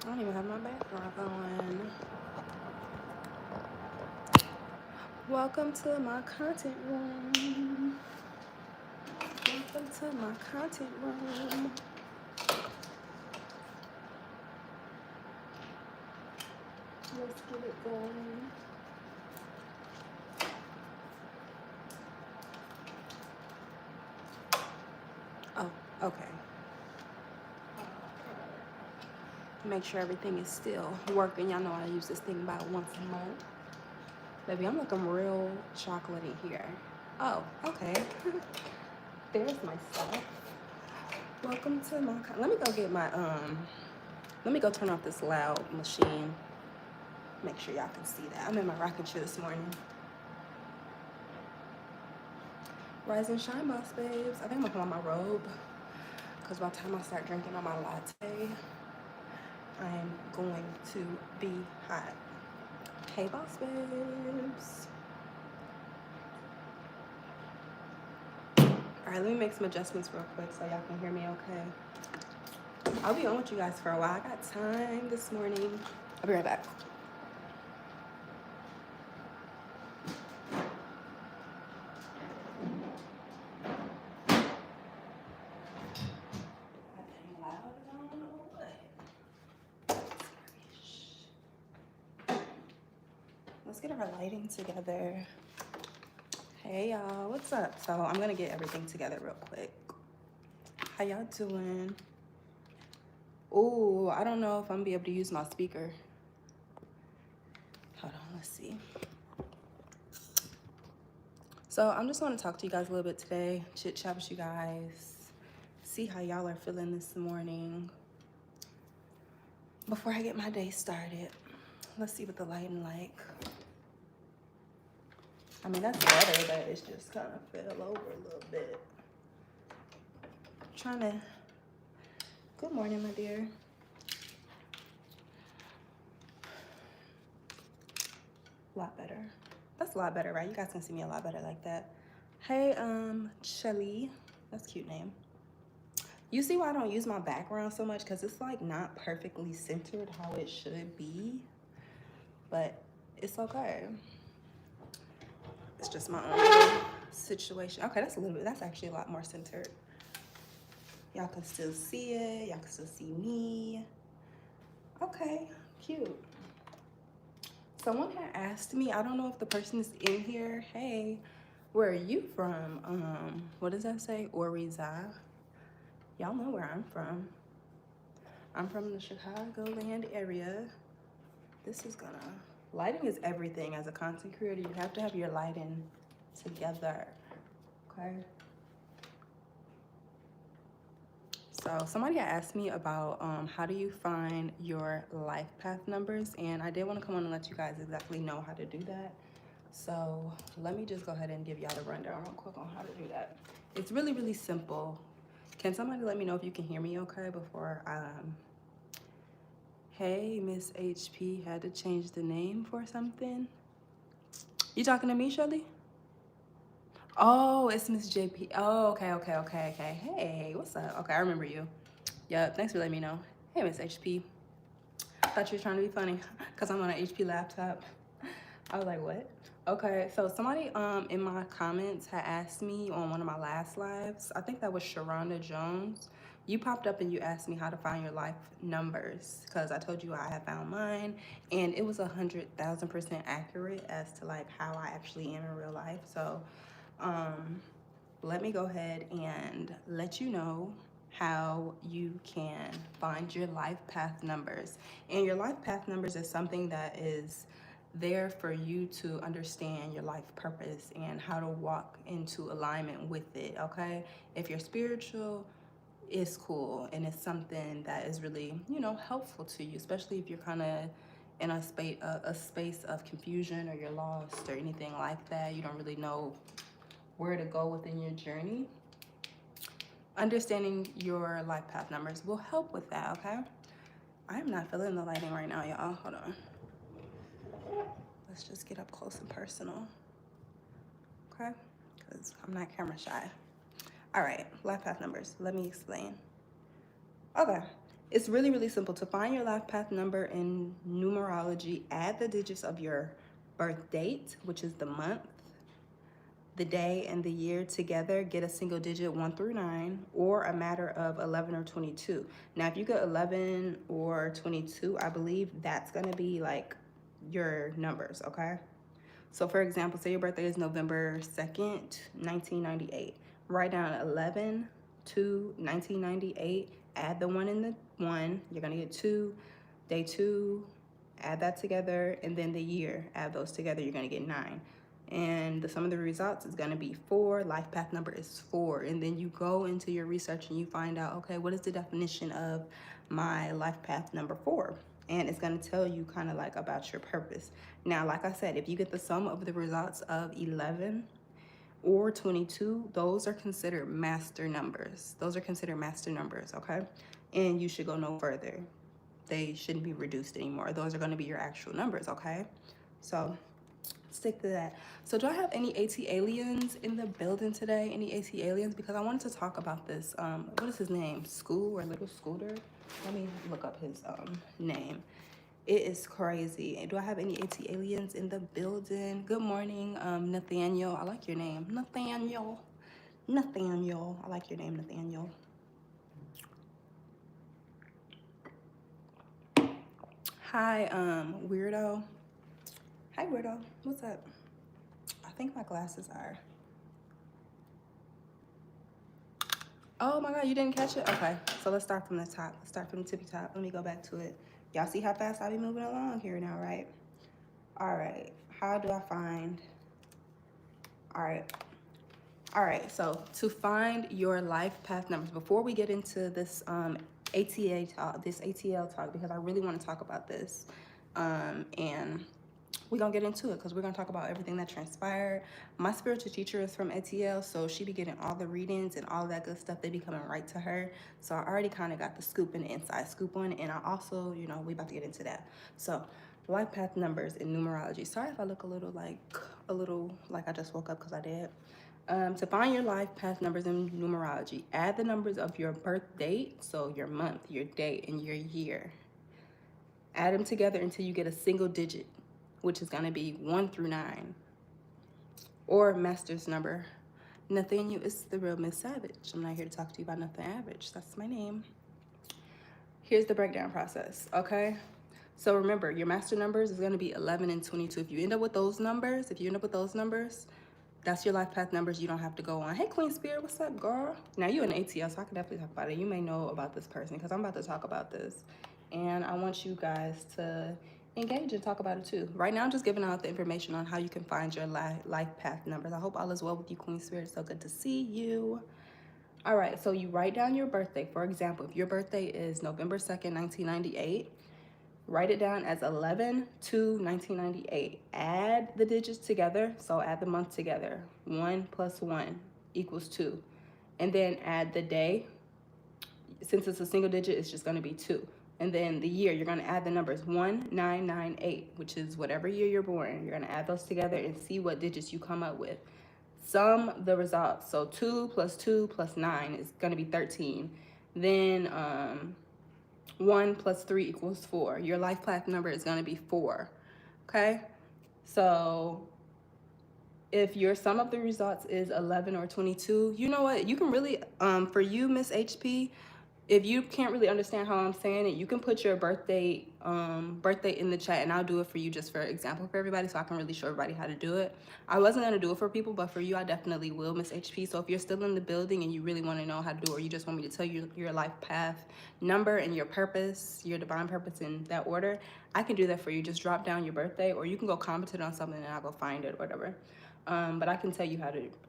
don't even have my background going. Welcome to my content room. Welcome to my content room. Let's get it going. Oh, okay. Make sure everything is still working. Y'all know I use this thing about once a month. Baby, I'm looking real chocolatey here. Oh, okay. There's my stuff. Welcome to my. Let me go get my Let me go turn off this loud machine. Make sure y'all can see that. I'm in my rocking chair this morning. Rise and shine, boss babes. I think I'm gonna put on my robe because by the time I start drinking on my latte, I'm going to be hot. Hey, boss babes. All right, let me make some adjustments real quick so y'all can hear me okay. I'll be on with you guys for a while. I got time this morning. I'll be right back. Let's get our lighting together. Hey y'all, what's up? So I'm gonna get everything together real quick. How y'all doing? Oh, I don't know if I'm gonna be able to use my speaker. Hold on, let's see. So I'm just gonna talk to you guys a little bit today, chit chat with you guys, see how y'all are feeling this morning before I get my day started. Let's see what the lighting like. I mean, that's better, but it's just kind of fell over a little bit. I'm trying to, good morning, my dear. A lot better. That's a lot better, right? You guys can see me a lot better like that. Hey, Shelly. That's a cute name. You see why I don't use my background so much? Because it's like not perfectly centered how it should be. But it's okay. It's just my own little situation. Okay, that's a little bit, that's actually a lot more centered. Y'all can still see it. Y'all can still see me. Okay, cute. Someone had asked me, I don't know if the person is in here. Hey, where are you from? What does that say? Oriza. Y'all know where I'm from. I'm from the Chicagoland area. This is gonna, lighting is everything. As a content creator, you have to have your lighting together, okay? So somebody had asked me about how do you find your life path numbers, and I did want to come on and let you guys exactly know how to do that. So let me just go ahead and give y'all the rundown real quick on how to do that. It's really, really simple. Can somebody let me know if you can hear me okay before hey, Miss HP had to change the name for something. You talking to me, Shelly? Oh, it's Miss JP. Oh, okay. Hey, what's up? Okay, I remember you. Yep, thanks for letting me know. Hey, Miss HP. Thought you were trying to be funny because I'm on an HP laptop. I was like, what? Okay, so somebody in my comments had asked me on one of my last lives, I think that was Sharonda Jones. You popped up and you asked me how to find your life numbers because I told you I had found mine, and it was 100,000% accurate as to like how I actually am in real life. So let me go ahead and let you know how you can find your life path numbers. And your life path numbers is something that is there for you to understand your life purpose and how to walk into alignment with it, okay? If you're spiritual, it's cool, and it's something that is really, you know, helpful to you, especially if you're kind of in a space of confusion, or you're lost or anything like that. You don't really know where to go within your journey. Understanding your life path numbers will help with that, okay? I am not feeling the lighting right now, y'all. Hold on. Let's just get up close and personal, okay? Because I'm not camera shy. All right, life path numbers. Let me explain. Okay, It's really, really simple. To find your life path number in numerology, add the digits of your birth date, which is the month, the day, and the year together. Get a single digit 1 through 9, or a matter of 11 or 22. Now, if you get 11 or 22, I believe that's going to be like your numbers, okay? So for example, say your birthday is November 2nd, 1998. Write down 11 to 1998, add the 1 in the 1, you're gonna get 2, day 2, add that together, and then the year, add those together, you're gonna get 9. And the sum of the results is gonna be 4, life path number is 4. And then you go into your research and you find out, okay, what is the definition of my life path number 4? And it's going to tell you kind of like about your purpose. Now, like I said, if you get the sum of the results of 11 or 22, those are considered master numbers. Those are considered master numbers, okay? And you should go no further. They shouldn't be reduced anymore. Those are going to be your actual numbers, okay? So stick to that. So do I have any AT aliens in the building today? Any AT aliens? Because I wanted to talk about this. What is his name? School or Little Scooter? Let me look up his name. It is crazy. Do I have any AT aliens in the building? Good morning, Nathaniel. I like your name. Nathaniel. Nathaniel. I like your name, Nathaniel. Hi, weirdo. Hi, weirdo. What's up? I think my glasses are. Oh my God, you didn't catch it? Okay, so let's start from the top. Let's start from the tippy top. Let me go back to it. Y'all see how fast I be moving along here now, right? All right, how do I find? All right, so to find your life path numbers, before we get into this ATA talk, this ATL talk, because I really want to talk about this, and we're gonna get into it because we're gonna talk about everything that transpired. My spiritual teacher is from ATL, so she be getting all the readings and all that good stuff. They be coming right to her. So I already kind of got the scoop and the inside scoop on it, and I also, you know, we about to get into that. So life path numbers in numerology. Sorry if I look a little like I just woke up because I did. To find your life path numbers in numerology, add the numbers of your birth date, so your month, your day, and your year. Add them together until you get a single digit, which is going to be 1 through 9, or master's number. Nathaniel is the real Miss Savage. I'm not here to talk to you about nothing average. That's my name. Here's the breakdown process, okay? So remember, your master numbers is going to be 11 and 22. If you end up with those numbers, that's your life path numbers. You don't have to go on, hey, Queen Spirit, what's up, girl? Now, you in ATL, so I can definitely talk about it. You may know about this person because I'm about to talk about this. And I want you guys to engage and talk about it too. Right now, I'm just giving out the information on how you can find your life path numbers. I hope all is well with you, Queen Spirit. So good to see you. All right, so you write down your birthday. For example, if your birthday is November 2nd, 1998, write it down as 11 to 1998. Add the digits together, so add the month together. 1 plus 1 equals 2. And then add the day. Since it's a single digit, it's just going to be 2. And then the year, you're going to add the numbers 1998, which is whatever year you're born. You're going to add those together and see what digits you come up with. Sum the results. So 2 plus 9 is going to be 13. Then 1 plus 3 equals 4. Your life path number is going to be 4. Okay? So if your sum of the results is 11 or 22, you know what? You can really, for you, Miss HP, if you can't really understand how I'm saying it, you can put your birthday in the chat, and I'll do it for you just for example for everybody, so I can really show everybody how to do it. I wasn't gonna do it for people, but for you, I definitely will, Miss HP. So if you're still in the building and you really want to know how to do it, or you just want me to tell you your life path number and your purpose, your divine purpose in that order, I can do that for you. Just drop down your birthday, or you can go comment it on something and I'll go find it or whatever. But I can tell you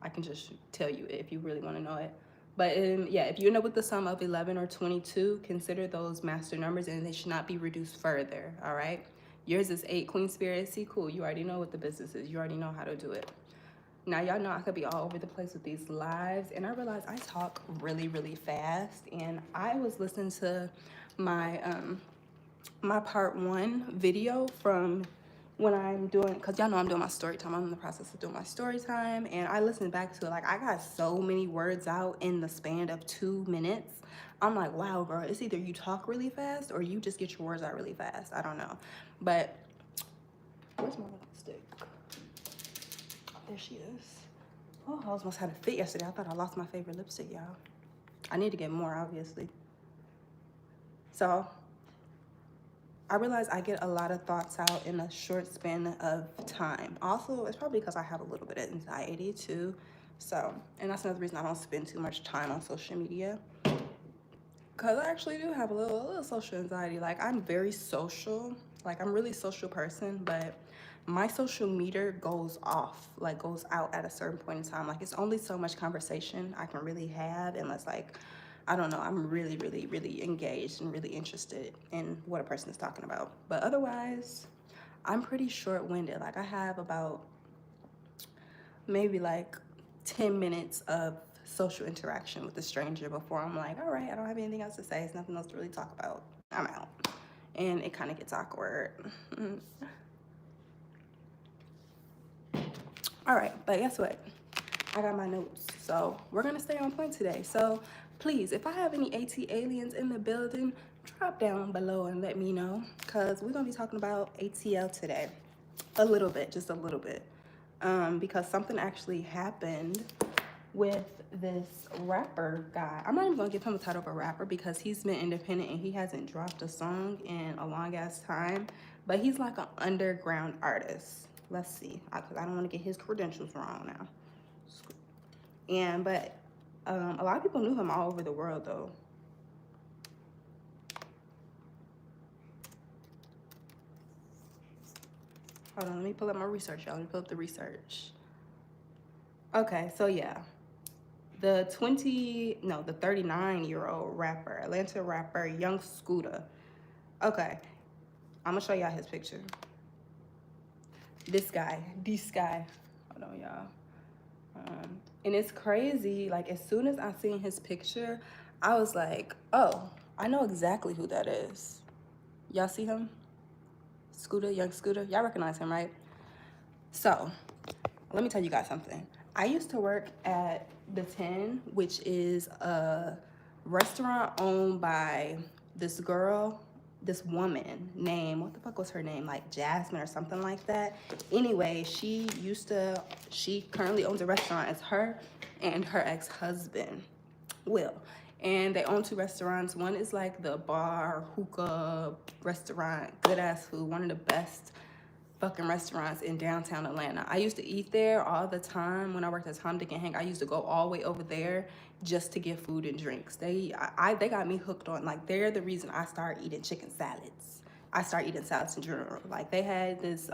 I can just tell you if you really want to know it. But yeah, if you end up with the sum of 11 or 22, consider those master numbers and they should not be reduced further, all right? Yours is 8, Queen Spirit. See, cool. You already know what the business is. You already know how to do it. Now, y'all know I could be all over the place with these lives, and I realize I talk really, really fast. And I was listening to my, my part 1 video from when I'm doing, because y'all know I'm doing my story time. I'm in the process of doing my story time, and I listen back to it. Like, I got so many words out in the span of 2 minutes. I'm like, wow, bro, it's either you talk really fast or you just get your words out really fast. I don't know. But where's my lipstick? There she is. Oh, I almost had a fit yesterday. I thought I lost my favorite lipstick, y'all. I need to get more, obviously. So I realize I get a lot of thoughts out in a short span of time. Also, it's probably because I have a little bit of anxiety too. So, and that's another reason I don't spend too much time on social media. Because I actually do have a little social anxiety. Like, I'm very social. Like, I'm a really social person, but my social meter goes off, like goes out at a certain point in time. Like, it's only so much conversation I can really have unless, like, I don't know, I'm really, really, really engaged and really interested in what a person is talking about. But otherwise, I'm pretty short-winded. Like, I have about maybe like 10 minutes of social interaction with a stranger before I'm like, all right, I don't have anything else to say. There's nothing else to really talk about. I'm out. And it kind of gets awkward. All right, but guess what? I got my notes. So we're gonna stay on point today. So please, if I have any AT aliens in the building, drop down below and let me know, because we're gonna be talking about ATL today. A little bit, just a little bit. Because something actually happened with this rapper guy. I'm not even gonna give him the title of a rapper because he's been independent and he hasn't dropped a song in a long ass time, but he's like an underground artist. Let's see, because I don't want to get his credentials wrong now. But a lot of people knew him all over the world though. Hold on, let me pull up my research, y'all. Let me pull up the research. Okay, so yeah. The 39-year-old rapper, Atlanta rapper, Young Scooter. Okay, I'm gonna show y'all his picture. This guy. Hold on, y'all. And it's crazy. Like, as soon as I seen his picture, I was like, oh, I know exactly who that is. Y'all see him? Scooter, Young Scooter. Y'all recognize him, right? So, let me tell you guys something. I used to work at The 10, which is a restaurant owned by this girl, this woman named, what the fuck was her name? Like Jasmine or something like that. Anyway, she currently owns a restaurant. It's her and her ex-husband, Will. And they own 2 restaurants. One is like the bar, hookah restaurant, good ass food, one of the best fucking restaurants in downtown Atlanta. I used to eat there all the time when I worked at Tom, Dick, and Hank. I used to go all the way over there just to get food and drinks. They got me hooked on, like, they're the reason I started eating chicken salads. I started eating salads in general. Like, they had this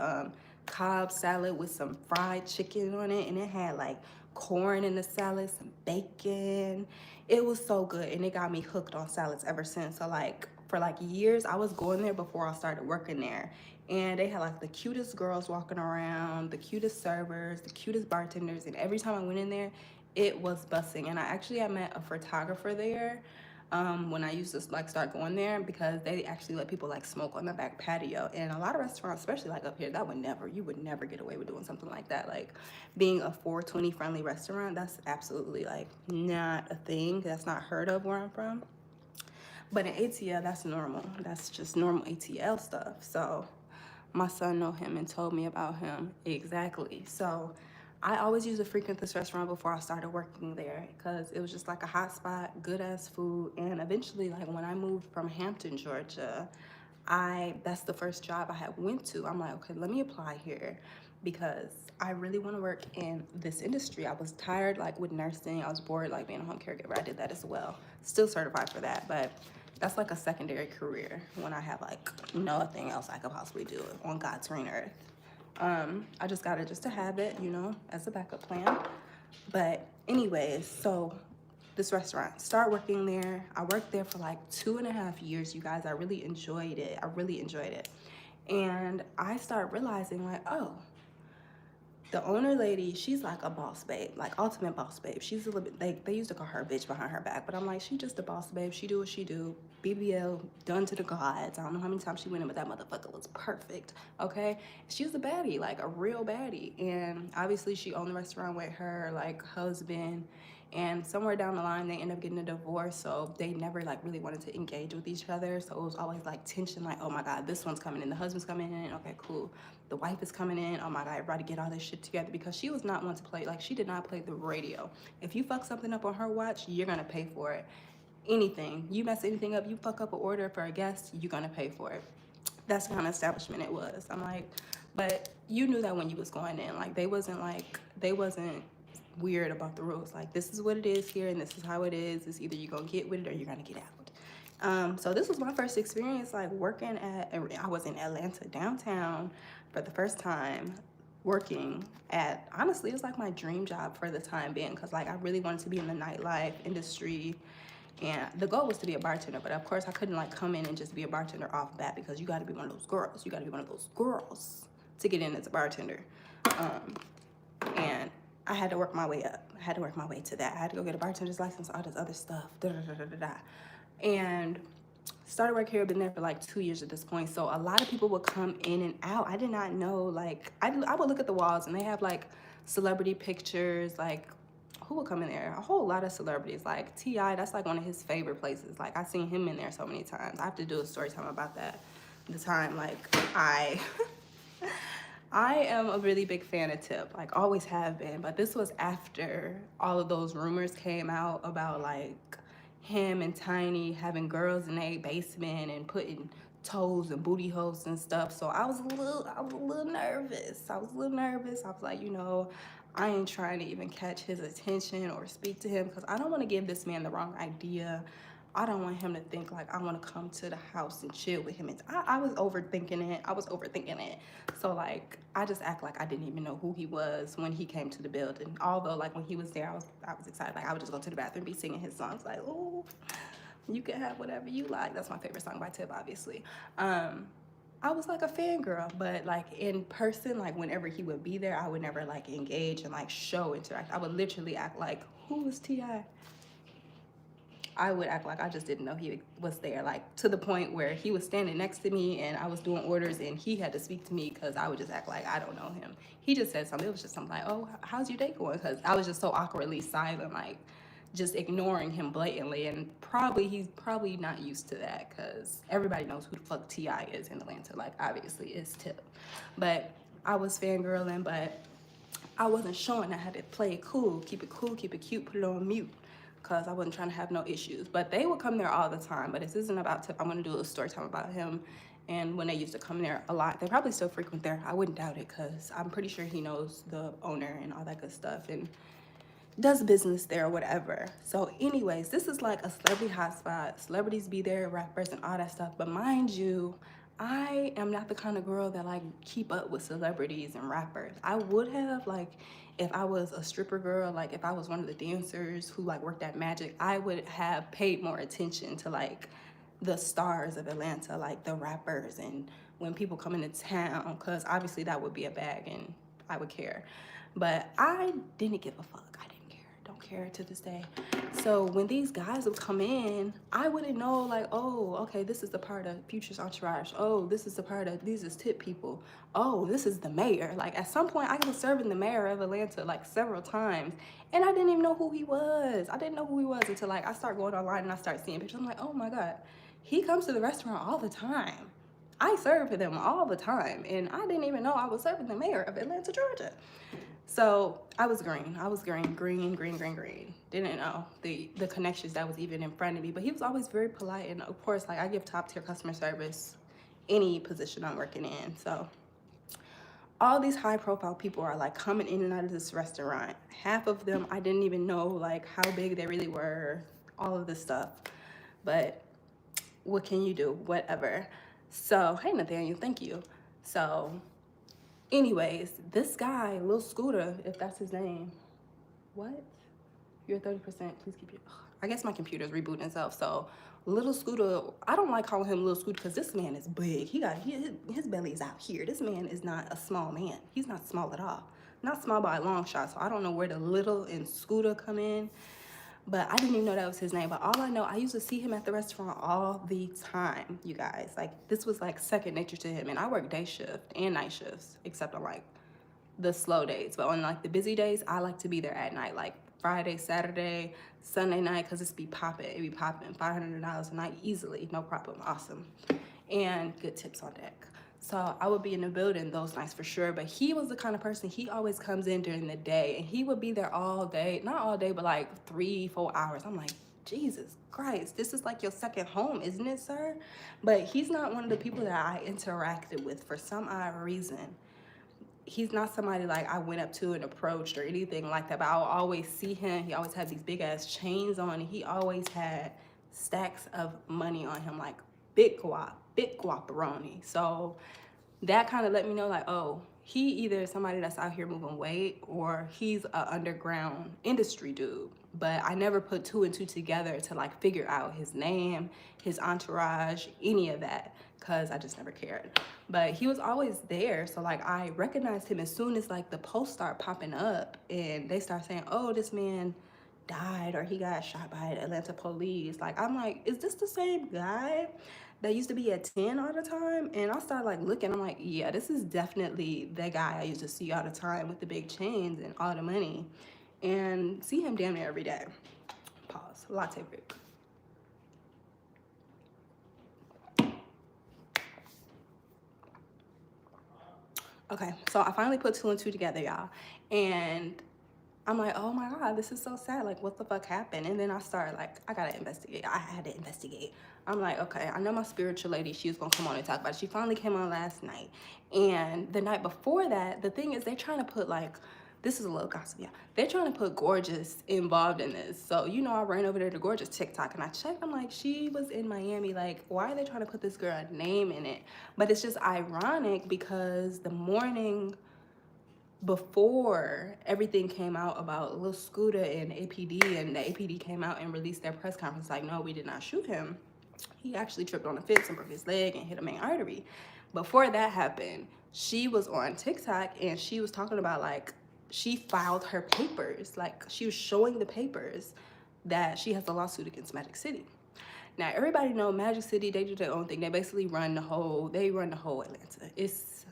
Cobb salad with some fried chicken on it, and it had like corn in the salad, some bacon. It was so good, and it got me hooked on salads ever since. So like for like years, I was going there before I started working there. And they had like the cutest girls walking around, the cutest servers, the cutest bartenders. And every time I went in there, it was busting. And I met a photographer there when I used to like start going there, because they actually let people like smoke on the back patio. And a lot of restaurants, especially like up here, you would never get away with doing something like that. Like being a 420 friendly restaurant, that's absolutely like not a thing. That's not heard of where I'm from. But in ATL, that's normal. That's just normal ATL stuff. So my son know him and told me about him. Exactly. So I always used to frequent this restaurant before I started working there, because it was just like a hot spot, good ass food. And eventually, like when I moved from Hampton, Georgia, that's the first job I had went to. I'm like, okay, let me apply here because I really want to work in this industry. I was tired like with nursing. I was bored like being a home caregiver. I did that as well. Still certified for that, but that's like a secondary career when I have like nothing else I could possibly do on God's green earth. I just got it just to have it, you know, as a backup plan. But anyways, so this restaurant, start working there. I worked there for like 2.5 years, you guys. I really enjoyed it. And I started realizing like, oh, The owner lady, she's like a boss babe, like ultimate boss babe. She's a little bit, they used to call her a bitch behind her back, but I'm like, she just a boss babe. She do what she do. BBL done to the gods. I don't know how many times she went in, but that motherfucker was perfect. Okay, she was a baddie, like a real baddie. And obviously she owned the restaurant with her like husband, and somewhere down the line they ended up getting a divorce, so they never like really wanted to engage with each other. So it was always like tension, like, oh my god, this one's coming in, the husband's coming in, okay, cool, the wife is coming in, oh my god, everybody get all this shit together, because she was not one to play, like she did not play the radio. If you fuck something up on her watch, you're gonna pay for it. Anything, you mess anything up, you fuck up an order for a guest, you're gonna pay for it. That's the kind of establishment it was. I'm like, but you knew that when you was going in, like they wasn't weird about the rules. Like, this is what it is here and this is how it is. It's either you're gonna get with it or you're gonna get out. So this was my first experience like working at, I was in Atlanta downtown for the first time, working at, honestly, it was like my dream job for the time being, because like I really wanted to be in the nightlife industry, and the goal was to be a bartender. But of course I couldn't like come in and just be a bartender off bat, because you got to be one of those girls. You got to be one of those girls to get in as a bartender. And I had to work my way up. I had to work my way to that. I had to go get a bartender's license, all this other stuff. And started work here, been there for like 2 years at this point. So a lot of people would come in and out. I did not know, like, I would look at the walls and they have like celebrity pictures, like who would come in there? A whole lot of celebrities, like T.I., that's like one of his favorite places. Like I've seen him in there so many times. I have to do a story time about that. The time, like I am a really big fan of Tip, like always have been, but this was after all of those rumors came out about like him and Tiny having girls in their basement and putting toes and booty holes and stuff. So I was a little nervous. I was like, you know, I ain't trying to even catch his attention or speak to him, because I don't want to give this man the wrong idea. I don't want him to think like I want to come to the house and chill with him. I was overthinking it. So like I just act like I didn't even know who he was when he came to the building. Although like when he was there, I was excited. Like I would just go to the bathroom, be singing his songs, like, oh, you can have whatever you like. That's my favorite song by Tip, obviously. I was like a fangirl, but like in person, like whenever he would be there, I would never like engage and like show interact. I would literally act like, who was T.I.? I would act like I just didn't know he was there, like to the point where he was standing next to me and I was doing orders and he had to speak to me, because I would just act like I don't know him. He just said something. It was just something like, oh, how's your day going? Because I was just so awkwardly silent, like just ignoring him blatantly. And he's probably not used to that, because everybody knows who the fuck T.I. is in Atlanta. Like obviously it's Tip. But I was fangirling, but I wasn't showing. I had to play it cool, keep it cute, put it on mute, because I wasn't trying to have no issues. But they would come there all the time. But this isn't about Tip. I'm going to do a story time about him and when they used to come there a lot. They probably still frequent there. I wouldn't doubt it, because I'm pretty sure he knows the owner and all that good stuff and does business there or whatever. So anyways, this is like a celebrity hotspot. Celebrities be there, rappers and all that stuff. But mind you, I am not the kind of girl that like keep up with celebrities and rappers. I would have, like, if I was a stripper girl, like if I was one of the dancers who like worked at Magic, I would have paid more attention to like the stars of Atlanta, like the rappers, and when people come into town, because obviously that would be a bag and I would care. But I didn't give a fuck. I didn't care. Don't care to this day. So when these guys would come in, I wouldn't know, like, oh, okay, this is the part of Future's entourage. Oh, this is the part of, these is Tip people. Oh, this is the mayor. Like at some point I was serving the mayor of Atlanta like several times, and I didn't even know who he was. I didn't know who he was until like I start going online and I start seeing pictures. I'm like, oh my God, he comes to the restaurant all the time. I serve for them all the time, and I didn't even know I was serving the mayor of Atlanta, Georgia. So I was green. Didn't know the connections that was even in front of me. But he was always very polite, and of course, like I give top tier customer service any position I'm working in. So all these high profile people are like coming in and out of this restaurant. Half of them I didn't even know like how big they really were, all of this stuff. But what can you do? Whatever. So hey Nathaniel, thank you. So anyways, this guy, Lil Scooter, if that's his name. What? You're 30%, please keep your, I guess my computer's rebooting itself. So Little Scooter, I don't like calling him Little Scooter because this man is big. His belly is out here. This man is not a small man. He's not small at all. not small by a long shot, so I don't know where the Little and Scooter come in. But I didn't even know that was his name. But all I know, I used to see him at the restaurant all the time, you guys. Like, this was like second nature to him. And I work day shift and night shifts, except on like the slow days. But on like the busy days, I like to be there at night, like Friday, Saturday, Sunday night, because it's be popping. It be popping $500 a night easily, no problem, awesome. And good tips on deck. So I would be in the building those nights for sure. But he was the kind of person, he always comes in during the day and he would be there all day. Not all day, but like 3-4 hours. I'm like, Jesus Christ, this is like your second home, isn't it, sir? But he's not one of the people that I interacted with for some odd reason. He's not somebody like I went up to and approached or anything like that, but I'll always see him. He always had these big ass chains on, and he always had stacks of money on him, like big guaparoni. So that kind of let me know like, oh, he either is somebody that's out here moving weight or he's an underground industry dude. But I never put 2 and 2 together to like figure out his name, his entourage, any of that, because I just never cared. But he was always there, so like I recognized him as soon as like the posts start popping up and they start saying, oh, this man died or he got shot by Atlanta police. Like, I'm like, is this the same guy that used to be at 10 all the time? And I started like looking, I'm like, yeah, this is definitely the guy I used to see all the time with the big chains and all the money, and see him damn near every day. Pause. Latte break. Okay, so I finally put 2 and 2 together, y'all. And I'm like, oh my God, this is so sad. Like, what the fuck happened? And then I started like, I gotta investigate. I had to investigate. I'm like, okay, I know my spiritual lady, she was gonna come on and talk about it. She finally came on last night. And the night before that, the thing is they're trying to put like, this is a little gossip, yeah. They're trying to put Gorgeous involved in this. So, you know, I ran over there to Gorgeous TikTok and I checked. I'm like, she was in Miami. Like, why are they trying to put this girl name in it? But it's just ironic because the morning before everything came out about Lil Scooter and APD, and the APD came out and released their press conference like, no, we did not shoot him. He actually tripped on a fence and broke his leg and hit a main artery. Before that happened, she was on TikTok and she was talking about like, she filed her papers. Like, she was showing the papers that she has a lawsuit against Magic City. Now, everybody know Magic City, they do their own thing. They basically run the whole Atlanta.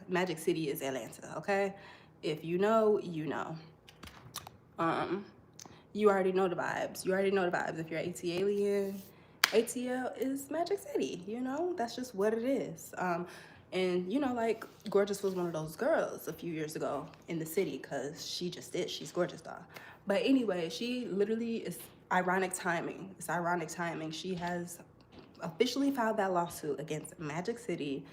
Magic City is Atlanta, okay? If you know, you know. You already know the vibes. You already know the vibes. If you're ATLian, ATL is Magic City, you know? That's just what it is. And, you know, like, Gorgeous was one of those girls a few years ago in the city because she just is. She's gorgeous, though. But anyway, she literally is ironic timing. It's ironic timing. She has officially filed that lawsuit against Magic City.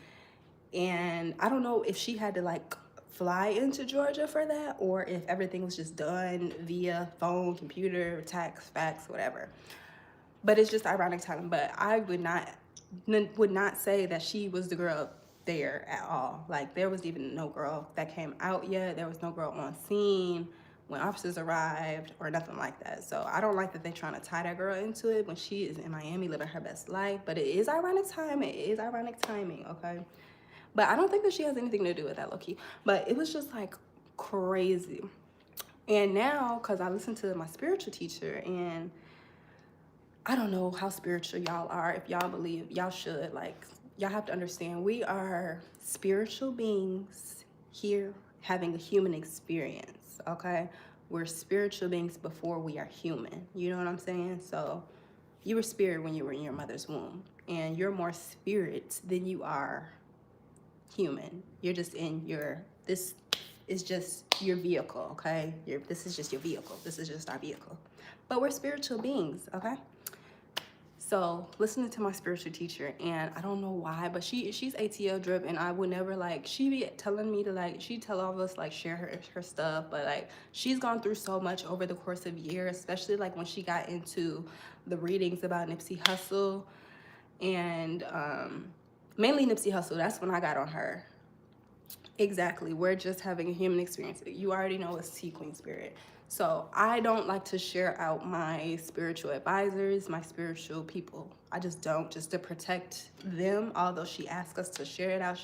And I don't know if she had to, like, fly into Georgia for that or if everything was just done via phone, computer, text, fax, whatever. But it's just ironic timing. But I would not say that she was the girl there at all. Like, there was even no girl that came out yet. There was no girl on scene when officers arrived or nothing like that. So I don't like that they're trying to tie that girl into it when she is in Miami living her best life. But it is ironic timing. It is ironic timing, okay? But I don't think that she has anything to do with that, low-key. But it was just like crazy. And now, because I listened to my spiritual teacher, and I don't know how spiritual y'all are. If y'all believe, y'all should. Like, y'all have to understand, we are spiritual beings here having a human experience, okay? We're spiritual beings before we are human. You know what I'm saying? So you were spirit when you were in your mother's womb. And you're more spirit than you are human. You're just in your, this is just your vehicle, okay? This is just your vehicle. This is just our vehicle. But we're spiritual beings, okay? So listening to my spiritual teacher, and I don't know why, but she's ATL drip, and I would never, like, she be telling me to, like, she tell all of us, like, share her stuff, but like, she's gone through so much over the course of years, especially like when she got into the readings about Nipsey Hussle, and mainly Nipsey Hussle. That's when I got on her. Exactly, we're just having a human experience. You already know it's T Queen spirit. So I don't like to share out my spiritual advisors, my spiritual people. I just don't, just to protect them. Although she asked us to share it out,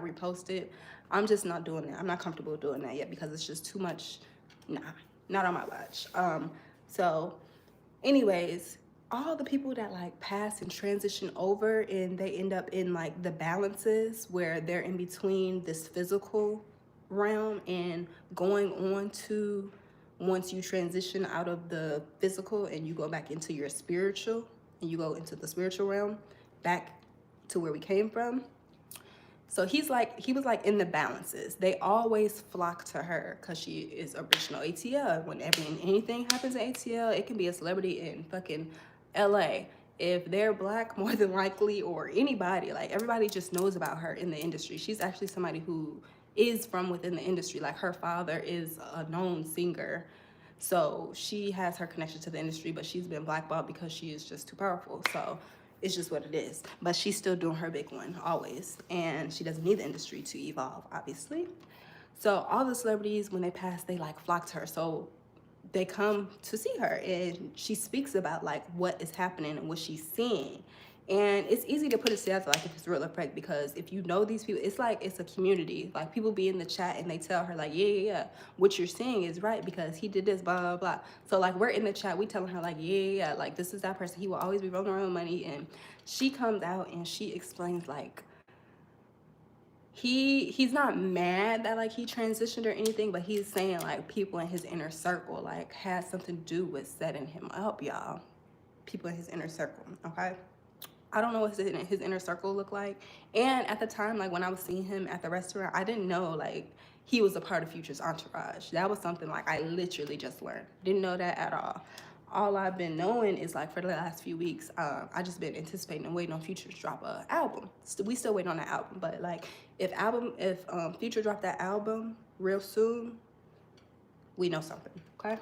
repost it. I'm just not doing that. I'm not comfortable doing that yet because it's just too much. Nah, not on my watch. So anyways, all the people that like pass and transition over and they end up in like the balances where they're in between this physical realm and going on to, once you transition out of the physical and you go back into your spiritual and you go into the spiritual realm back to where we came from. So he was like in the balances. They always flock to her because she is original ATL. Whenever anything happens in ATL, it can be a celebrity in fucking LA. If they're black, more than likely, or anybody, like everybody just knows about her in the industry. She's actually somebody who is from within the industry. Like her father is a known singer. So she has her connection to the industry, but she's been blackballed because she is just too powerful. So it's just what it is. But she's still doing her big one always. And she doesn't need the industry to evolve, obviously. So all the celebrities, when they pass, they like flock to her. So they come to see her and she speaks about like what is happening and what she's seeing. And it's easy to put it together like if it's real or fake, because if you know these people, it's like it's a community. Like people be in the chat and they tell her like, yeah, what you're seeing is right because he did this, blah, blah, blah. So like we're in the chat, we telling her like, yeah, like this is that person. He will always be rolling around money. And she comes out and she explains like, he's not mad that like he transitioned or anything, but he's saying like people in his inner circle like had something to do with setting him up, y'all. People in his inner circle, okay? I don't know what his inner circle looked like. And at the time, like when I was seeing him at the restaurant, I didn't know like he was a part of Future's entourage. That was something like I literally just learned. Didn't know that at all I've been knowing is like for the last few weeks, I just been anticipating and waiting on Future to drop a album. We still waiting on that album, but like if Future dropped that album real soon, we know something, okay?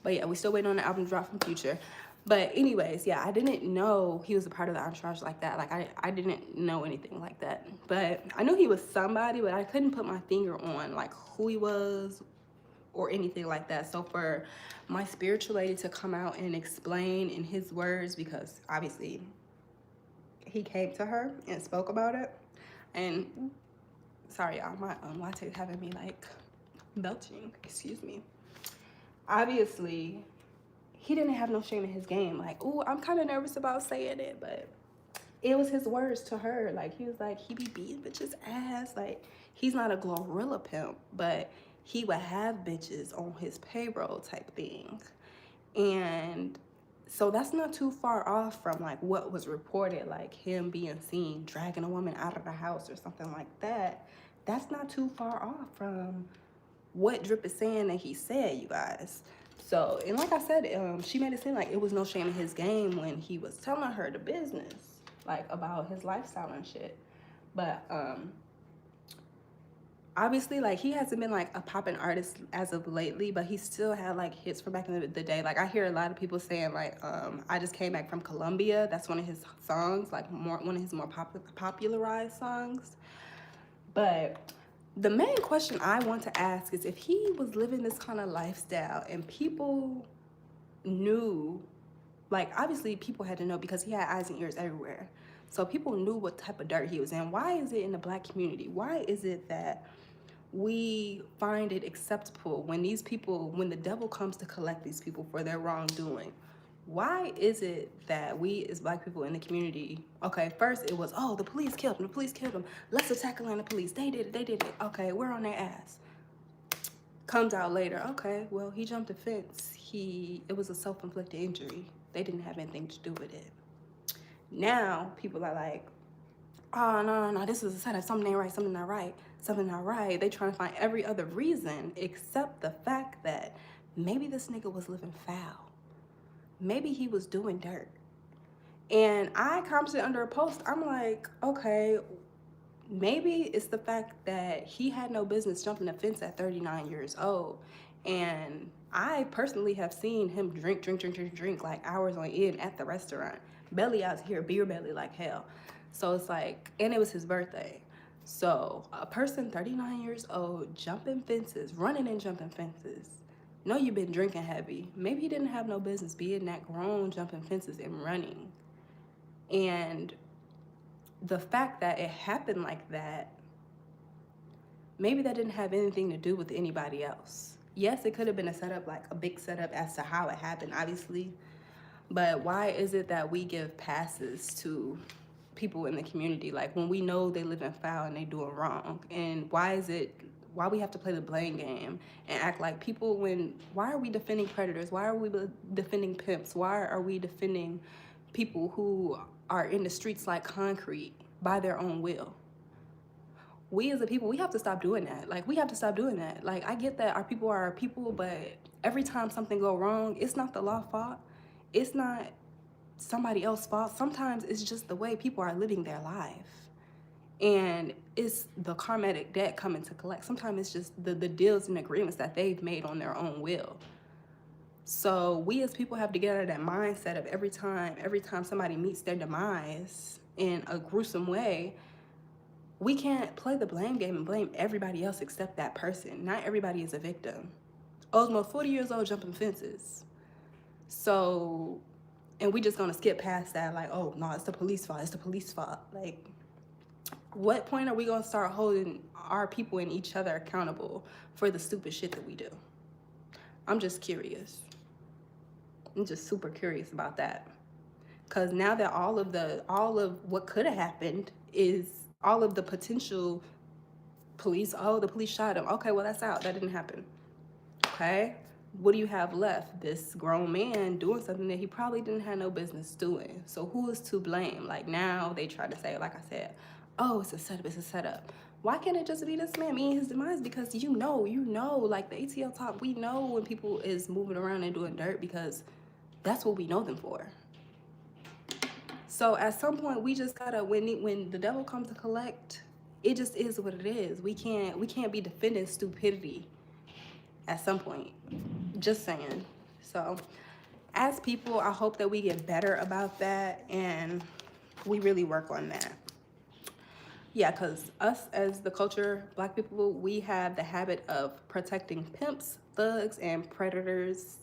But yeah, we still waiting on the album to drop from Future. But anyways, yeah, I didn't know he was a part of the entourage like that. Like I didn't know anything like that. But I knew he was somebody, but I couldn't put my finger on like who he was or anything like that. So for my spiritual lady to come out and explain in his words, because obviously he came to her and spoke about it. And sorry y'all, my latte is having me like belching, excuse me. Obviously he didn't have no shame in his game. Like, ooh, I'm kind of nervous about saying it, but it was his words to her. Like, he was like, he be beating bitches ass. Like, he's not a gorilla pimp, but he would have bitches on his payroll type thing. And so that's not too far off from like what was reported, like him being seen dragging a woman out of the house or something like that. That's not too far off from what Drip is saying that he said, you guys. So, and like I said, she made it seem like it was no shame in his game when he was telling her the business, like about his lifestyle and shit. But obviously, like he hasn't been like a poppin' artist as of lately, but he still had like hits from back in the day. Like I hear a lot of people saying like, I just came back from Colombia. That's one of his songs, like one of his more popularized songs. But the main question I want to ask is if he was living this kind of lifestyle and people knew, like obviously people had to know because he had eyes and ears everywhere. So people knew what type of dirt he was in. Why is it in the black community? Why is it that we find it acceptable when these people, when the devil comes to collect these people for their wrongdoing? Why is it that we as black people in the community, okay, first it was, oh, the police killed him, let's attack the police, they did it, okay, we're on their ass. Comes out later, okay, well, he jumped a fence, it was a self-inflicted injury, they didn't have anything to do with it. Now people are like, oh, no, this is a setup, something ain't right, something not right. They trying to find every other reason except the fact that maybe this nigga was living foul. Maybe he was doing dirt. And I commented under a post, I'm like, okay, maybe it's the fact that he had no business jumping a fence at 39 years old. And I personally have seen him drink like hours on end at the restaurant. Belly out here, beer belly like hell. So it's like, and it was his birthday. So a person 39 years old jumping fences, running and jumping fences. know you've been drinking heavy. Maybe he didn't have no business being that grown, jumping fences and running. And the fact that it happened like that, maybe that didn't have anything to do with anybody else. Yes, it could have been a setup, like a big setup as to how it happened, obviously. But why is it that we give passes to people in the community, like when we know they live in foul and they doing wrong? And why we have to play the blame game and act like people why are we defending predators? Why are we defending pimps? Why are we defending people who are in the streets like concrete by their own will? We as a people, we have to stop doing that. Like, we have to stop doing that. Like, I get that our people, but every time something go wrong, it's not the law fault. It's not somebody else's fault. Sometimes it's just the way people are living their life. And it's the karmatic debt coming to collect. Sometimes it's just the deals and agreements that they've made on their own will. So we as people have to get out of that mindset of every time somebody meets their demise in a gruesome way, we can't play the blame game and blame everybody else except that person. Not everybody is a victim. Osmo, 40 years old, jumping fences. So, and we just gonna skip past that, like, oh, no, it's the police fault. It's the police fault. Like, what point are we gonna start holding our people and each other accountable for the stupid shit that we do? I'm just curious. I'm just super curious about that. Because now that all of what could have happened is all of the potential police, oh, the police shot him. Okay, well, that's out. That didn't happen. Okay, what do you have left? This grown man doing something that he probably didn't have no business doing. So who is to blame? Like, now they try to say, like I said, oh, it's a setup. Why can't it just be this man meeting his demise? Because you know, like the ATL talk, we know when people is moving around and doing dirt because that's what we know them for. So at some point, we just gotta, when the devil comes to collect, it just is what it is. We can't be defending stupidity at some point. Just saying. So as people, I hope that we get better about that and we really work on that. Yeah, because us as the culture, Black people, we have the habit of protecting pimps, thugs, and predators.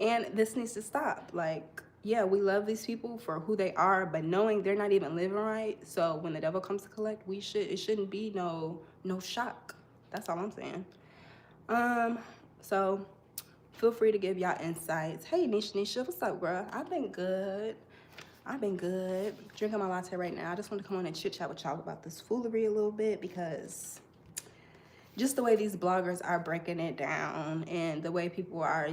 And this needs to stop. Like, yeah, we love these people for who they are, but knowing they're not even living right. So when the devil comes to collect, it shouldn't be no shock. That's all I'm saying. So feel free to give y'all insights. Hey, Nisha, what's up, girl? I've been good. Drinking my latte right now. I just want to come on and chit chat with y'all about this foolery a little bit because just the way these bloggers are breaking it down and the way people are,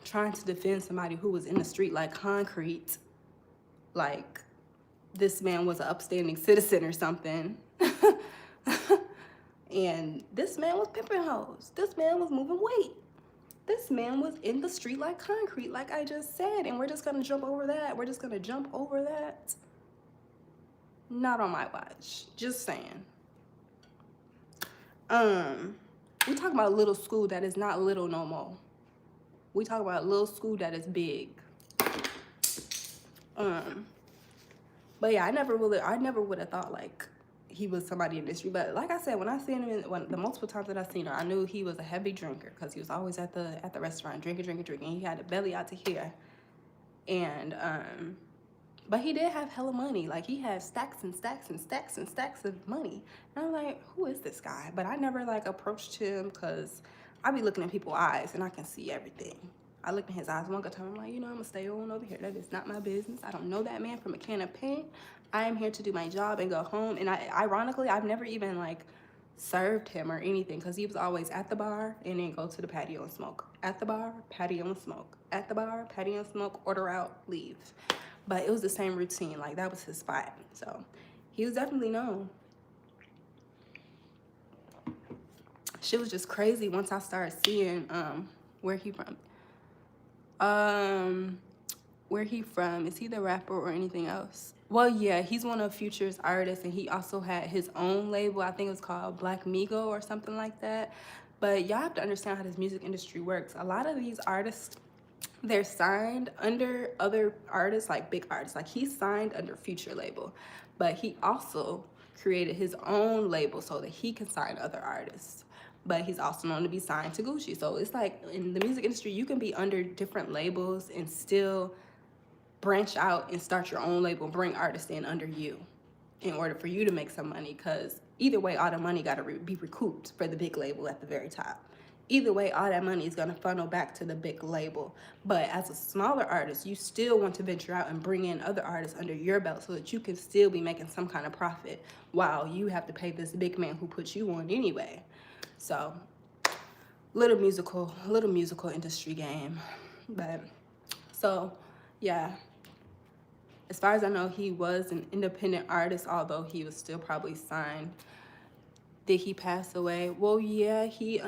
trying to defend somebody who was in the street like concrete, like this man was an upstanding citizen or something. And this man was pimping hoes. This man was moving weight. This man was in the street like concrete, like I just said, and we're just gonna jump over that. Not on my watch, just saying. We talk about little school that is not little no more. We talk about little school that is big. But yeah, I never would have thought like he was somebody in the street. But like I said, when I seen him, the multiple times that I seen him, I knew he was a heavy drinker because he was always at the restaurant drinking. He had a belly out to here, and but he did have hella money. Like he had stacks and stacks and stacks and stacks of money. And I'm like, who is this guy? But I never like approached him because I be looking in people's eyes and I can see everything. I looked in his eyes one good time. I'm like, I'm gonna stay on over here. That is not my business. I don't know that man from a can of paint. I am here to do my job and go home. And ironically, I've never even like served him or anything because he was always at the bar and then go to the patio and smoke. At the bar, patio and smoke. At the bar, patio and smoke, order out, leave. But it was the same routine. Like that was his spot. So he was definitely known. Shit was just crazy once I started seeing where he from. Where he from? Is he the rapper or anything else? Well, yeah, he's one of Future's artists, and he also had his own label. I think it was called Black Migo or something like that. But y'all have to understand how this music industry works. A lot of these artists, they're signed under other artists, like big artists. Like he's signed under Future label, but he also created his own label so that he can sign other artists. but he's also known to be signed to Gucci. So it's like in the music industry, you can be under different labels and still branch out and start your own label, bring artists in under you in order for you to make some money, because either way, all the money got to be recouped for the big label at the very top. Either way, all that money is going to funnel back to the big label. But as a smaller artist, you still want to venture out and bring in other artists under your belt so that you can still be making some kind of profit while you have to pay this big man who put you on anyway. So little musical industry game. But so yeah, as far as I know, he was an independent artist, although he was still probably signed. Did he pass away? Well, yeah, he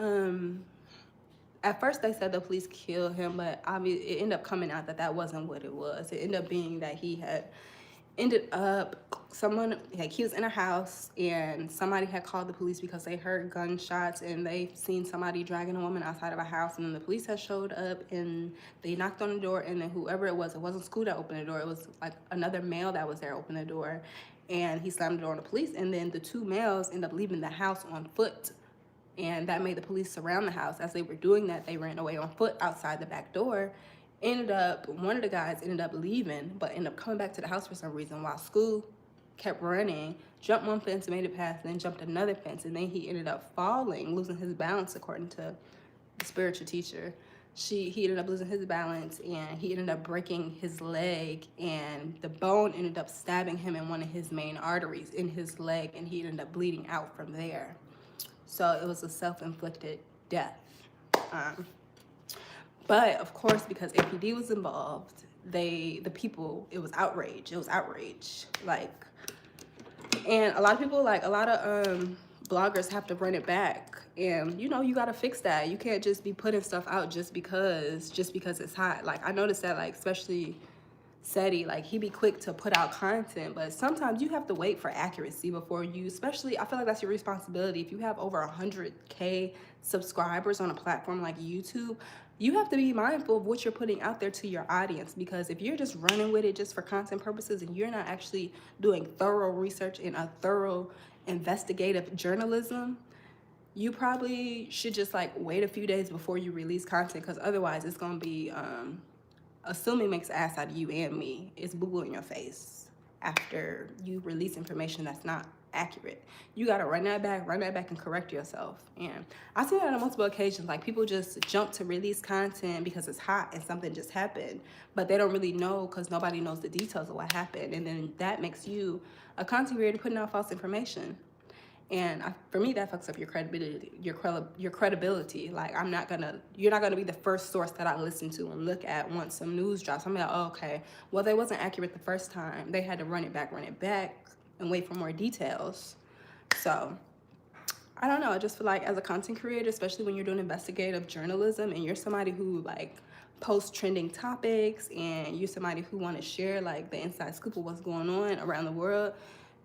at first they said the police killed him, but obviously it ended up coming out that that wasn't what it was. It ended up being that he had ended up, someone, like he was in a house and somebody had called the police because they heard gunshots and they seen somebody dragging a woman outside of a house, and then the police had showed up and they knocked on the door, and then whoever it wasn't Scoot that opened the door, it was like another male that was there opened the door, and he slammed the door on the police, and then the two males ended up leaving the house on foot, and that made the police surround the house. As they were doing that, they ran away on foot outside the back door. One of the guys ended up leaving, but ended up coming back to the house for some reason, while School kept running, jumped one fence, made it past, and then jumped another fence, and then he ended up falling, losing his balance, according to the spiritual teacher. He ended up losing his balance, and he ended up breaking his leg, and the bone ended up stabbing him in one of his main arteries in his leg, and he ended up bleeding out from there. So it was a self-inflicted death. But of course, because APD was involved, the people, it was outrage. Like, and a lot of people, like a lot of bloggers have to run it back. And you know, you gotta fix that. You can't just be putting stuff out just because it's hot. Like I noticed that, like especially Seti, like he be quick to put out content, but sometimes you have to wait for accuracy before you, especially, I feel like that's your responsibility. If you have over 100K subscribers on a platform like YouTube, you have to be mindful of what you're putting out there to your audience, because if you're just running with it just for content purposes and you're not actually doing thorough research and a thorough investigative journalism, you probably should just like wait a few days before you release content, because otherwise it's going to be assuming makes an ass out of you and me. It's boo-boo in your face after you release information that's not accurate. You got to run that back and correct yourself. And I've seen that on multiple occasions. Like people just jump to release content because it's hot and something just happened, but they don't really know because nobody knows the details of what happened. And then that makes you a content creator putting out false information. And for me, that fucks up your credibility. Your credibility. Like you're not gonna be the first source that I listen to and look at once some news drops. I'm like, oh, okay, well they wasn't accurate the first time. They had to run it back, and wait for more details. So I don't know. I just feel like as a content creator, especially when you're doing investigative journalism and you're somebody who like posts trending topics and you're somebody who want to share like the inside scoop of what's going on around the world,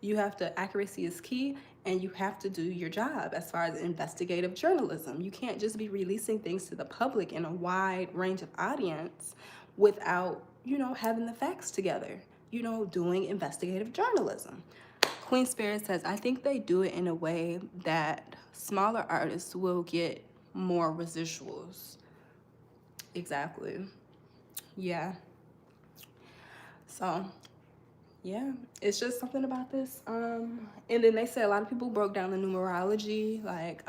you have to, accuracy is key, and you have to do your job as far as investigative journalism. You can't just be releasing things to the public in a wide range of audience without, you know, having the facts together, you know, doing investigative journalism. Queen Spirit says, I think they do it in a way that smaller artists will get more residuals. Exactly. Yeah. So yeah, it's just something about this. And then they said a lot of people broke down the numerology, like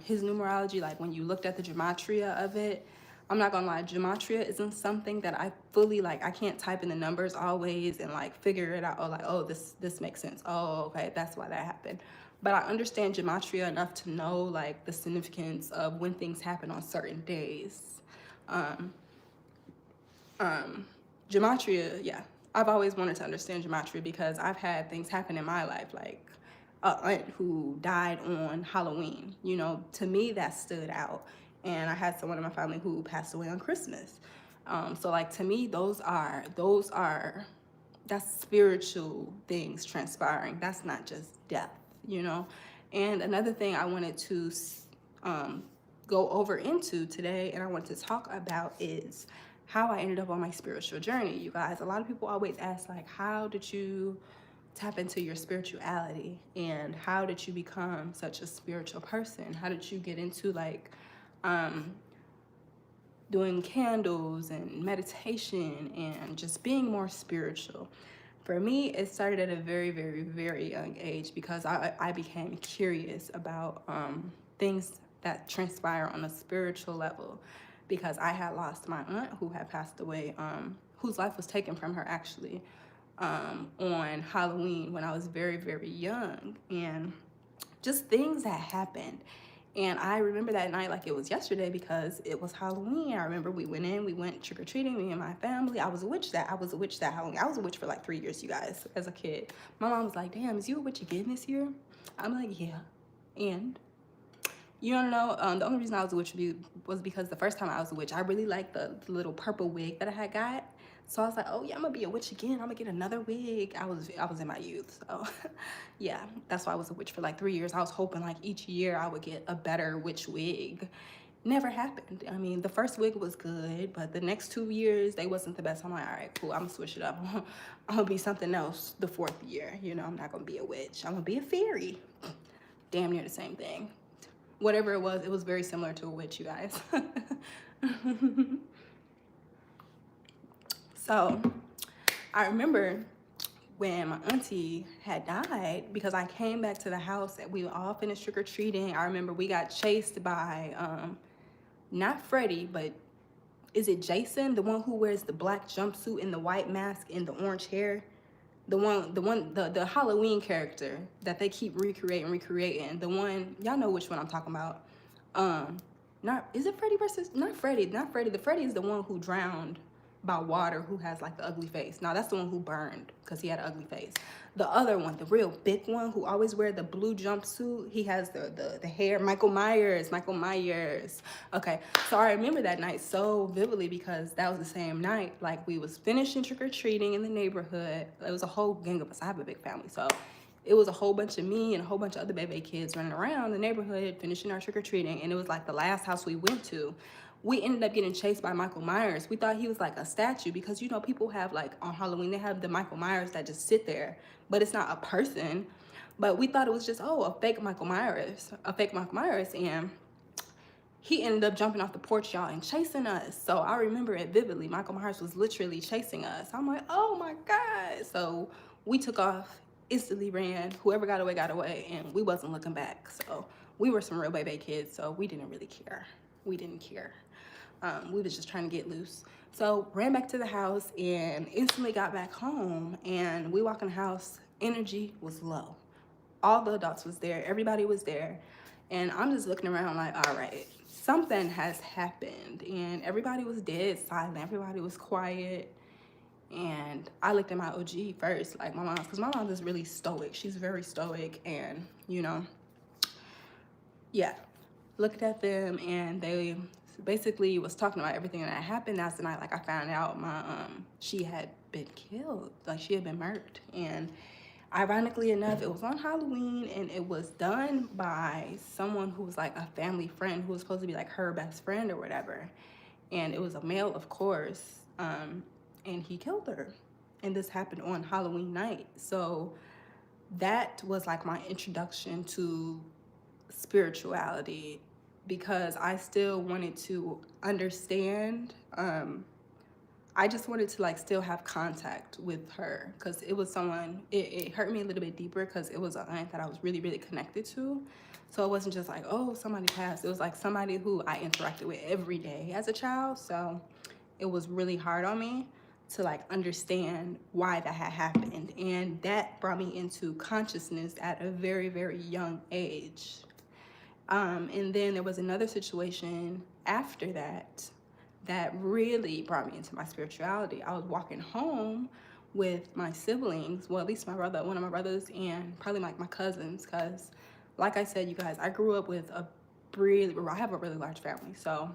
his numerology, like when you looked at the gematria of it. I'm not gonna lie, gematria isn't something that I fully, like, I can't type in the numbers always and like figure it out, or like, oh, this makes sense. Oh, okay, that's why that happened. But I understand gematria enough to know like the significance of when things happen on certain days. Gematria, yeah. I've always wanted to understand gematria because I've had things happen in my life, like a aunt who died on Halloween. You know, to me that stood out. And I had someone in my family who passed away on Christmas. So like to me, that's spiritual things transpiring. That's not just death, you know. And another thing I wanted to go over into today, and I want to talk about, is how I ended up on my spiritual journey. You guys, a lot of people always ask like, how did you tap into your spirituality, and how did you become such a spiritual person? How did you get into like doing candles and meditation and just being more spiritual? For me, it started at a very, very, very young age because I became curious about things that transpire on a spiritual level, because I had lost my aunt who had passed away, whose life was taken from her actually, on Halloween when I was very, very young, and just things that happened. And I remember that night like it was yesterday because it was Halloween. I remember we went trick-or-treating, me and my family. I was a witch that Halloween. I was a witch for like 3 years, you guys, as a kid. My mom was like, damn, is you a witch again this year? I'm like, yeah. And you don't know, the only reason I was a witch was because the first time I was a witch, I really liked the little purple wig that I had got. So I was like, oh yeah, I'm gonna be a witch again. I'm gonna get another wig. I was in my youth, so yeah, that's why I was a witch for like 3 years. I was hoping like each year I would get a better witch wig. Never happened. I mean, the first wig was good, but the next 2 years they wasn't the best. I'm like, all right, cool. I'm gonna switch it up. I'm gonna be something else the 4th year. You know, I'm not gonna be a witch. I'm gonna be a fairy. Damn near the same thing. Whatever it was very similar to a witch, you guys. So I remember when my auntie had died, because I came back to the house and we all finished trick-or-treating. I remember we got chased by not Freddie, but is it Jason, the one who wears the black jumpsuit and the white mask and the orange hair? The Halloween character that they keep recreating. The one, y'all know which one I'm talking about. Not, is it Freddy versus, not Freddy. The Freddy is the one who drowned by water, who has like the ugly face. No, that's the one who burned because he had an ugly face. The other one, the real big one who always wear the blue jumpsuit, he has the hair, Michael Myers. Okay, so I remember that night so vividly because that was the same night, like we was finishing trick-or-treating in the neighborhood. It was a whole gang of us. I have a big family, so it was a whole bunch of me and a whole bunch of other baby kids running around the neighborhood finishing our trick-or-treating, and it was like the last house we went to. We ended up getting chased by Michael Myers. We thought he was like a statue because, you know, people have like on Halloween, they have the Michael Myers that just sit there, but it's not a person. But we thought it was just, oh, a fake Michael Myers. And he ended up jumping off the porch, y'all, and chasing us. So I remember it vividly. Michael Myers was literally chasing us. I'm like, oh my God. So we took off, instantly ran. Whoever got away, and we wasn't looking back. So we were some real baby kids, so we didn't really care. We didn't care. We was just trying to get loose. So ran back to the house and instantly got back home, and we walk in the house, energy was low. All the adults was there, everybody was there. And I'm just looking around like, all right, something has happened. And everybody was dead silent, everybody was quiet. And I looked at my OG first, like my mom, because my mom is really stoic. She's very stoic, and you know, yeah. Looked at them, and they basically was talking about everything that happened. That's the night like I found out my she had been killed, like she had been murdered. And ironically enough, it was on Halloween, and it was done by someone who was like a family friend who was supposed to be like her best friend or whatever. And it was a male, of course, and he killed her. And this happened on Halloween night. So that was like my introduction to spirituality, because I still wanted to understand. I just wanted to like still have contact with her, because it was someone, it hurt me a little bit deeper because it was an aunt that I was really, really connected to. So it wasn't just like, oh, somebody passed. It was like somebody who I interacted with every day as a child. So it was really hard on me to like understand why that had happened. And that brought me into consciousness at a very, very young age. And then there was another situation after that that really brought me into my spirituality. I was walking home with my siblings, well, at least my brother, one of my brothers, and probably like my cousins, because like I said, you guys, I grew up with I have a really large family. So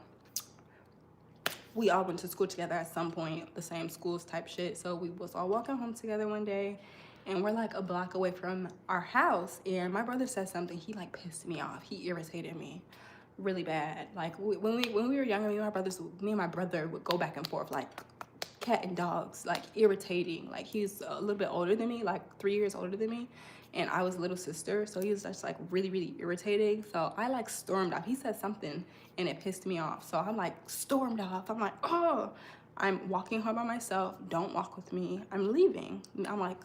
we all went to school together at some point, the same schools type shit. So we was all walking home together one day, and we're like a block away from our house, and my brother said something. He like pissed me off. He irritated me really bad. Like when we were younger, me and my brother would go back and forth like cat and dogs, like irritating. Like he's a little bit older than me, like 3 years older than me, and I was little sister, so he was just like really, really irritating. So I like stormed off. He said something and it pissed me off, so I'm like stormed off. I'm like, oh, I'm walking home by myself. Don't walk with me. I'm leaving. I'm like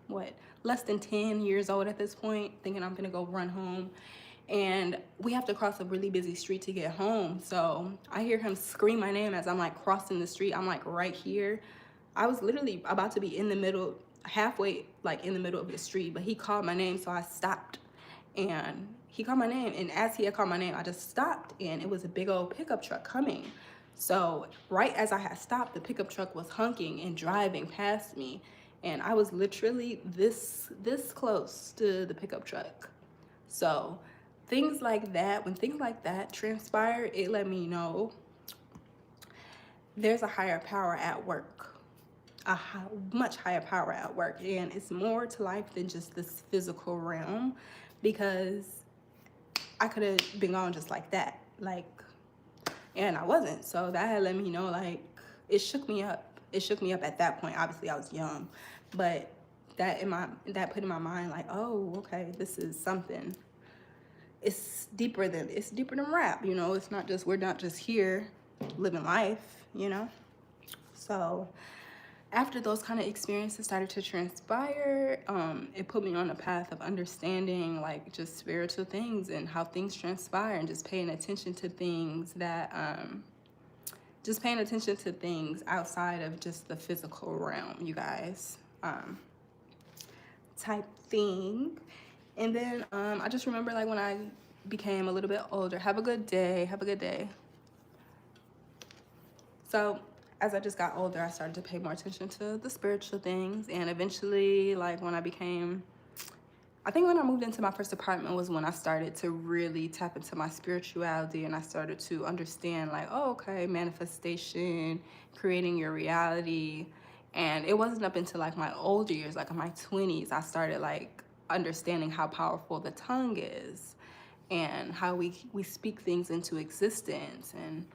what, less than 10 years old at this point, thinking I'm gonna go run home. And we have to cross a really busy street to get home. So I hear him scream my name as I'm like crossing the street. I'm like right here. I was literally about to be in the middle, halfway, like in the middle of the street, but he called my name, so I stopped. And he called my name, and as he had called my name, I just stopped, and it was a big old pickup truck coming. So right as I had stopped, the pickup truck was honking and driving past me, and I was literally this close to the pickup truck. So things like that, when things like that transpire, it let me know there's a higher power at work, much higher power at work, and it's more to life than just this physical realm, because I could have been gone just like that, like, and I wasn't. So that had let me know, like, it shook me up. It shook me up at that point. Obviously I was young, but that put in my mind, like, oh, okay, this is something. It's deeper than rap, you know. It's not just, we're not just here living life, you know. So after those kind of experiences started to transpire, it put me on a path of understanding like just spiritual things and how things transpire, and just paying attention to things that just paying attention to things outside of just the physical realm, you guys, type thing. And then I just remember, like, when I became a little bit older, have a good day. So as I just got older, I started to pay more attention to the spiritual things. And eventually, like, when I moved into my first apartment was when I started to really tap into my spirituality, and I started to understand, like, oh, okay, manifestation, creating your reality. And it wasn't up until like my older years, like in my 20s, I started like understanding how powerful the tongue is, and how we speak things into existence, and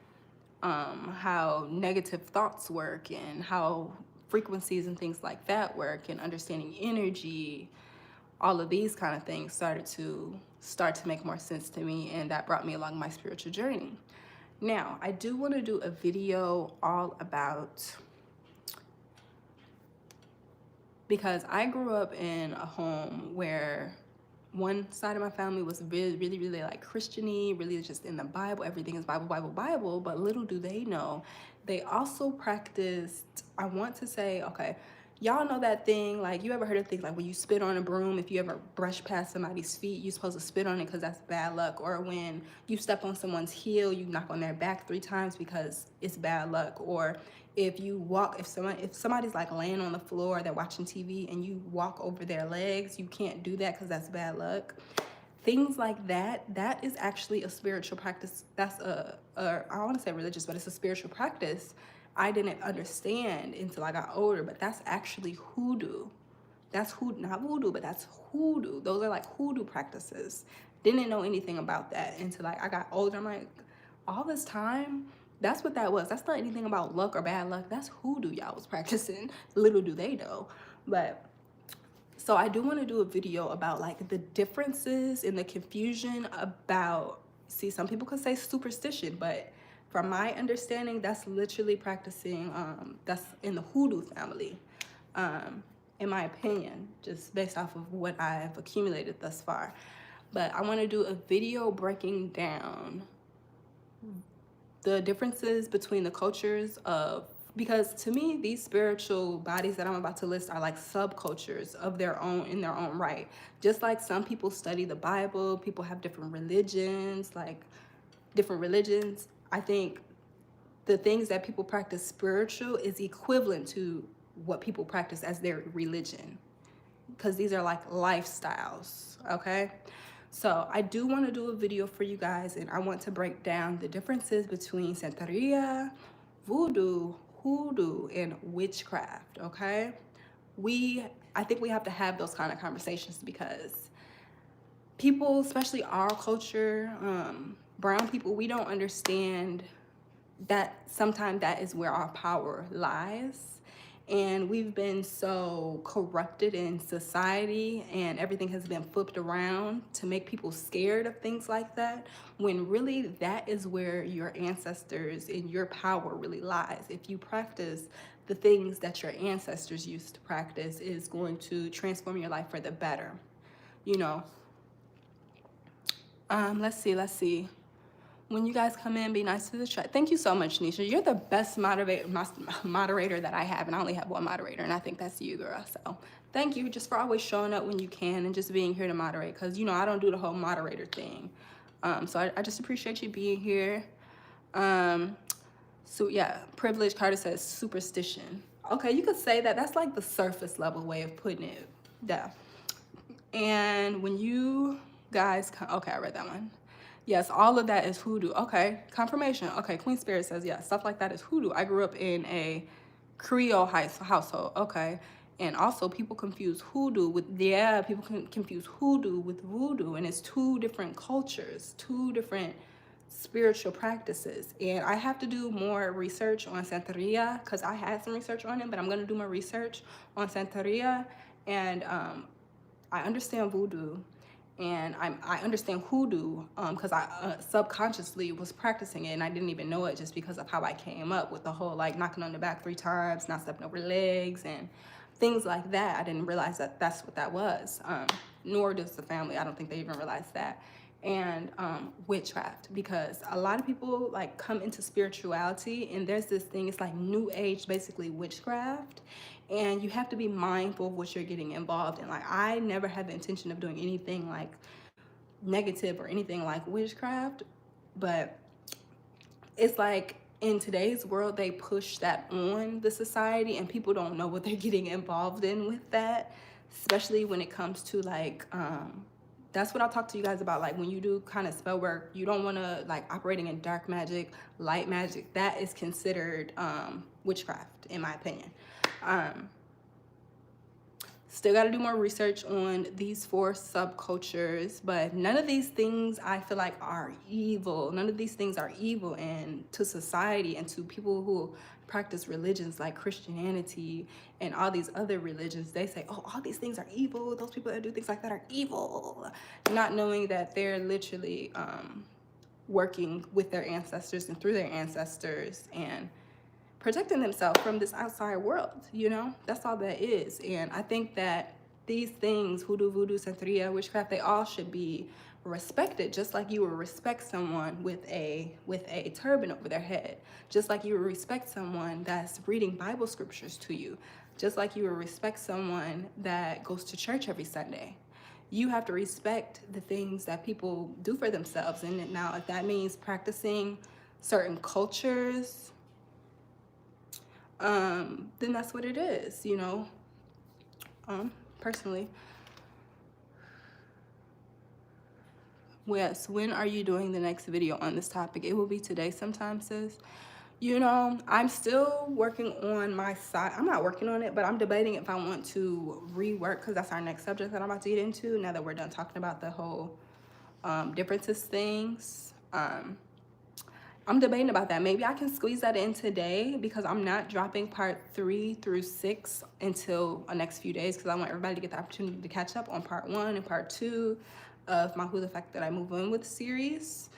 how negative thoughts work, and how frequencies and things like that work, and understanding energy. All of these kind of things started to make more sense to me, and that brought me along my spiritual journey. Now, I do want to do a video all about, because I grew up in a home where one side of my family was really, really, really like Christian-y, really just in the Bible. Everything is Bible, Bible, Bible. But little do they know, they also practiced, I want to say, okay, y'all know that thing, like, you ever heard of things like when you spit on a broom, if you ever brush past somebody's feet, you're supposed to spit on it because that's bad luck. Or when you step on someone's heel, you knock on their back 3 times because it's bad luck. Or if you walk, if somebody's like laying on the floor, they're watching TV, and you walk over their legs, you can't do that because that's bad luck. Things like that, that is actually a spiritual practice. That's I don't want to say religious, but it's a spiritual practice I didn't understand until I got older. But that's actually hoodoo. That's hoodoo, not voodoo, but that's hoodoo. Those are like hoodoo practices. Didn't know anything about that until like I got older. I'm like, all this time, that's what that was. That's not anything about luck or bad luck. That's hoodoo y'all was practicing. Little do they know. But so I do want to do a video about like the differences and the confusion about, see, some people could say superstition, but from my understanding, that's literally practicing, that's in the hoodoo family, in my opinion, just based off of what I've accumulated thus far. But I want to do a video breaking down the differences between the cultures of, because to me, these spiritual bodies that I'm about to list are like subcultures of their own, in their own right. Just like some people study the Bible, people have different religions, like different religions. I think the things that people practice spiritual is equivalent to what people practice as their religion, because these are like lifestyles, okay? So I do want to do a video for you guys, and I want to break down the differences between Santeria, voodoo, hoodoo, and witchcraft, okay? I think we have to have those kind of conversations, because people, especially our culture, brown people, we don't understand that sometimes that is where our power lies. And we've been so corrupted in society, and everything has been flipped around to make people scared of things like that, when really that is where your ancestors and your power really lies. If you practice the things that your ancestors used to practice, is going to transform your life for the better. You know, let's see. When you guys come in, be nice to the chat. Thank you so much, Nisha. You're the best moderator that I have, and I only have one moderator, and I think that's you, girl. So thank you just for always showing up when you can and just being here to moderate, because, you know, I don't do the whole moderator thing. So I just appreciate you being here. So yeah, privilege, Carter says superstition. Okay, you could say that. That's like the surface level way of putting it. Yeah. And when you guys come, okay, I read that one. Yes, all of that is hoodoo. Okay, confirmation. Okay, Queen Spirit says, yeah, stuff like that is hoodoo. I grew up in a Creole household. Okay. And also people confuse hoodoo with, yeah, people can confuse hoodoo with voodoo. And it's two different cultures, two different spiritual practices. And I have to do more research on Santeria, because I had some research on it, but I'm going to do more research on Santeria. And I understand voodoo, and I understand hoodoo, because I subconsciously was practicing it, and I didn't even know it, just because of how I came up with the whole like knocking on the back 3 times, not stepping over legs, and things like that. I didn't realize that that's what that was. Nor does the family. I don't think they even realized that. And witchcraft, because a lot of people like come into spirituality, and there's this thing, it's like new age, basically witchcraft, and you have to be mindful of what you're getting involved in. Like, I never had the intention of doing anything like negative or anything like witchcraft, but it's like in today's world they push that on the society, and people don't know what they're getting involved in with that, especially when it comes to like that's what I'll talk to you guys about. Like, when you do kind of spell work, you don't want to like operating in dark magic, light magic. That is considered witchcraft, in my opinion. Still got to do more research on these 4 subcultures, but none of these things I feel like are evil. None of these things are evil, and to society and to people who practice religions like Christianity and all these other religions, they say, oh, all these things are evil. Those people that do things like that are evil, not knowing that they're literally working with their ancestors and through their ancestors and protecting themselves from this outside world. You know, that's all that is. And I think that these things, hoodoo, voodoo, santeria, witchcraft, they all should be respected, just like you would respect someone with a turban over their head, just like you would respect someone that's reading Bible scriptures to you, just like you would respect someone that goes to church every Sunday. You have to respect the things that people do for themselves. And now, if that means practicing certain cultures, then that's what it is, you know. Personally. Yes, when are you doing the next video on this topic? It will be today sometime, sis. You know, I'm still working on my side. I'm not working on it, but I'm debating if I want to rework, because that's our next subject that I'm about to get into now that we're done talking about the whole differences things. I'm debating about that. Maybe I can squeeze that in today, because I'm not dropping part 3 through 6 until the next few days, because I want everybody to get the opportunity to catch up on part 1 and part 2 of my Who the Fact That I Move In With series.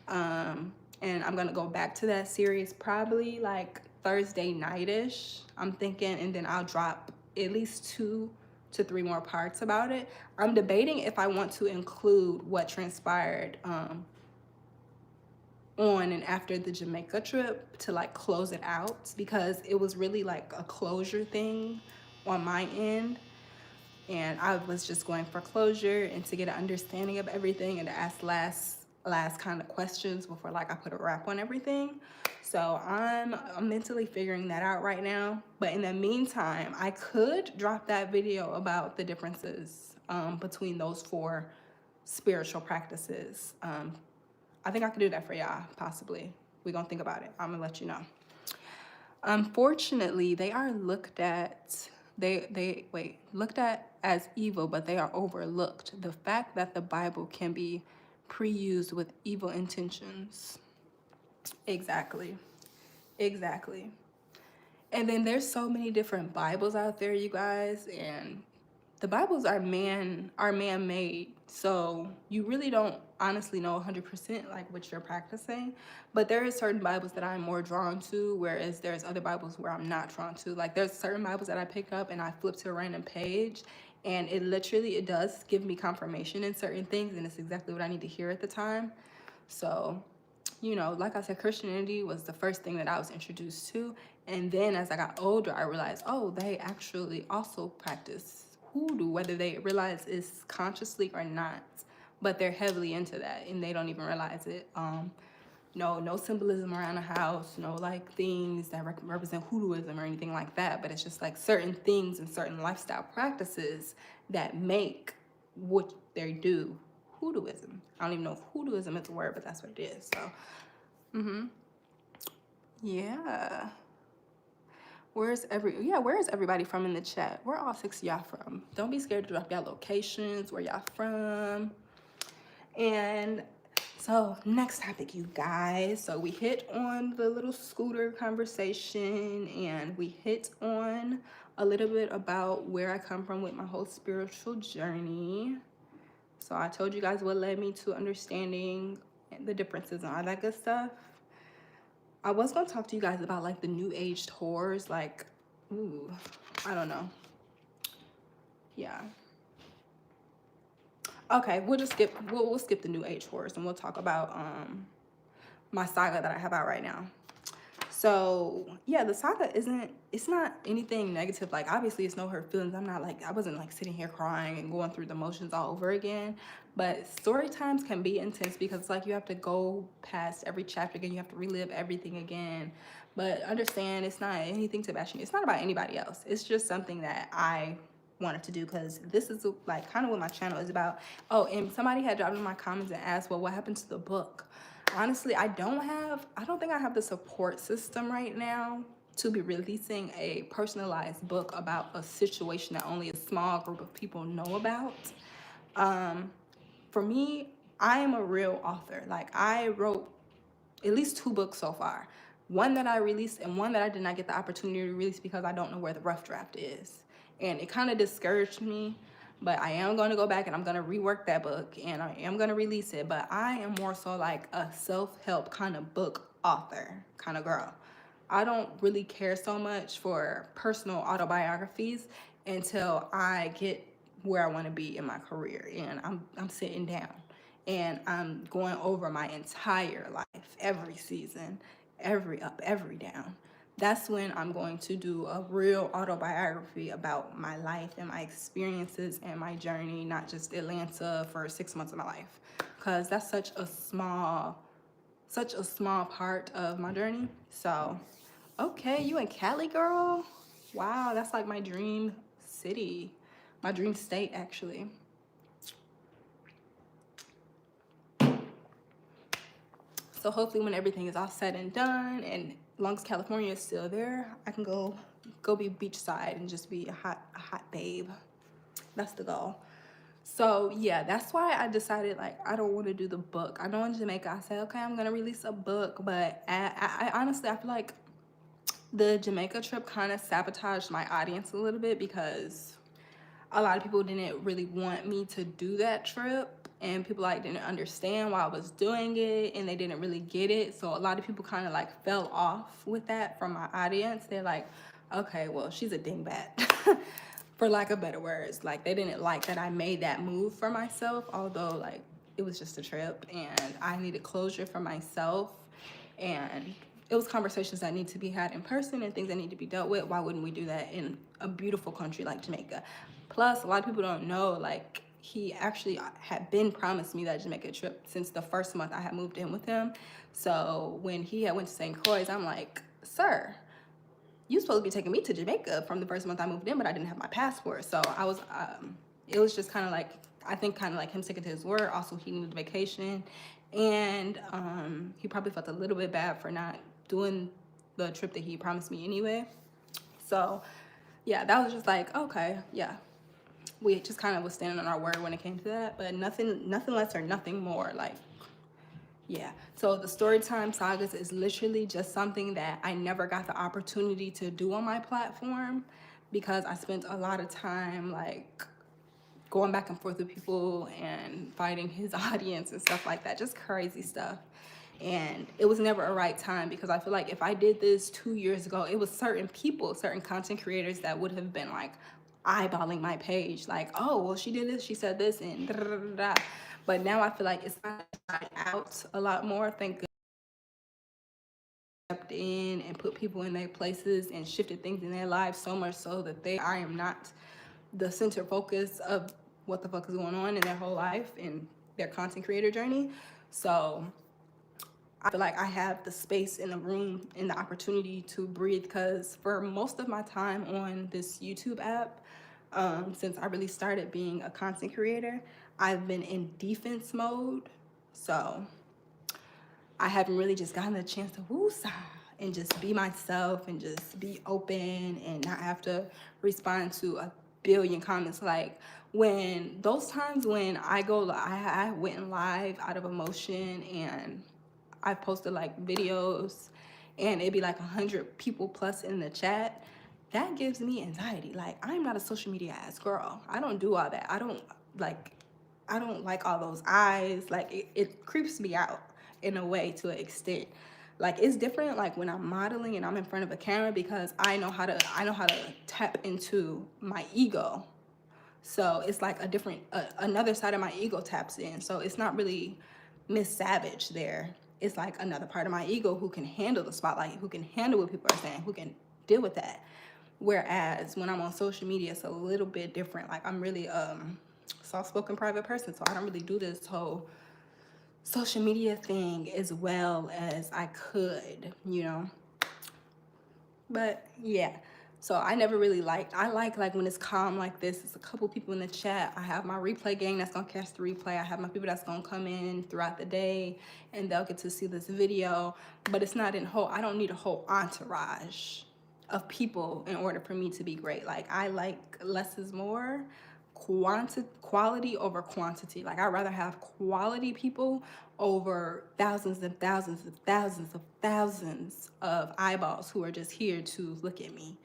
And I'm gonna go back to that series probably like Thursday night-ish, I'm thinking, and then I'll drop at least 2 to 3 more parts about it. I'm debating if I want to include what transpired on and after the Jamaica trip to like close it out, because it was really like a closure thing on my end, and I was just going for closure and to get an understanding of everything and to ask last kind of questions before like I put a wrap on everything. So I'm mentally figuring that out right now, but in the meantime I could drop that video about the differences between those 4 spiritual practices. I think I could do that for y'all, possibly. We're gonna think about it. I'm gonna let you know. Unfortunately, they are looked at, looked at as evil, but they are overlooked. The fact that the Bible can be pre-used with evil intentions. Exactly. Exactly. And then there's so many different Bibles out there, you guys, and the Bibles are man-made. So you really don't honestly know 100% like what you're practicing. But there is certain Bibles that I'm more drawn to, whereas there's other Bibles where I'm not drawn to. Like there's certain Bibles that I pick up and I flip to a random page, and it does give me confirmation in certain things, and it's exactly what I need to hear at the time. So, like I said, Christianity was the first thing that I was introduced to. And then as I got older, I realized, oh, they actually also practice hoodoo, whether they realize it's consciously or not. But they're heavily into that and they don't even realize it. No symbolism around the house, no like things that represent hoodooism or anything like that. But it's just like certain things and certain lifestyle practices that make what they do hoodooism. I don't even know if hoodooism is a word, but that's what it is. So, yeah. Where is everybody from in the chat? Where all 6 of y'all from? Don't be scared to drop y'all locations, where y'all from. And so next topic, you guys. So we hit on the little scooter conversation, and we hit on a little bit about where I come from with my whole spiritual journey. So I told you guys what led me to understanding the differences and all that good stuff. I was going to talk to you guys about like the new age tours, like, ooh, I don't know. Yeah. Okay, we'll skip the new age tours and we'll talk about my saga that I have out right now. So yeah, the saga it's not anything negative. Like obviously it's no hurt feelings. I wasn't like sitting here crying and going through the motions all over again. But story times can be intense because it's like you have to go past every chapter again. You have to relive everything again. But understand it's not anything to bash you. It's not about anybody else. It's just something that I wanted to do because this is like kind of what my channel is about. Oh, and somebody had dropped in my comments and asked, well, what happened to the book? Honestly, I don't think I have the support system right now to be releasing a personalized book about a situation that only a small group of people know about. For me, I am a real author. Like I wrote at least 2 books so far. One that I released and one that I did not get the opportunity to release because I don't know where the rough draft is. And it kind of discouraged me, but I am going to go back and I'm going to rework that book and I am going to release it. But I am more so like a self-help kind of book author kind of girl. I don't really care so much for personal autobiographies until I get where I want to be in my career and I'm sitting down and I'm going over my entire life, every season, every up, every down. That's when I'm going to do a real autobiography about my life and my experiences and my journey, not just Atlanta for 6 months of my life, because that's such a small part of my journey. So, okay, you in Cali, girl? Wow, that's like my dream city, my dream state, actually. So hopefully when everything is all said and done, and as long as California is still there, I can go be beachside and just be a hot babe. That's the goal. So yeah, that's why I decided like I don't want to do the book. I know in Jamaica I said, okay, I'm gonna release a book, but I honestly I feel like the Jamaica trip kind of sabotaged my audience a little bit because a lot of people didn't really want me to do that trip, and people like didn't understand why I was doing it, and they didn't really get it. So a lot of people kind of like fell off with that from my audience. They're like, okay, well, she's a dingbat for lack of better words. Like they didn't like that I made that move for myself, although like it was just a trip and I needed closure for myself, and it was conversations that need to be had in person and things that need to be dealt with. Why wouldn't we do that in a beautiful country like Jamaica? Plus, a lot of people don't know, like, he actually had been promised me that Jamaica trip since the first month I had moved in with him. So when he had went to St. Croix, I'm like, sir, you supposed to be taking me to Jamaica from the first month I moved in, but I didn't have my passport. So I was, it was just kind of like, I think kind of like him sticking to his word. Also, he needed vacation. And he probably felt a little bit bad for not doing the trip that he promised me anyway. So yeah, that was just like, okay, yeah. We just kind of was standing on our word when it came to that, but nothing less or nothing more. Like, Yeah, so the Storytime Sagas is literally just something that I never got the opportunity to do on my platform because I spent a lot of time like going back and forth with people and fighting his audience and stuff like that, just crazy stuff. And it was never a right time because I feel like if I did this 2 years ago, it was certain people, certain content creators that would have been like eyeballing my page, like, oh, well, she did this, she said this, and da da da da. But now I feel like it's kind of out a lot more. Thank goodness I stepped in and put people in their places and shifted things in their lives so much so that I am not the center focus of what the fuck is going on in their whole life and their content creator journey. So I feel like I have the space in the room and the opportunity to breathe because for most of my time on this YouTube app, since I really started being a content creator, I've been in defense mode. So I haven't really just gotten the chance to woosah and just be myself and just be open and not have to respond to a billion comments. Like when those times when I went live out of emotion and I posted like videos and it'd be like 100 people plus in the chat. That gives me anxiety. Like I'm not a social media ass girl. I don't do all that. Like I don't like all those eyes. Like it creeps me out in a way to an extent. Like it's different like when I'm modeling and I'm in front of a camera because I know how to tap into my ego. So it's like a different another side of my ego taps in. So it's not really Miss Savage there. It's like another part of my ego who can handle the spotlight, who can handle what people are saying, who can deal with that. Whereas when I'm on social media, it's a little bit different. Like I'm really soft-spoken private person, so I don't really do this whole social media thing as well as I could, you know. But yeah, so I never really I like when it's calm like this. It's a couple people in the chat. I have my replay gang that's gonna catch the replay. I have my people that's gonna come in throughout the day and they'll get to see this video. But it's not I don't need a whole entourage of people in order for me to be great. Like I like less is more, quality over quantity. Like I'd rather have quality people over thousands and thousands and thousands of thousands of eyeballs who are just here to look at me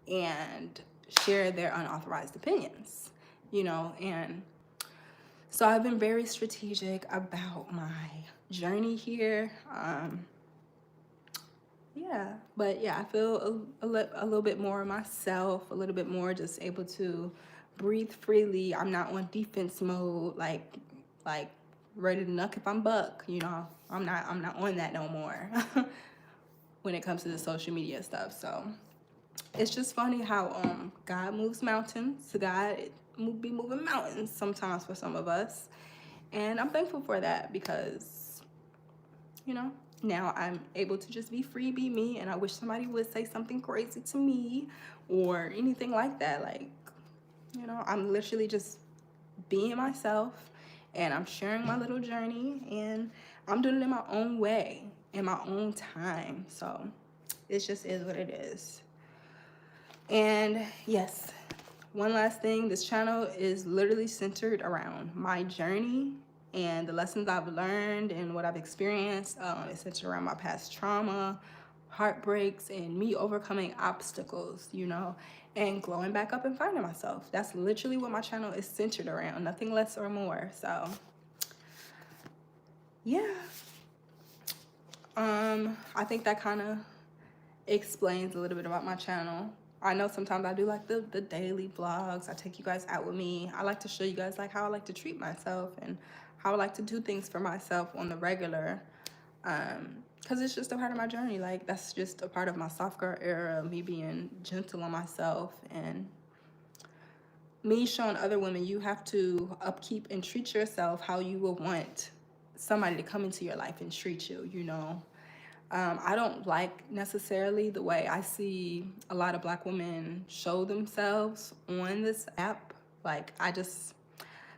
and share their unauthorized opinions, you know. And so I've been very strategic about my journey here. Yeah, but yeah, I feel a little bit more myself, a little bit more just able to breathe freely. I'm not on defense mode, like ready to knock if I'm buck, you know. I'm not on that no more when it comes to the social media stuff. So it's just funny how God moves mountains. God be moving mountains sometimes for some of us, and I'm thankful for that because, you know, now I'm able to just be free, be me, and I wish somebody would say something crazy to me or anything like that. Like, you know, I'm literally just being myself and I'm sharing my little journey and I'm doing it in my own way, in my own time. So it just is what it is. And yes, one last thing, this channel is literally centered around my journey and the lessons I've learned and what I've experienced. It's centered around my past trauma, heartbreaks, and me overcoming obstacles, you know, and glowing back up and finding myself. That's literally what my channel is centered around, nothing less or more. So yeah, I think that kind of explains a little bit about my channel. I know sometimes I do like the daily vlogs. I take you guys out with me. I like to show you guys like how I like to treat myself and how I like to do things for myself on the regular. Because it's just a part of my journey. Like that's just a part of my soft girl era, me being gentle on myself and me showing other women you have to upkeep and treat yourself how you would want somebody to come into your life and treat you, you know. I don't like necessarily the way I see a lot of Black women show themselves on this app. Like, I just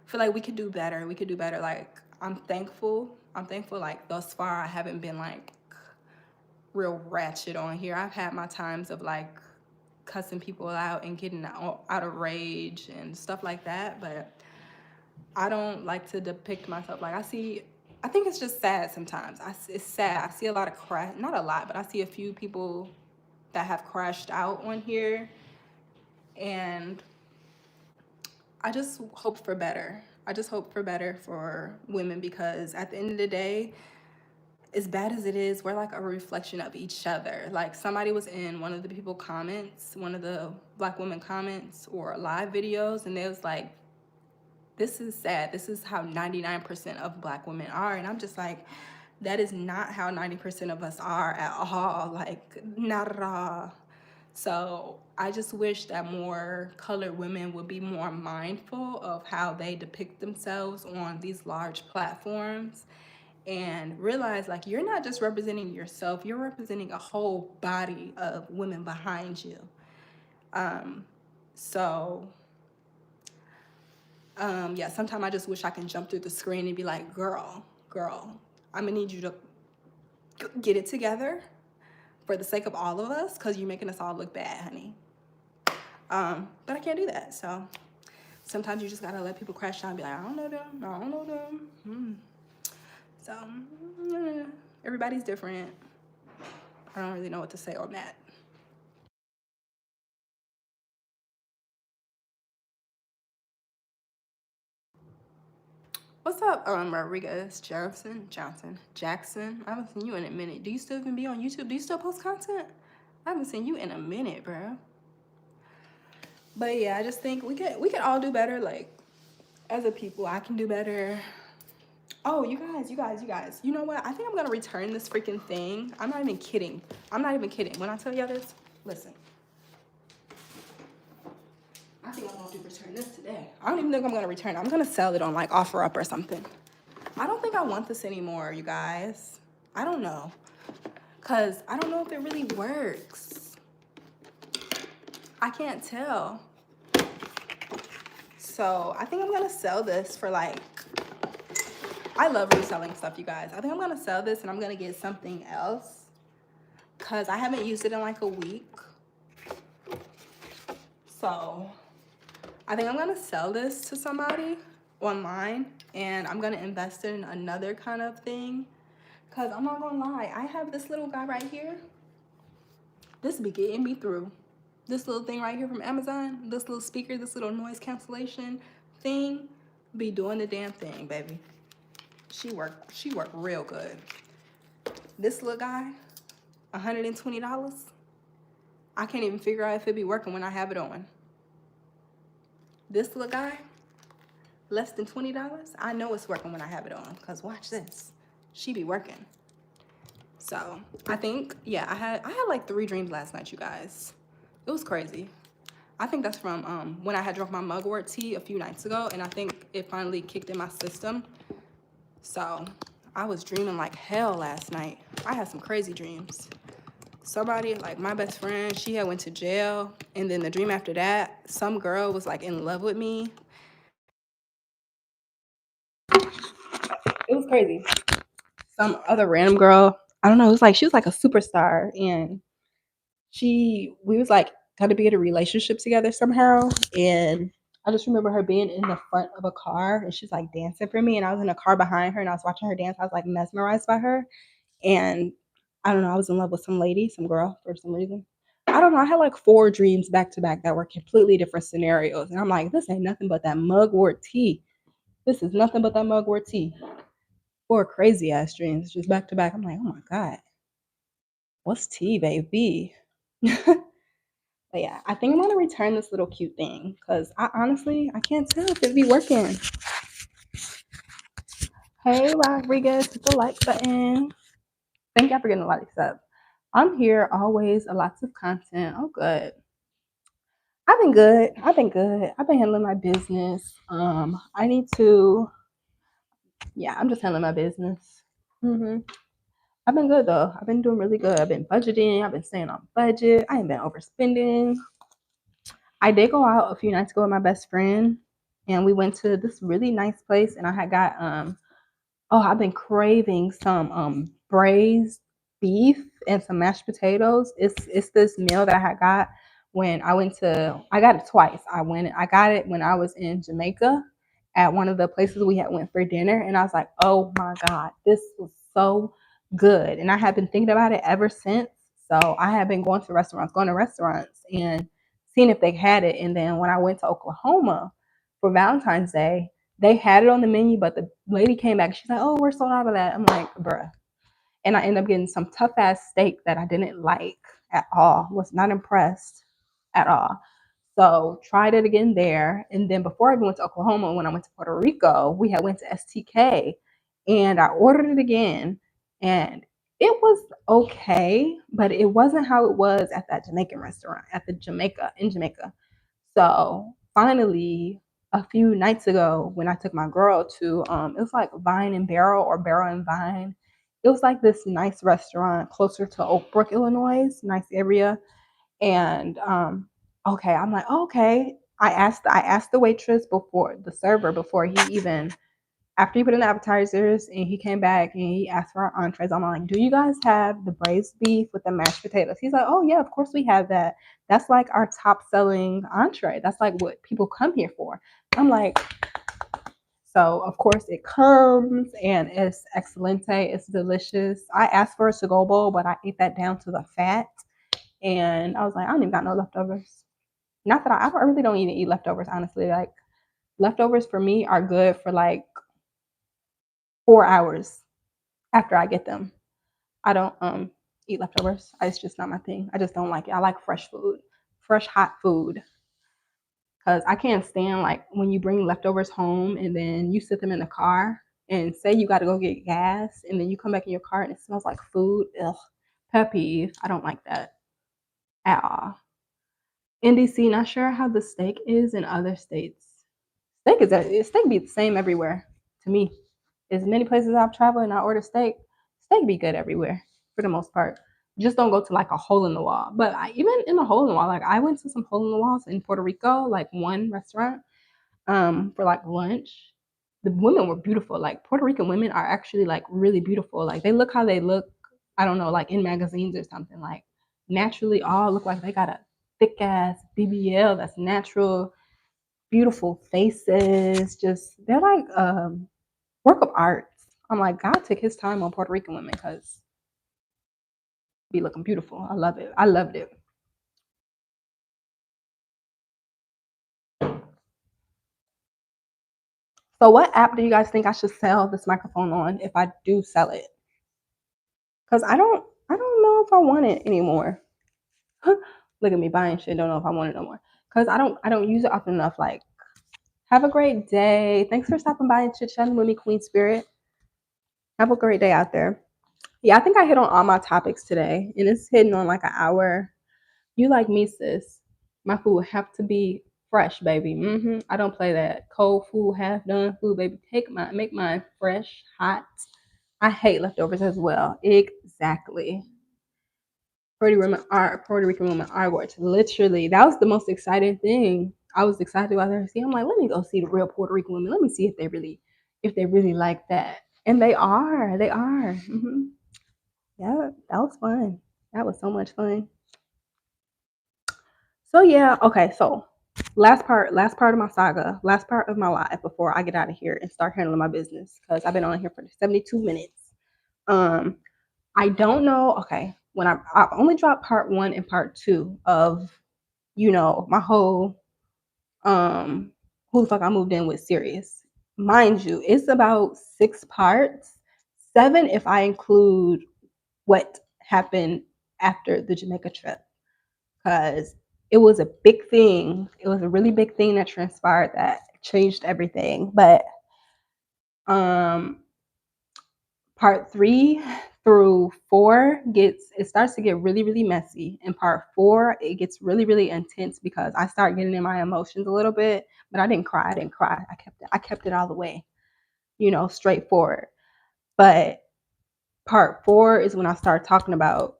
feel like we could do better. We could do better. Like, I'm thankful. Like, thus far, I haven't been, like, real ratchet on here. I've had my times of, like, cussing people out and getting out of rage and stuff like that. But I don't like to depict myself. Like, I see I think it's just sad sometimes. It's sad. I see a lot of not a lot, but I see a few people that have crashed out on here, and I just hope for better. I just hope for better for women because at the end of the day, as bad as it is, we're like a reflection of each other. Like somebody was in one of the people comments, one of the black women comments or live videos, and they was like, this is sad. This is how 99% of black women are. And I'm just like, that is not how 90% of us are at all. Like, not at all. So I just wish that more colored women would be more mindful of how they depict themselves on these large platforms and realize like you're not just representing yourself, you're representing a whole body of women behind you. Um, so yeah, sometimes I just wish I can jump through the screen and be like, girl, I'm gonna need you to get it together for the sake of all of us because you're making us all look bad, honey. But I can't do that. So sometimes you just gotta let people crash down and be like, I don't know them, I don't know them. So everybody's different. I don't really know what to say on that. What's up, Rodriguez Jackson? I haven't seen you in a minute. Do you still even be on YouTube? Do you still post content? I haven't seen you in a minute, bro. But yeah, I just think we could all do better. Like as a people, I can do better. Oh, you guys. You know what? I think I'm gonna return this freaking thing. I'm not even kidding. When I tell y'all this, listen. I think I'm gonna return this today. I don't even think I'm gonna return it. I'm gonna sell it on like OfferUp or something. I don't think I want this anymore, you guys. I don't know. Cause I don't know if it really works. I can't tell. So I think I'm gonna sell this for like, I love reselling stuff, you guys. I think I'm gonna sell this and I'm gonna get something else. Cause I haven't used it in like a week. So I think I'm gonna sell this to somebody online and I'm gonna invest in another kind of thing. Cause I'm not gonna lie, I have this little guy right here. This be getting me through. This little thing right here from Amazon, this little speaker, this little noise cancellation thing, be doing the damn thing, baby. She worked real good. This little guy, $120. I can't even figure out if it be working when I have it on. This little guy, less than $20. I know it's working when I have it on, cause watch this. She be working. So I think, yeah, I had like 3 dreams last night, you guys. It was crazy. I think that's from when I had drunk my mugwort tea a few nights ago, and I think it finally kicked in my system. So I was dreaming like hell last night. I had some crazy dreams. Somebody, like my best friend, she had went to jail, and then the dream after that, some girl was like in love with me. It was crazy. Some other random girl, I don't know, it was like she was like a superstar, and we was like got to be in a relationship together somehow. And I just remember her being in the front of a car and she's like dancing for me, and I was in a car behind her and I was watching her dance. I was like mesmerized by her, and I don't know, I was in love with some lady, some girl for some reason. I don't know, I had like 4 dreams back to back that were completely different scenarios, and I'm like, this ain't nothing but that mugwort tea. This is nothing but that mugwort tea. 4 crazy ass dreams just back to back. I'm like, oh my god, what's tea, baby? But yeah, I think I'm gonna return this little cute thing because I honestly I can't tell if it be working. Hey Rodriguez, hit the like button. Thank y'all for getting a lot of stuff. I'm here always, a lots of content. Oh good. I've been good. I've been handling my business. I need to, yeah, I'm just handling my business. I've been good though. I've been doing really good. I've been budgeting. I've been staying on budget. I ain't been overspending. I did go out a few nights ago with my best friend, and we went to this really nice place. And I had got oh, I've been craving some braised beef and some mashed potatoes. It's this meal that I had got when I went to. I got it twice. I got it when I was in Jamaica, at one of the places we had went for dinner, and I was like, oh my God, this was so good. And I have been thinking about it ever since. So I have been going to restaurants and seeing if they had it. And then when I went to Oklahoma for Valentine's Day, they had it on the menu, but the lady came back. She's like, oh, we're sold out of that. I'm like, bruh. And I ended up getting some tough ass steak that I didn't like at all. Was not impressed at all. So tried it again there. And then before I even went to Oklahoma, when I went to Puerto Rico, we had went to STK and I ordered it again. And it was okay, but it wasn't how it was at that Jamaican restaurant at the Jamaica in Jamaica. So finally, a few nights ago, when I took my girl to, it was like Vine and Barrel or Barrel and Vine. It was like this nice restaurant closer to Oak Brook, Illinois, nice area. And okay, I'm like, okay. I asked the waitress before the server before he even after he put in the appetizers and he came back and he asked for our entrees. I'm like, do you guys have the braised beef with the mashed potatoes? He's like, oh yeah, of course we have that. That's like our top selling entree. That's like what people come here for. I'm like, so of course it comes and it's excelente. It's delicious. I asked for a to-go bowl, but I ate that down to the fat. And I was like, I don't even got no leftovers. Not that I really don't even eat leftovers, honestly. Like leftovers for me are good for like 4 hours after I get them. I don't eat leftovers. It's just not my thing. I just don't like it. I like fresh food, fresh hot food. Cause I can't stand like when you bring leftovers home and then you sit them in the car and say you got to go get gas and then you come back in your car and it smells like food. Ugh, pet peeve. I don't like that at all. In DC, not sure how the steak is in other states. Steak be the same everywhere to me. As many places I've traveled and I order steak be good everywhere for the most part. Just don't go to like a hole in the wall. But even in a hole in the wall, like I went to some hole in the walls in Puerto Rico, like one restaurant, for like lunch. The women were beautiful. Like Puerto Rican women are actually like really beautiful. Like they look how they look. I don't know, like in magazines or something. Like naturally, all look like they got a thick ass BBL that's natural, beautiful faces. Just they're like work of art. I'm like, God took his time on Puerto Rican women because be looking beautiful. I love it. I loved it. So what app do you guys think I should sell this microphone on if I do sell it? Because I don't know if I want it anymore. Look at me buying shit, don't know if I want it no more. Because I don't use it often enough. Like, have a great day. Thanks for stopping by and chit-chatting with me, Queen Spirit. Have a great day out there. Yeah, I think I hit on all my topics today. And it's hitting on like an hour. You like me, sis. My food have to be fresh, baby. I don't play that cold food, half done food, baby. Make mine fresh, hot. I hate leftovers as well. Exactly. Puerto Rican women are gorgeous. Literally, that was the most exciting thing. I was excited about her. See, I'm like, let me go see the real Puerto Rican women. Let me see if they really like that. And they are. They are. Yeah, that was fun. That was so much fun. So yeah, okay. So last part of my saga, last part of my life before I get out of here and start handling my business because I've been on here for 72 minutes. Um, I don't know. Okay, when I only dropped part one and part two of my whole who the fuck I moved in with series. Mind you, it's about 6 parts, 7 if I include what happened after the Jamaica trip because it was a big thing. It was a really big thing that transpired that changed everything. But um part 3 through 4 starts to get really, really messy. In part 4, it gets really, really intense because I start getting in my emotions a little bit, but I didn't cry. I didn't cry. I kept it all the way, straightforward. But part 4 is when I start talking about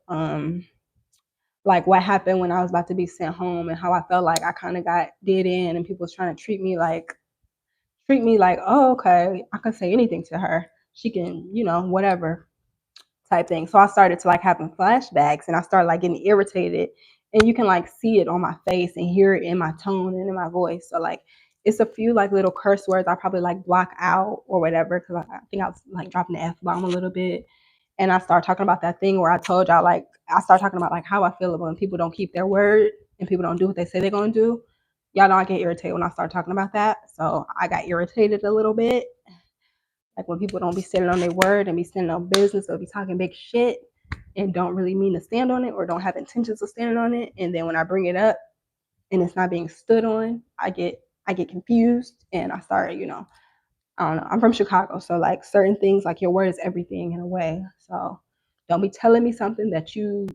like what happened when I was about to be sent home and how I felt like I kind of got did in and people was trying to treat me like, oh, okay, I can say anything to her. She can, whatever type thing. So I started to like having flashbacks and I started like getting irritated and you can like see it on my face and hear it in my tone and in my voice. So like it's a few like little curse words I probably like block out or whatever because I think I was like dropping the F bomb a little bit. And I start talking about that thing where I told y'all, like, I start talking about like how I feel when people don't keep their word and people don't do what they say they're gonna do. Y'all know I get irritated when I start talking about that. So I got irritated a little bit. Like when people don't be standing on their word and be standing on business or be talking big shit and don't really mean to stand on it or don't have intentions of standing on it. And then when I bring it up and it's not being stood on, I get confused and I start, I don't know. I'm from Chicago, so like certain things, like your word is everything in a way. So don't be telling me something that you're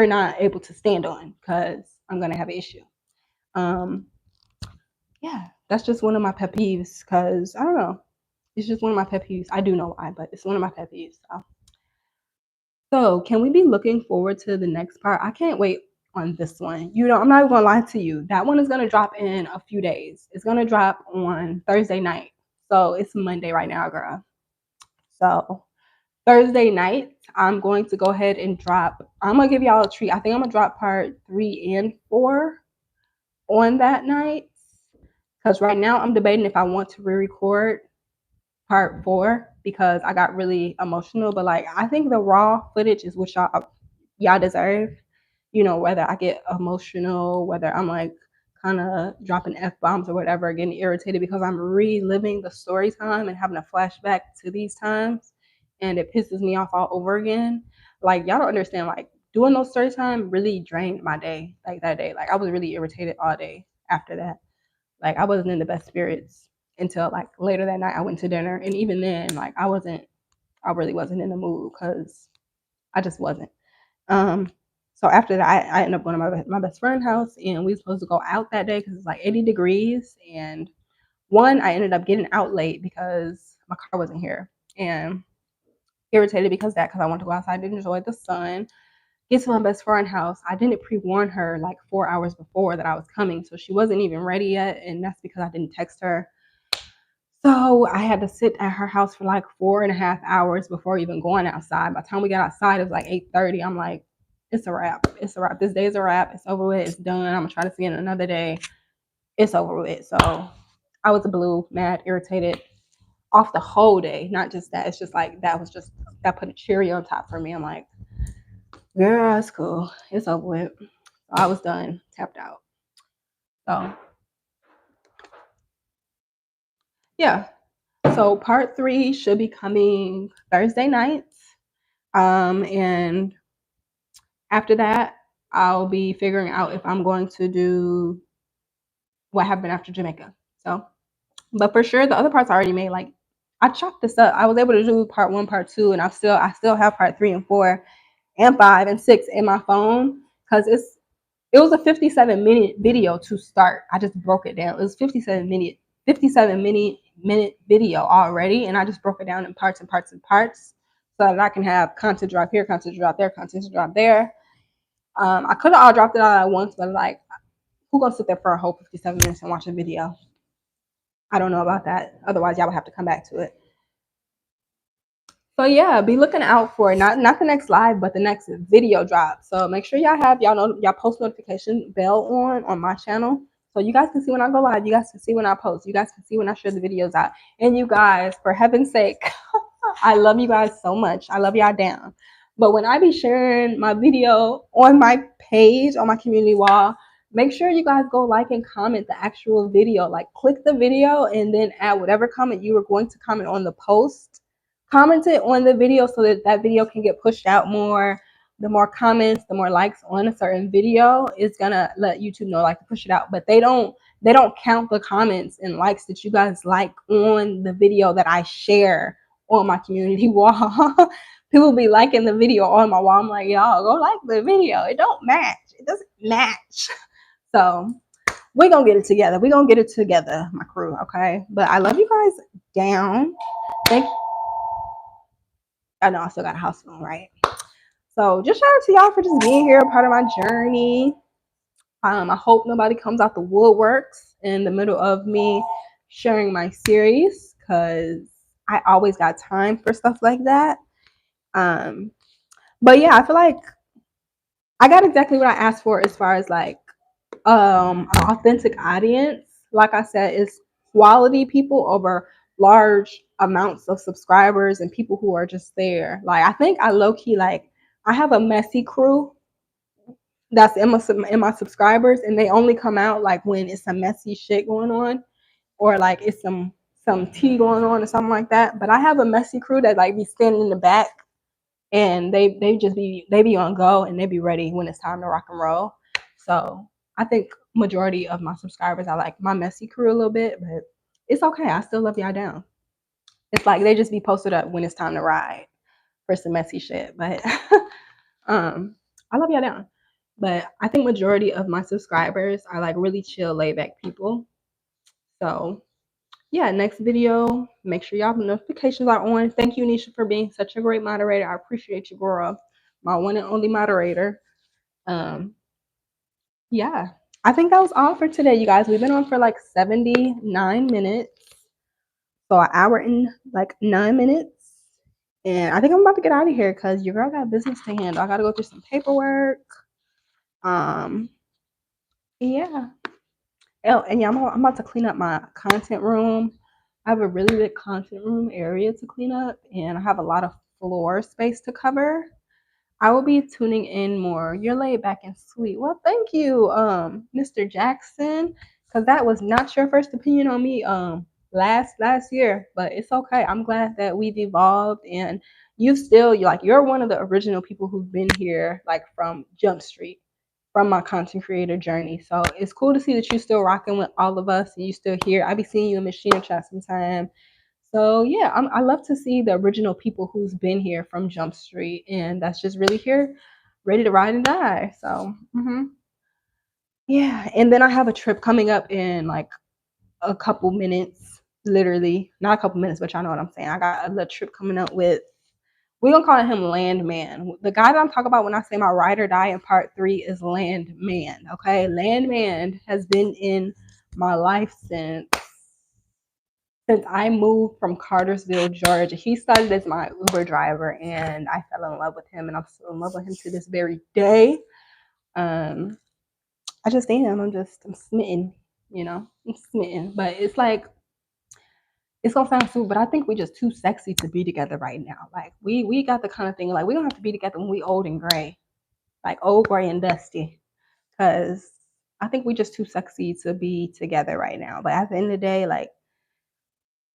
not able to stand on because I'm gonna have an issue. Um, yeah, that's just one of my pet peeves because I don't know. It's just one of my pet peeves. I do know why, but it's one of my pet peeves. So can we be looking forward to the next part? I can't wait on this one. I'm not even gonna lie to you. That one is gonna drop in a few days. It's gonna drop on Thursday night. So it's Monday right now, girl. So Thursday night, I'm going to go ahead and I'm gonna give y'all a treat. I think I'm gonna drop part 3 and 4 on that night. Because right now I'm debating if I want to re-record part 4 because I got really emotional. But like I think the raw footage is what y'all deserve. Whether I get emotional, whether I'm like kind of dropping F-bombs or whatever, getting irritated because I'm reliving the story time and having a flashback to these times and it pisses me off all over again. Like y'all don't understand, like doing those story time really drained my day, like that day. Like I was really irritated all day after that. Like I wasn't in the best spirits until like later that night I went to dinner. And even then, like I really wasn't in the mood because I just wasn't. So after that, I ended up going to my best friend's house, and we were supposed to go out that day because it's like 80 degrees. And I ended up getting out late because my car wasn't here, and irritated because I wanted to go outside and enjoy the sun. Get to my best friend's house. I didn't pre-warn her like 4 hours before that I was coming, so she wasn't even ready yet, and that's because I didn't text her. So I had to sit at her house for like 4.5 hours before even going outside. By the time we got outside, it was like 8:30. I'm like, it's a wrap. It's a wrap. This day is a wrap. It's over with. It's done. I'm gonna try to see it another day. It's over with. So I was blue, mad, irritated off the whole day. Not just that. It's just like that put a cherry on top for me. I'm like, girl, it's cool. It's over with. So I was done, tapped out. So yeah. So part 3 should be coming Thursday nights. And after that, I'll be figuring out if I'm going to do what happened after Jamaica. So, but for sure, the other parts I already made. Like, I chopped this up. I was able to do part 1, part 2, and I still have part 3 and 4 and 5 and 6 in my phone because it was a 57-minute video to start. I just broke it down. It was 57-minute video already, and I just broke it down in parts and parts and parts so that I can have content drop here, content drop there, content drop there. I could have all dropped it all at once, but like, who gonna sit there for a whole 57 minutes and watch a video? I don't know about that. Otherwise, y'all would have to come back to it. So yeah, be looking out for not the next live, but the next video drop. So make sure y'all post notification bell on my channel. So you guys can see when I go live, you guys can see when I post, you guys can see when I share the videos out. And you guys, for heaven's sake, I love you guys so much. I love y'all down. But when I be sharing my video on my page, on my community wall, make sure you guys go like and comment the actual video. Like click the video and then add whatever comment you were going to comment on the post. Comment it on the video so that video can get pushed out more. The more comments, the more likes on a certain video is gonna let YouTube know like to push it out. But they don't count the comments and likes that you guys like on the video that I share on my community wall. People be liking the video on my wall. I'm like, y'all go like the video. It don't match. It doesn't match. So we're gonna get it together. We're gonna get it together, my crew. Okay. But I love you guys down. Thank you. I know I still got a house phone, right? So just shout out to y'all for just being here, part of my journey. I hope nobody comes out the woodworks in the middle of me sharing my series because I always got time for stuff like that. But yeah, I feel like I got exactly what I asked for as far as like an authentic audience. like I said, it's quality people over large amounts of subscribers and people who are just there. Like I think I low key like I have a messy crew that's in my subscribers, and they only come out like when it's some messy shit going on, or like it's some tea going on or something like that. But I have a messy crew that like be standing in the back, and they be on go, and they be ready when it's time to rock and roll. So I think majority of my subscribers are like my messy crew a little bit, but it's okay. I still love y'all down. It's like they just be posted up when it's time to ride for some messy shit. But I love y'all down. But I think majority of my subscribers are like really chill, laid back people. So yeah, next video, make sure y'all notifications are on. Thank you, Nisha, for being such a great moderator. I appreciate you, girl. My one and only moderator. Um, yeah. I think that was all for today, you guys. We've been on for like 79 minutes. So an hour and like 9 minutes. And I think I'm about to get out of here because your girl got business to handle. I gotta go through some paperwork. Um, yeah. Oh, and yeah, I'm about to clean up my content room. I have a really big content room area to clean up, and I have a lot of floor space to cover. I will be tuning in more. You're laid back and sweet. Well, thank you, Mr. Jackson, because that was not your first opinion on me, last year. But it's okay. I'm glad that we've evolved, and you're one of the original people who've been here, like from Jump Street, from my content creator journey. So it's cool to see that you're still rocking with all of us and you still here. I be seeing you in Machine Chat sometime. So yeah, I love to see the original people who's been here from Jump Street, and that's just really here, ready to ride and die. So yeah, and then I have a trip coming up in like a couple minutes, literally not a couple minutes, but y'all know what I'm saying. I got a little trip coming up with. We're gonna call him Landman. The guy that I'm talking about when I say my ride or die in part 3 is Landman. Okay, Landman has been in my life since I moved from Cartersville, Georgia. He started as my Uber driver, and I fell in love with him, and I'm still in love with him to this very day. Um, I just am. I'm smitten. I'm smitten. But it's like it's gonna sound stupid, but I think we're just too sexy to be together right now. Like we got the kind of thing like we don't have to be together when we old and gray, like old, gray, and dusty. Cause I think we're just too sexy to be together right now. But at the end of the day, like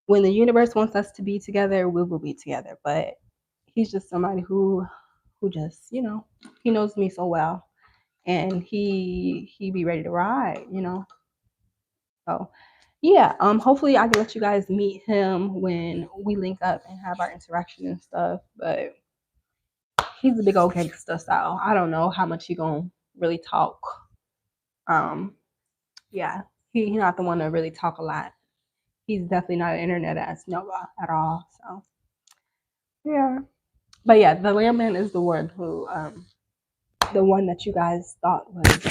when the universe wants us to be together, we will be together. But he's just somebody who just, he knows me so well. And he be ready to ride. So yeah, hopefully I can let you guys meet him when we link up and have our interaction and stuff. But he's a big old gangster, so I don't know how much he gonna really talk. Um, yeah, he not the one to really talk a lot. He's definitely not an internet ass Nova at all. So yeah, but yeah, the landman is the one that you guys thought was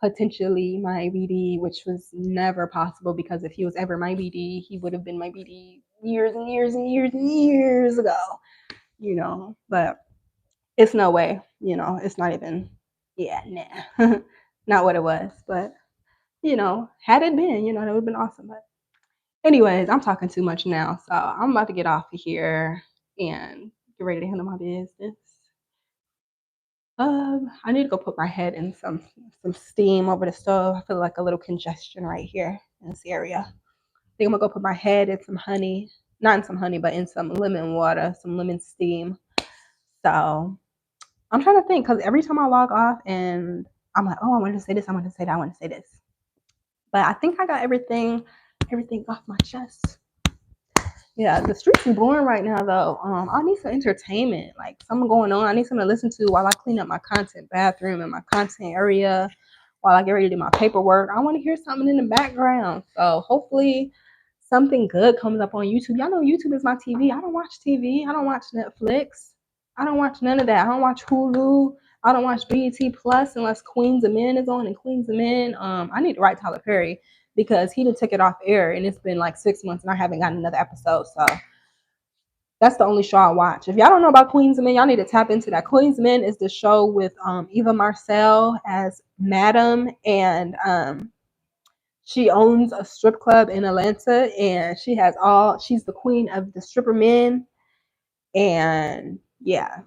potentially my BD, which was never possible because if he was ever my BD, he would have been my BD years and years and years and years ago. But it's no way, it's not even, yeah, nah, not what it was. But, had it been, that would have been awesome. But, anyways, I'm talking too much now. So I'm about to get off of here and get ready to handle my business. I need to go put my head in some steam over the stove. I feel like a little congestion right here in this area. I think I'm gonna go put my head in some honey, not in some honey, but in some lemon water, some lemon steam. So I'm trying to think because every time I log off and I'm like, oh, I wanted to say this, I wanted to say that, I want to say this. But I think I got everything off my chest. Yeah, the streets are boring right now though. I need some entertainment, like something going on. I need something to listen to while I clean up my content bathroom and my content area, while I get ready to do my paperwork. I want to hear something in the background. So hopefully something good comes up on YouTube. Y'all know YouTube is my TV. I don't watch TV. I don't watch Netflix. I don't watch none of that. I don't watch Hulu. I don't watch BET Plus unless Queens of Men is on. And Queens of Men, I need to write Tyler Perry because he didn't take it off air and it's been like 6 months and I haven't gotten another episode. So that's the only show I watch. If y'all don't know about Queens of Men, y'all need to tap into that. Queens of Men is the show with Eva Marcel as Madam, and She owns a strip club in Atlanta, and she's the queen of the stripper men. And yeah.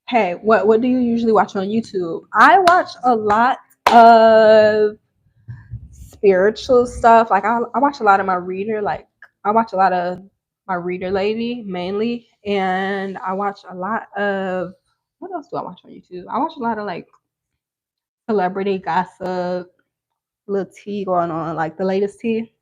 Hey, what do you usually watch on YouTube? I watch a lot of spiritual stuff. Like I watch a lot of my reader. Like I watch a lot of my reader lady mainly, and I watch a lot of what else do I watch on YouTube? I watch a lot of like celebrity gossip, little tea going on, like the latest tea.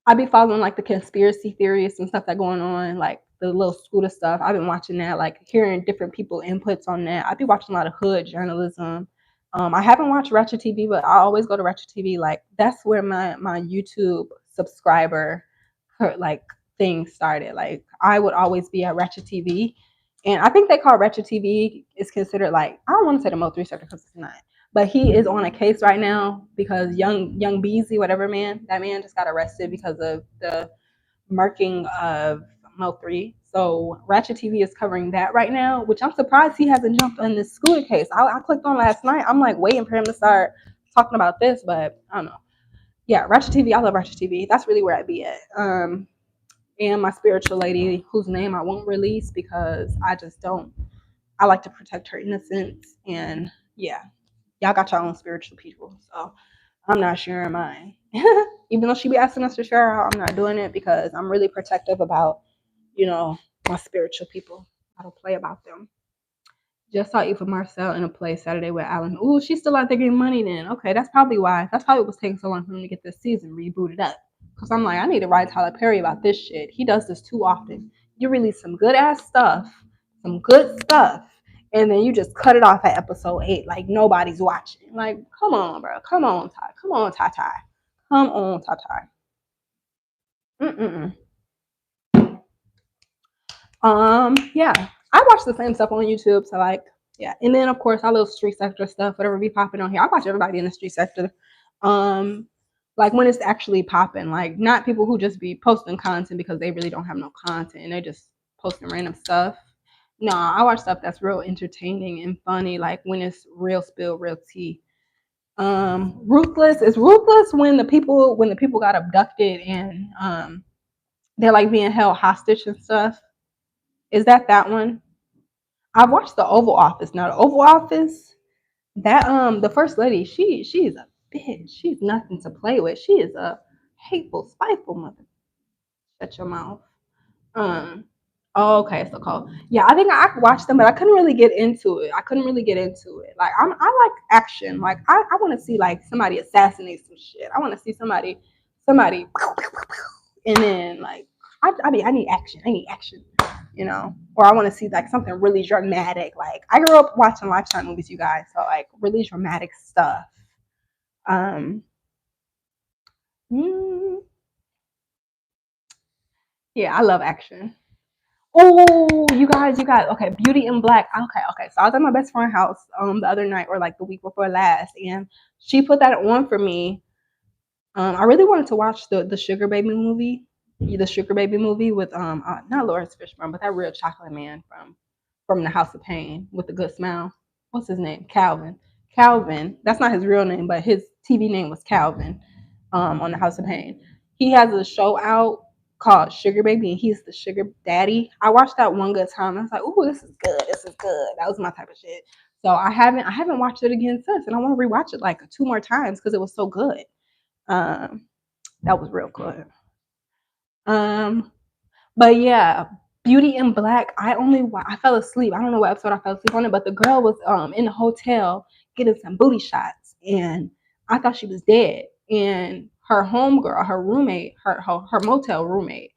I be following like the conspiracy theories and stuff that going on, like the little scooter stuff. I've been watching that, like hearing different people inputs on that. I be watching a lot of hood journalism. I haven't watched Ratchet TV, but I always go to Ratchet TV. Like that's where my YouTube subscriber like thing started. Like I would always be at Ratchet TV, and I think they call Ratchet TV is considered like I don't want to say the most researcher because it's not. But he is on a case right now because young Beezy, whatever that man just got arrested because of the murking of Mo3. So Ratchet TV is covering that right now, which I'm surprised he hasn't jumped on this scooter case. I clicked on last night. I'm like waiting for him to start talking about this, but I don't know. Yeah, Ratchet TV. I love Ratchet TV. That's really where I'd be at. And my spiritual lady, whose name I won't release because I just don't. I like to protect her innocence, and yeah, y'all got your own spiritual people. So I'm not sharing mine. Even though she be asking us to share her, I'm not doing it because I'm really protective about, my spiritual people. I don't play about them. Just saw Eva Marcel in a play Saturday with Alan. Ooh, she's still out there getting money then. Okay, that's probably why. That's probably what was taking so long for him to get this season rebooted up. Because I'm like, I need to write Tyler Perry about this shit. He does this too often. You release some good ass stuff, some good stuff, and then you just cut it off at episode 8 like nobody's watching. Like, come on, bro. Come on, Ty. Come on, Ty Ty. Come on, Ty Ty. Mm-mm. Yeah, I watch the same stuff on YouTube. So like, yeah, and then of course I love street sector stuff, whatever be popping on here. I watch everybody in the street sector. Um, like when it's actually popping, like not people who just be posting content because they really don't have no content and they just posting random stuff. No, I watch stuff that's real entertaining and funny, like when it's real spill, real tea. Ruthless is ruthless when the people got abducted and they're like being held hostage and stuff. Is that one? I watched the Oval Office. Now the Oval Office, that the first lady, she is a bitch. She's nothing to play with. She is a hateful, spiteful mother. Shut your mouth. Um. Oh, okay, so cool. Yeah, I think I watched them, but I couldn't really get into it. I couldn't really get into it. Like I like action. Like I want to see like somebody assassinate some shit. I want to see somebody, and then like I need action. I need action. Or I want to see like something really dramatic. Like I grew up watching Lifetime movies, you guys, so like really dramatic stuff. Um, mm, yeah, I love action. Oh, you guys. Okay, Beauty in Black. Okay. So I was at my best friend's house the other night or like the week before last, and she put that on for me. I really wanted to watch the Sugar Baby movie, the Sugar Baby movie with not Lawrence Fishburne, but that real chocolate man from the House of Pain with the good smile. What's his name? Calvin. Calvin. That's not his real name, but his TV name was Calvin. On the House of Pain. He has a show out called Sugar Baby, and he's the sugar daddy. I watched that one good time. I was like, "Ooh, this is good. This is good." That was my type of shit. So I haven't watched it again since, and I want to rewatch it like 2 more times because it was so good. Um, that was real good. Um, but yeah, Beauty in Black. I fell asleep. I don't know what episode I fell asleep on it, but the girl was in the hotel getting some booty shots, and I thought she was dead. And her homegirl, her roommate, her motel roommate.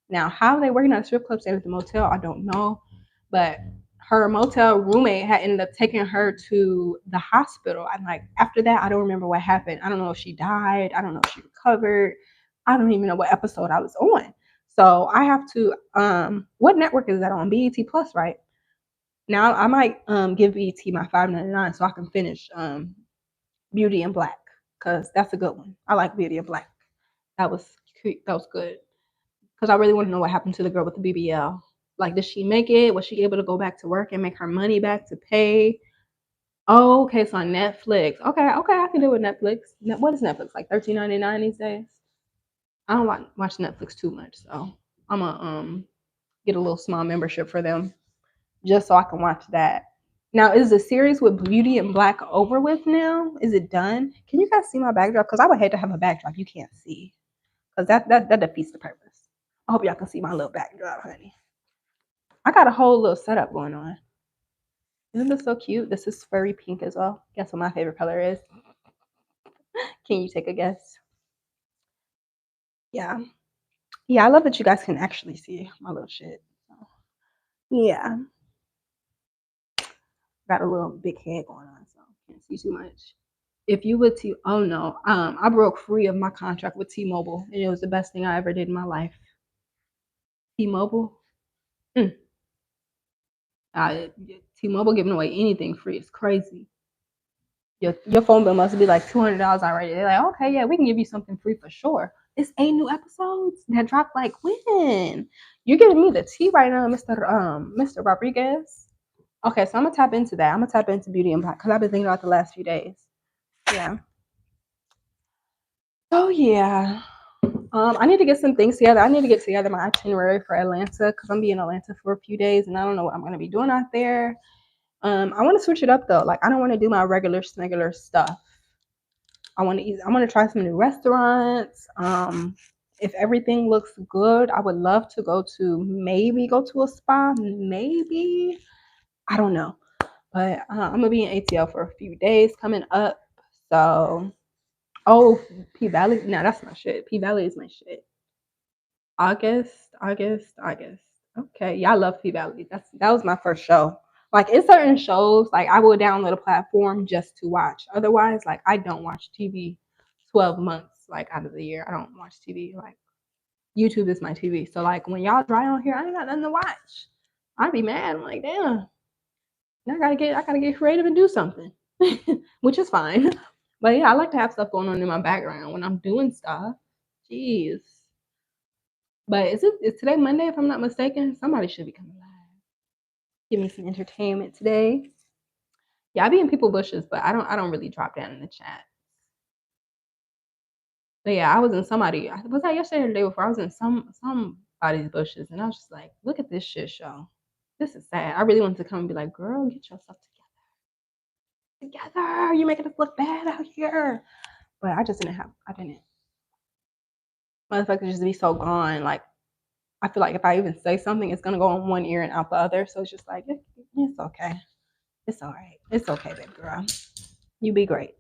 Now, how they working at a strip club staying at the motel, I don't know, but her motel roommate had ended up taking her to the hospital. I'm like, after that, I don't remember what happened. I don't know if she died. I don't know if she recovered. I don't even know what episode I was on. So I have to. What network is that on? BET Plus, right? Now I might give BET my $5.99 so I can finish Beauty in Black because that's a good one. I like Beauty in Black. That was cute. That was good because I really want to know what happened to the girl with the BBL. Like, did she make it? Was she able to go back to work and make her money back to pay? Oh, okay, so on Netflix. Okay, okay, I can do with Netflix. What is Netflix like? 13.99 these days. I don't watch Netflix too much, so I'm gonna get a little small membership for them just so I can watch that. Now, is the series with Beauty and Black over with now? Is it done? Can you guys see my backdrop? Because I would hate to have a backdrop you can't see, because that defeats the purpose. I hope y'all can see my little backdrop, honey. I got a whole little setup going on. Isn't this so cute? This is furry pink as well. Guess what my favorite color is? Can you take a guess? Yeah. Yeah, I love that you guys can actually see my little shit. Yeah. Got a little big head going on, so can't see too much. If you would oh no, I broke free of my contract with T-Mobile, and it was the best thing I ever did in my life. T-Mobile, mm. T-Mobile giving away anything free is crazy. Your phone bill must be like $200 already. They're like, okay, yeah, we can give you something free for sure. It's 8 new episodes that dropped like when? You're giving me the tea right now, Mr. Rodriguez. Okay, so I'm gonna tap into that. I'm gonna tap into Beauty and Black because I've been thinking about the last few days. Yeah. Oh yeah. I need to get some things together. I need to get together my itinerary for Atlanta because I'm be in Atlanta for a few days and I don't know what I'm gonna be doing out there. I want to switch it up though. Like I don't want to do my regular smegular stuff. I want to eat. I want to try some new restaurants. If everything looks good, I would love to go to a spa. Maybe I don't know, but I'm gonna be in ATL for a few days coming up. So, oh, P Valley. No, that's my shit. P Valley is my shit. August. Okay, yeah, I love P Valley. That was my first show. Like in certain shows, like I will download a platform just to watch. Otherwise, like I don't watch TV 12 months like out of the year. I don't watch TV. Like YouTube is my TV. So like when y'all dry on here, I ain't got nothing to watch. I'd be mad. I'm like, damn, I gotta get creative and do something. Which is fine. But yeah, I like to have stuff going on in my background when I'm doing stuff. Jeez. But is today Monday if I'm not mistaken? Somebody should be coming live. Give me some entertainment today. Yeah, I be in people bushes, but I don't really drop down in the chat. But yeah, I was in somebody was that yesterday or the day before? I was in somebody's bushes and I was just like, look at this shit show. This is sad. I really wanted to come and be like, girl, get yourself together. You're making us look bad out here. But I didn't. Motherfuckers just be so gone. Like I feel like if I even say something, it's gonna go on one ear and out the other. So it's just like it's okay. It's all right. It's okay, baby girl. You be great.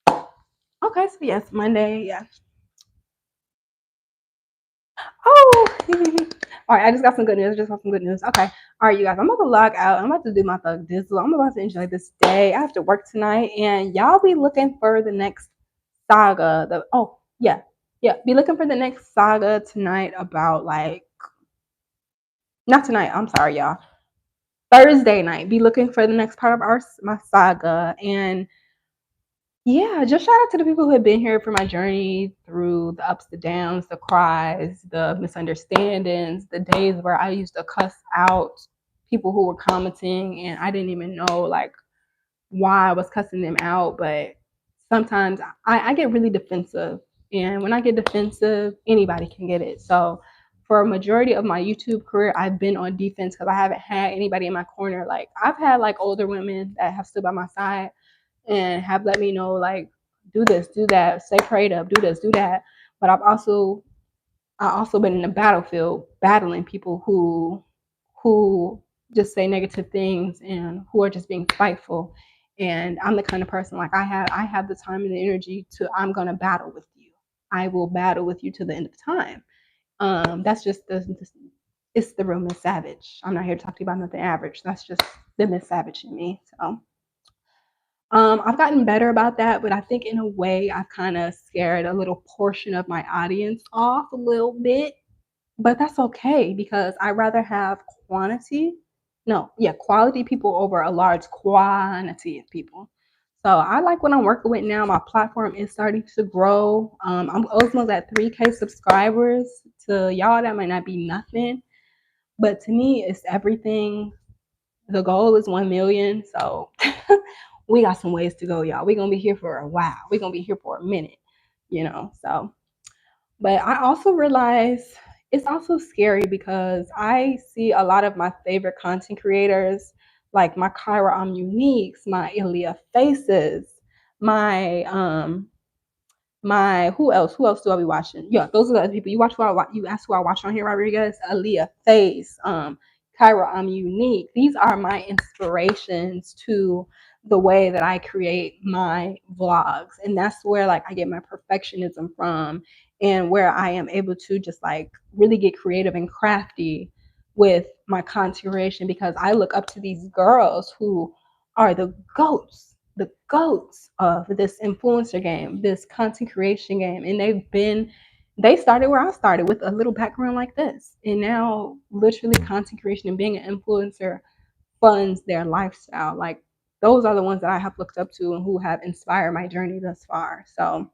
Okay, so yes, Monday, yeah. Oh, all right. I just got some good news. Okay. All right, you guys. I'm about to log out. I'm about to do my thug dizzle. I'm about to enjoy this day. I have to work tonight, and y'all be looking for the next saga. Be looking for the next saga tonight about like not tonight. I'm sorry, y'all. Thursday night. Be looking for the next part of my saga and yeah, just shout out to the people who have been here for my journey through the ups, the downs, the cries, the misunderstandings, the days where I used to cuss out people who were commenting and I didn't even know like why I was cussing them out. But sometimes I get really defensive. And when I get defensive, anybody can get it. So for a majority of my YouTube career, I've been on defense because I haven't had anybody in my corner. Like I've had like older women that have stood by my side and have let me know like do this, do that, stay prayed up, do this, do that. But I also been in the battlefield battling people who just say negative things and who are just being spiteful. And I'm the kind of person like I have the time and the energy to I'm gonna battle with you. I will battle with you to the end of time. That's just it's the real Miss Savage. I'm not here to talk to you about nothing average. That's just the Miss Savage in me. So I've gotten better about that, but I think in a way I've kind of scared a little portion of my audience off a little bit. But that's okay because I rather have quality people over a large quantity of people. So I like what I'm working with now. My platform is starting to grow. I'm almost at 3K subscribers. To y'all, that might not be nothing, but to me, it's everything. The goal is 1 million. So we got some ways to go, y'all. We're gonna be here for a while. We're gonna be here for a minute, you know. So but I also realize it's also scary because I see a lot of my favorite content creators, like my Kyra Uniques, my Ilya Faces, my my who else? Who else do I be watching? Yeah, those are the other people. You watch who I watch. You ask who I watch on here, Rodriguez, Aaliyah Face, Kyra, I'm unique. These are my inspirations to the way that I create my vlogs, and that's where like I get my perfectionism from, and where I am able to just like really get creative and crafty with my content creation because I look up to these girls who are the goats of this influencer game, this content creation game. And they started where I started with a little background like this. And now literally content creation and being an influencer funds their lifestyle. Like those are the ones that I have looked up to and who have inspired my journey thus far. So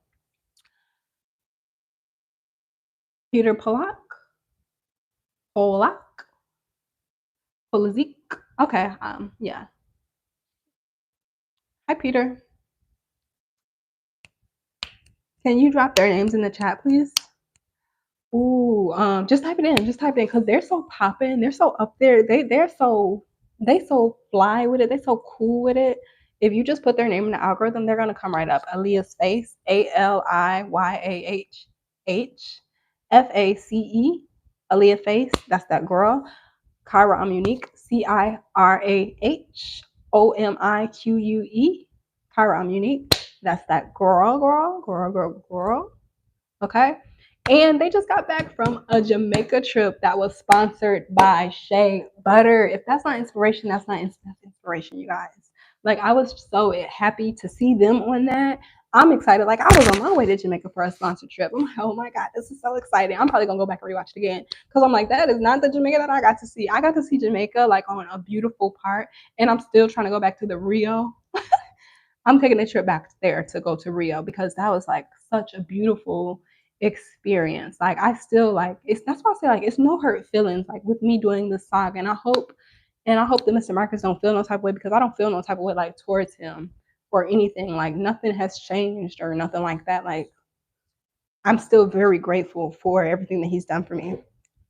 Peter Polak, Polazik. Okay, yeah. Hi Peter. Can you drop their names in the chat, please? Ooh, just type it in. Just type it in because they're so popping. They're so up there. They so fly with it. They're so cool with it. If you just put their name in the algorithm, they're gonna come right up. Aaliyah's Face, ALIYAHFACE. Aaliyah Face. That's that girl. Kyra I'm unique. CIRAHOMIQUE. Kyra I'm unique. That's that girl. Okay. And they just got back from a Jamaica trip that was sponsored by Shea Butter. If that's not inspiration, that's not inspiration, you guys. Like, I was so happy to see them on that. I'm excited. Like, I was on my way to Jamaica for a sponsored trip. I'm like, oh my God, this is so exciting. I'm probably going to go back and rewatch it again because I'm like, that is not the Jamaica that I got to see. I got to see Jamaica, like, on a beautiful part. And I'm still trying to go back to the Rio. I'm taking a trip back there to go to Rio because that was like such a beautiful experience. Like I still like it's that's why I say like it's no hurt feelings like with me doing this saga. And I hope that Mr. Marcus don't feel no type of way because I don't feel no type of way like towards him or anything. Like nothing has changed or nothing like that. Like I'm still very grateful for everything that he's done for me.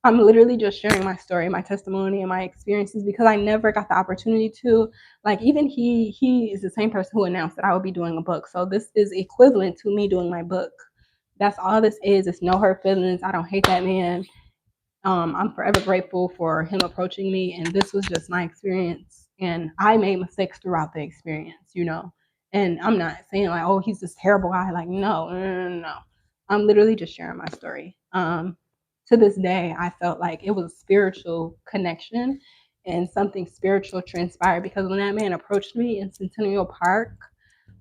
I'm literally just sharing my story, my testimony, and my experiences because I never got the opportunity to. Like even he is the same person who announced that I would be doing a book. So this is equivalent to me doing my book. That's all this is. It's no hurt feelings. I don't hate that man. I'm forever grateful for him approaching me, and this was just my experience. And I made mistakes throughout the experience, you know. And I'm not saying like, oh, he's this terrible guy. Like, no, no, no, no. No. I'm literally just sharing my story. To this day, I felt like it was a spiritual connection and something spiritual transpired because when that man approached me in Centennial Park,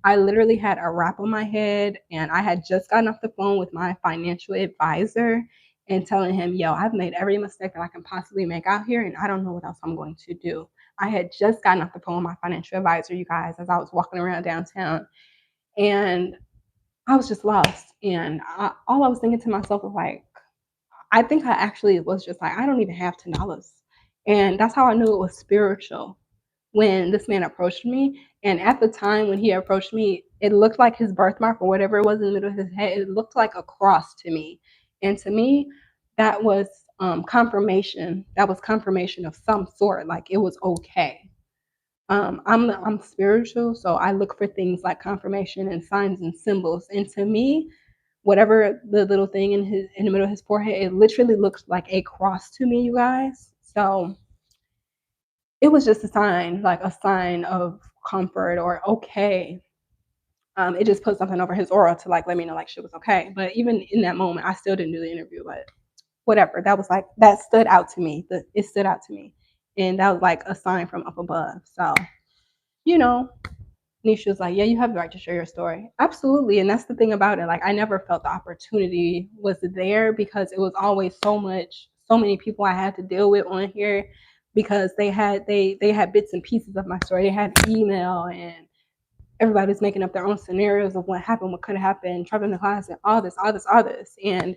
I literally had a wrap on my head and I had just gotten off the phone with my financial advisor and telling him, yo, I've made every mistake that I can possibly make out here and I don't know what else I'm going to do. I had just gotten off the phone with my financial advisor, you guys, as I was walking around downtown. And I was just lost. And all I was thinking to myself was like, I think I actually was just like, I don't even have $10. And that's how I knew it was spiritual when this man approached me. And at the time when he approached me, it looked like his birthmark or whatever it was in the middle of his head. It looked like a cross to me. And to me, that was confirmation. That was confirmation of some sort. Like it was okay. I'm spiritual, so I look for things like confirmation and signs and symbols. And to me, whatever the little thing in the middle of his forehead, it literally looks like a cross to me, you guys. So it was just a sign of comfort or okay. It just put something over his aura to like let me know like shit was okay. But even in that moment, I still didn't do the interview. But whatever, that was like that stood out to me. It stood out to me, and that was like a sign from up above. So you know, Nisha was like, yeah, you have the right to share your story. Absolutely. And that's the thing about it. Like, I never felt the opportunity was there because it was always so many people I had to deal with on here because they had bits and pieces of my story. They had email and everybody's making up their own scenarios of what happened, what could have happened, traveling the class and all this, all this, all this. And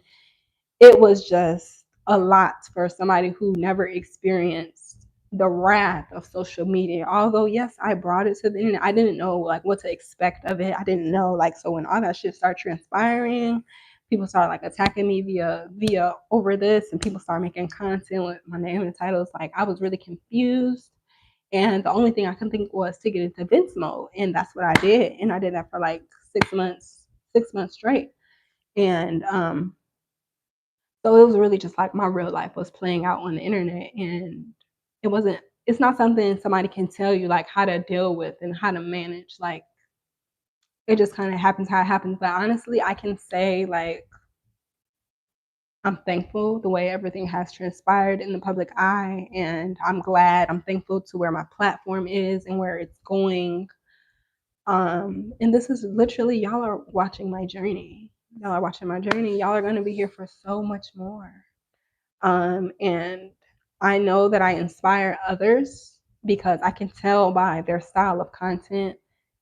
it was just a lot for somebody who never experienced the wrath of social media. Although yes, I brought it to the internet, I didn't know like what to expect of it. I didn't know like, so when all that shit started transpiring, people started like attacking me via over this, and people started making content with my name and titles. Like I was really confused. And the only thing I could think was to get into Vince mode. And that's what I did. And I did that for like 6 months straight. And so it was really just like my real life was playing out on the internet. And it wasn't, it's not something somebody can tell you like how to deal with and how to manage. Like it just kind of happens how it happens. But honestly, I can say like I'm thankful the way everything has transpired in the public eye. And I'm glad, I'm thankful to where my platform is and where it's going. And this is literally, y'all are watching my journey. Y'all are watching my journey. Y'all are going to be here for so much more. And I know that I inspire others because I can tell by their style of content.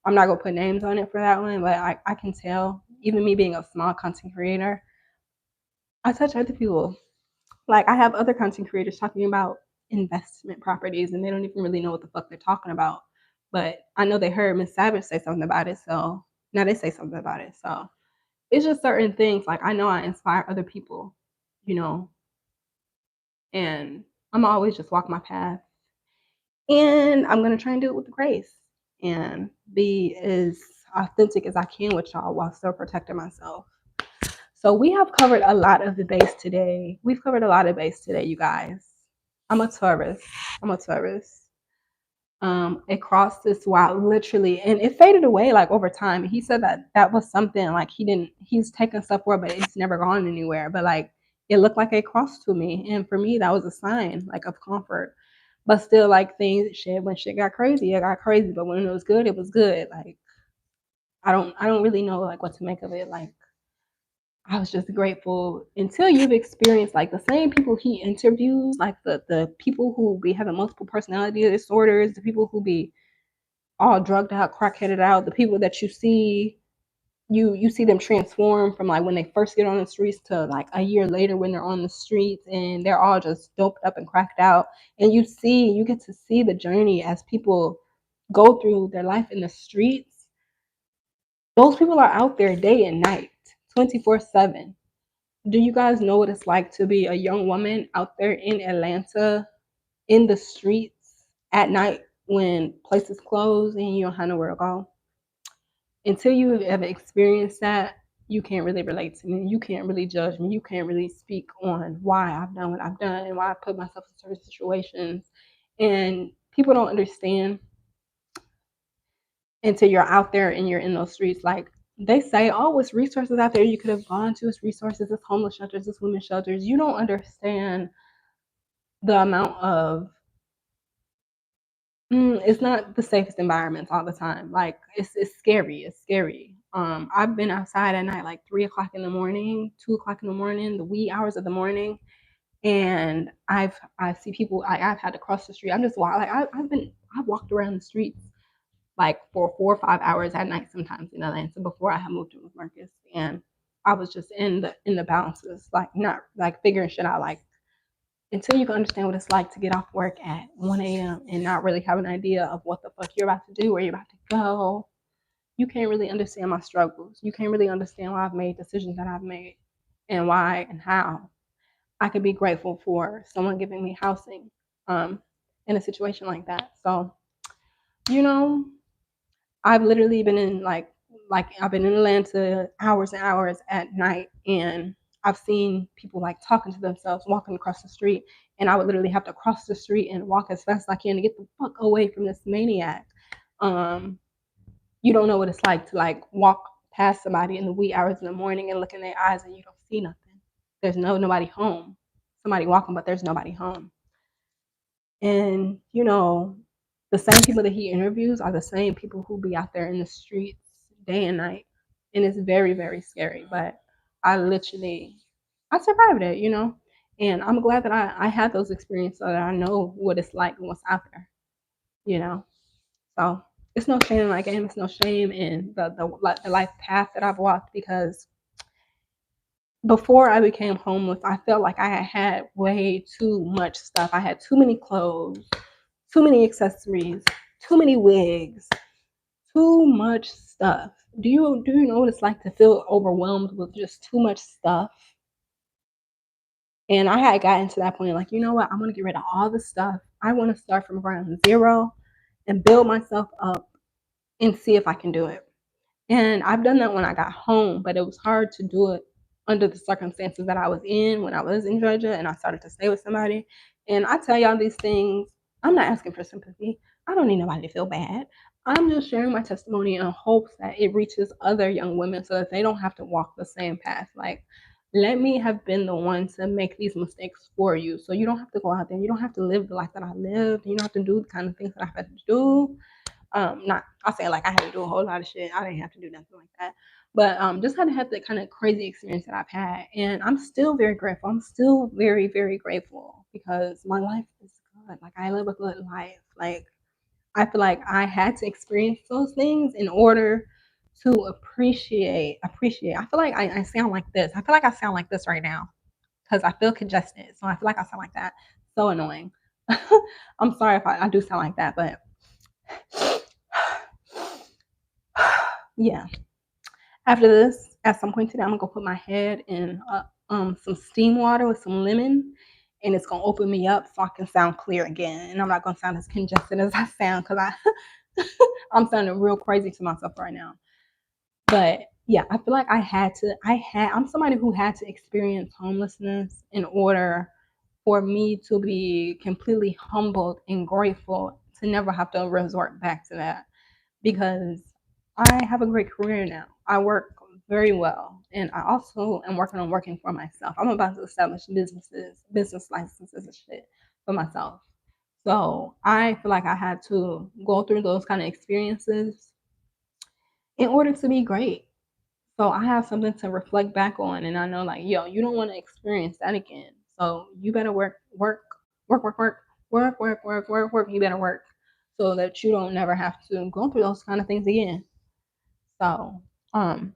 I'm not going to put names on it for that one, but I can tell, even me being a small content creator, I touch other people. Like I have other content creators talking about investment properties and they don't even really know what the fuck they're talking about. But I know they heard Miss Savage say something about it, so now they say something about it. So it's just certain things. Like I know I inspire other people, you know, and I'm always just walk my path. And I'm gonna try and do it with grace and be as authentic as I can with y'all while still protecting myself. So we have covered a lot of the base today. We've covered a lot of base today, you guys. I'm a Taurus. I'm a Taurus. It crossed this wild literally, and it faded away like over time. He said that that was something like he's taken stuff for, but it's never gone anywhere. But like it looked like it crossed to me, and for me that was a sign like of comfort. But still, like things shit when shit got crazy, it got crazy. But when it was good, it was good. Like I don't really know like what to make of it. Like I was just grateful until you've experienced like the same people he interviews, like the people who be having multiple personality disorders, the people who be all drugged out, crackheaded out, the people that you see you see them transform from like when they first get on the streets to like a year later when they're on the streets and they're all just doped up and cracked out. And you get to see the journey as people go through their life in the streets. Those people are out there day and night, 24/7. Do you guys know what it's like to be a young woman out there in Atlanta in the streets at night when places close and you don't have nowhere to go? Until you have ever experienced that, you can't really relate to me. You can't really judge me. You can't really speak on why I've done what I've done and why I put myself in certain situations. And people don't understand until you're out there and you're in those streets. Like they say, oh, it's resources out there you could have gone to. It's resources, it's homeless shelters, it's women's shelters. You don't understand the amount of it's not the safest environments all the time. Like it's scary. It's scary. I've been outside at night like 3 o'clock in the morning, 2 o'clock in the morning, the wee hours of the morning, and I see people. I've had to cross the street. I'm just like I've walked around the streets like for 4 or 5 hours at night sometimes in Atlanta before I had moved in with Marcus, and I was just in the bounces, like not like figuring shit out, like until you can understand what it's like to get off work at 1 a.m. and not really have an idea of what the fuck you're about to do, where you're about to go, you can't really understand my struggles. You can't really understand why I've made decisions that I've made and why and how I could be grateful for someone giving me housing in a situation like that. So, you know, I've literally been in like I've been in Atlanta hours and hours at night, and I've seen people like talking to themselves walking across the street, and I would literally have to cross the street and walk as fast as I can to get the fuck away from this maniac. Um, you don't know what it's like to like walk past somebody in the wee hours in the morning and look in their eyes and you don't see nothing. There's nobody home. Somebody walking, but there's nobody home. And you know, the same people that he interviews are the same people who be out there in the streets day and night. And it's very, very scary. But I survived it, you know. And I'm glad that I had those experiences so that I know what it's like and what's out there, you know. So it's no shame in my game. It's no shame in the life path that I've walked because before I became homeless, I felt like I had way too much stuff. I had too many clothes, too many accessories, too many wigs, too much stuff. Do you know what it's like to feel overwhelmed with just too much stuff? And I had gotten to that point, like, you know what? I'm gonna get rid of all the stuff. I want to start from ground zero and build myself up and see if I can do it. And I've done that when I got home, but it was hard to do it under the circumstances that I was in when I was in Georgia and I started to stay with somebody. And I tell y'all these things, I'm not asking for sympathy. I don't need nobody to feel bad. I'm just sharing my testimony in hopes that it reaches other young women so that they don't have to walk the same path. Like, let me have been the one to make these mistakes for you. So you don't have to go out there. You don't have to live the life that I lived. You don't have to do the kind of things that I've had to do. Not I say like I had to do a whole lot of shit. I didn't have to do nothing like that. But just had to have the kind of crazy experience that I've had. And I'm still very grateful. I'm still very, very grateful because my life is good. Like I live a good life. Like I feel like I had to experience those things in order to appreciate. I feel like I sound like this. I feel like I sound like this right now because I feel congested. So I feel like I sound like that. So annoying. I'm sorry if I do sound like that, but yeah. After this, at some point today, I'm gonna go put my head in some steam water with some lemon, and it's gonna open me up so I can sound clear again. And I'm not gonna sound as congested as I sound because I'm sounding real crazy to myself right now. But yeah, I feel like I'm somebody who had to experience homelessness in order for me to be completely humbled and grateful to never have to resort back to that because I have a great career now. I work very well, and I also am working on working for myself. I'm about to establish business licenses and shit for myself. So I feel like I had to go through those kind of experiences in order to be great. So I have something to reflect back on, and I know like, yo, you don't want to experience that again. So you better work. You better work so that you don't never have to go through those kind of things again. So, um,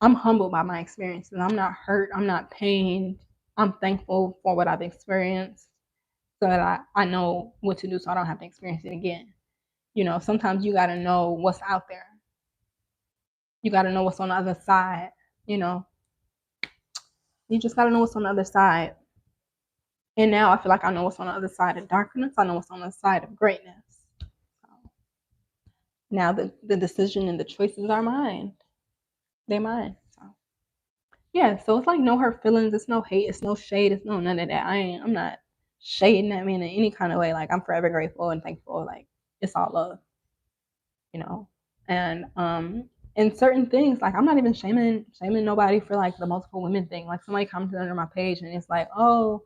I'm humbled by my experiences. I'm not hurt. I'm not pained. I'm thankful for what I've experienced so that I know what to do so I don't have to experience it again. You know, sometimes you got to know what's out there. You got to know what's on the other side. You know, you just got to know what's on the other side. And now I feel like I know what's on the other side of darkness. I know what's on the side of greatness. So now the decision and the choices are mine. They're mine. So yeah, so it's like no hurt feelings, it's no hate, it's no shade, it's no none of that. I'm not shading that man in any kind of way. Like I'm forever grateful and thankful. Like it's all love, you know. And in certain things, like I'm not even shaming nobody for like the multiple women thing. Like somebody commented under my page and it's like, oh,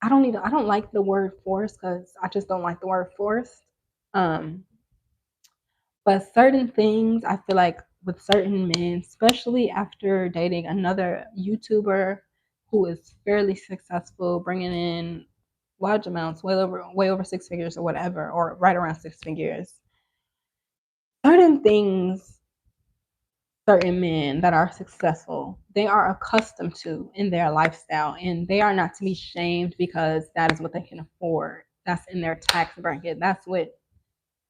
I don't like the word force because I just don't like the word force. Um, but certain things I feel like with certain men, especially after dating another YouTuber who is fairly successful, bringing in large amounts, way over six figures or whatever, or right around six figures. Certain things, certain men that are successful, they are accustomed to in their lifestyle, and they are not to be shamed because that is what they can afford. That's in their tax bracket. That's what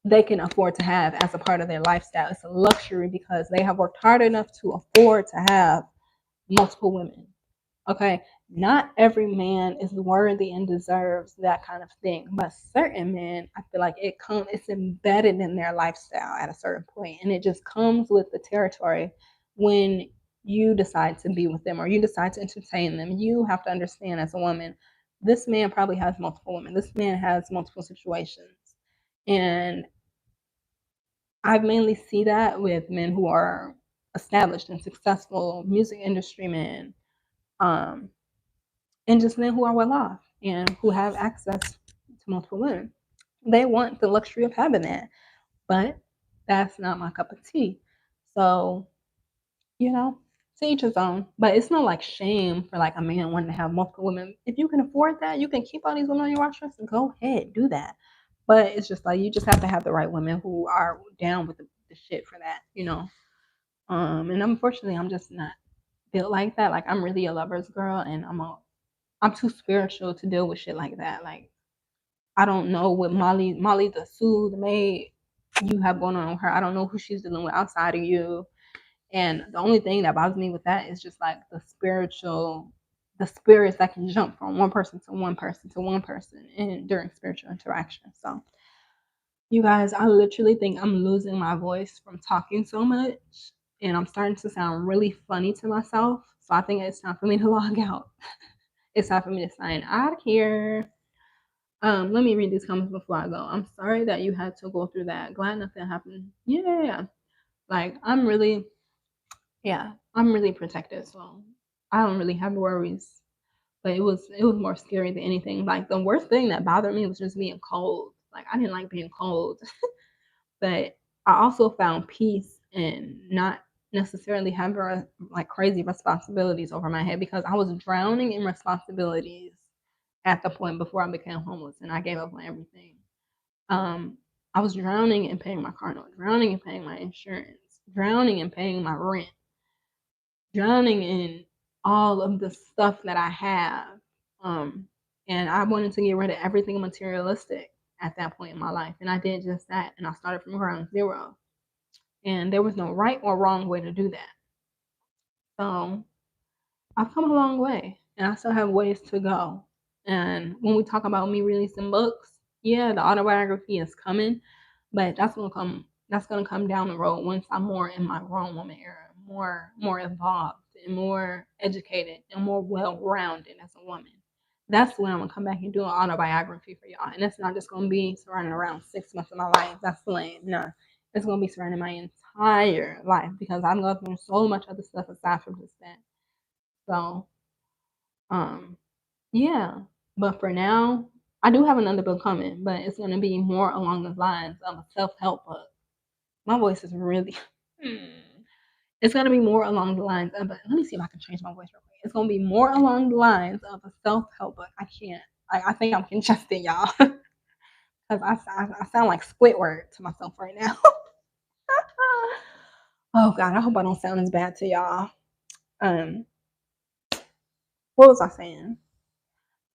they can afford to have as a part of their lifestyle. It's a luxury because they have worked hard enough to afford to have multiple women. Okay, not every man is worthy and deserves that kind of thing, but certain men, I feel like it's embedded in their lifestyle at a certain point, and it just comes with the territory when you decide to be with them or you decide to entertain them. You have to understand as a woman, this man probably has multiple women. This man has multiple situations, and I mainly see that with men who are established and successful music industry men, um, and just men who are well off and who have access to multiple women. They want the luxury of having that, but that's not my cup of tea. So, you know, to each his own. But it's not like shame for like a man wanting to have multiple women. If you can afford that, you can keep all these women on your watch list and go ahead, do that. But it's just like you just have to have the right women who are down with the shit for that, you know. And unfortunately, I'm just not built like that. Like I'm really a lover's girl, and I'm too spiritual to deal with shit like that. Like I don't know what Molly the Sue, the maid, you have going on with her. I don't know who she's dealing with outside of you. And the only thing that bothers me with that is just like the spirits that can jump from one person to one person to one person and during spiritual interaction. So you guys, I literally think I'm losing my voice from talking so much, and I'm starting to sound really funny to myself. So I think it's time for me to log out. It's time for me to sign out of here. Let me read these comments before I go. I'm sorry that you had to go through that. Glad nothing happened. Yeah. Like I'm really protected, so I don't really have worries. But it was more scary than anything. Like the worst thing that bothered me was just being cold. Like I didn't like being cold. But I also found peace in not necessarily having like crazy responsibilities over my head because I was drowning in responsibilities at the point before I became homeless and I gave up on everything. Um, I was drowning in paying my car note, drowning in paying my insurance, drowning in paying my rent, drowning in all of the stuff that I have. Um, and I wanted to get rid of everything materialistic at that point in my life. And I did just that. And I started from ground zero. And there was no right or wrong way to do that. So I've come a long way and I still have ways to go. And when we talk about me releasing books, yeah, the autobiography is coming, but that's gonna come down the road once I'm more in my grown woman era, more evolved and more educated and more well rounded as a woman. That's when I'm gonna come back and do an autobiography for y'all. And it's not just gonna be surrounding around 6 months of my life. That's lame. No. It's gonna be surrounding my entire life because I'm going through so much other stuff aside from just that. So um, yeah. But for now, I do have another book coming, but it's gonna be more along the lines of a self-help book. My voice is really it's gonna be more along the lines of let me see if I can change my voice real quick. It's gonna be more along the lines of a self-help book. I can't. I think I'm congested, y'all. Because I sound like Squidward to myself right now. Oh God, I hope I don't sound as bad to y'all. Um, what was I saying?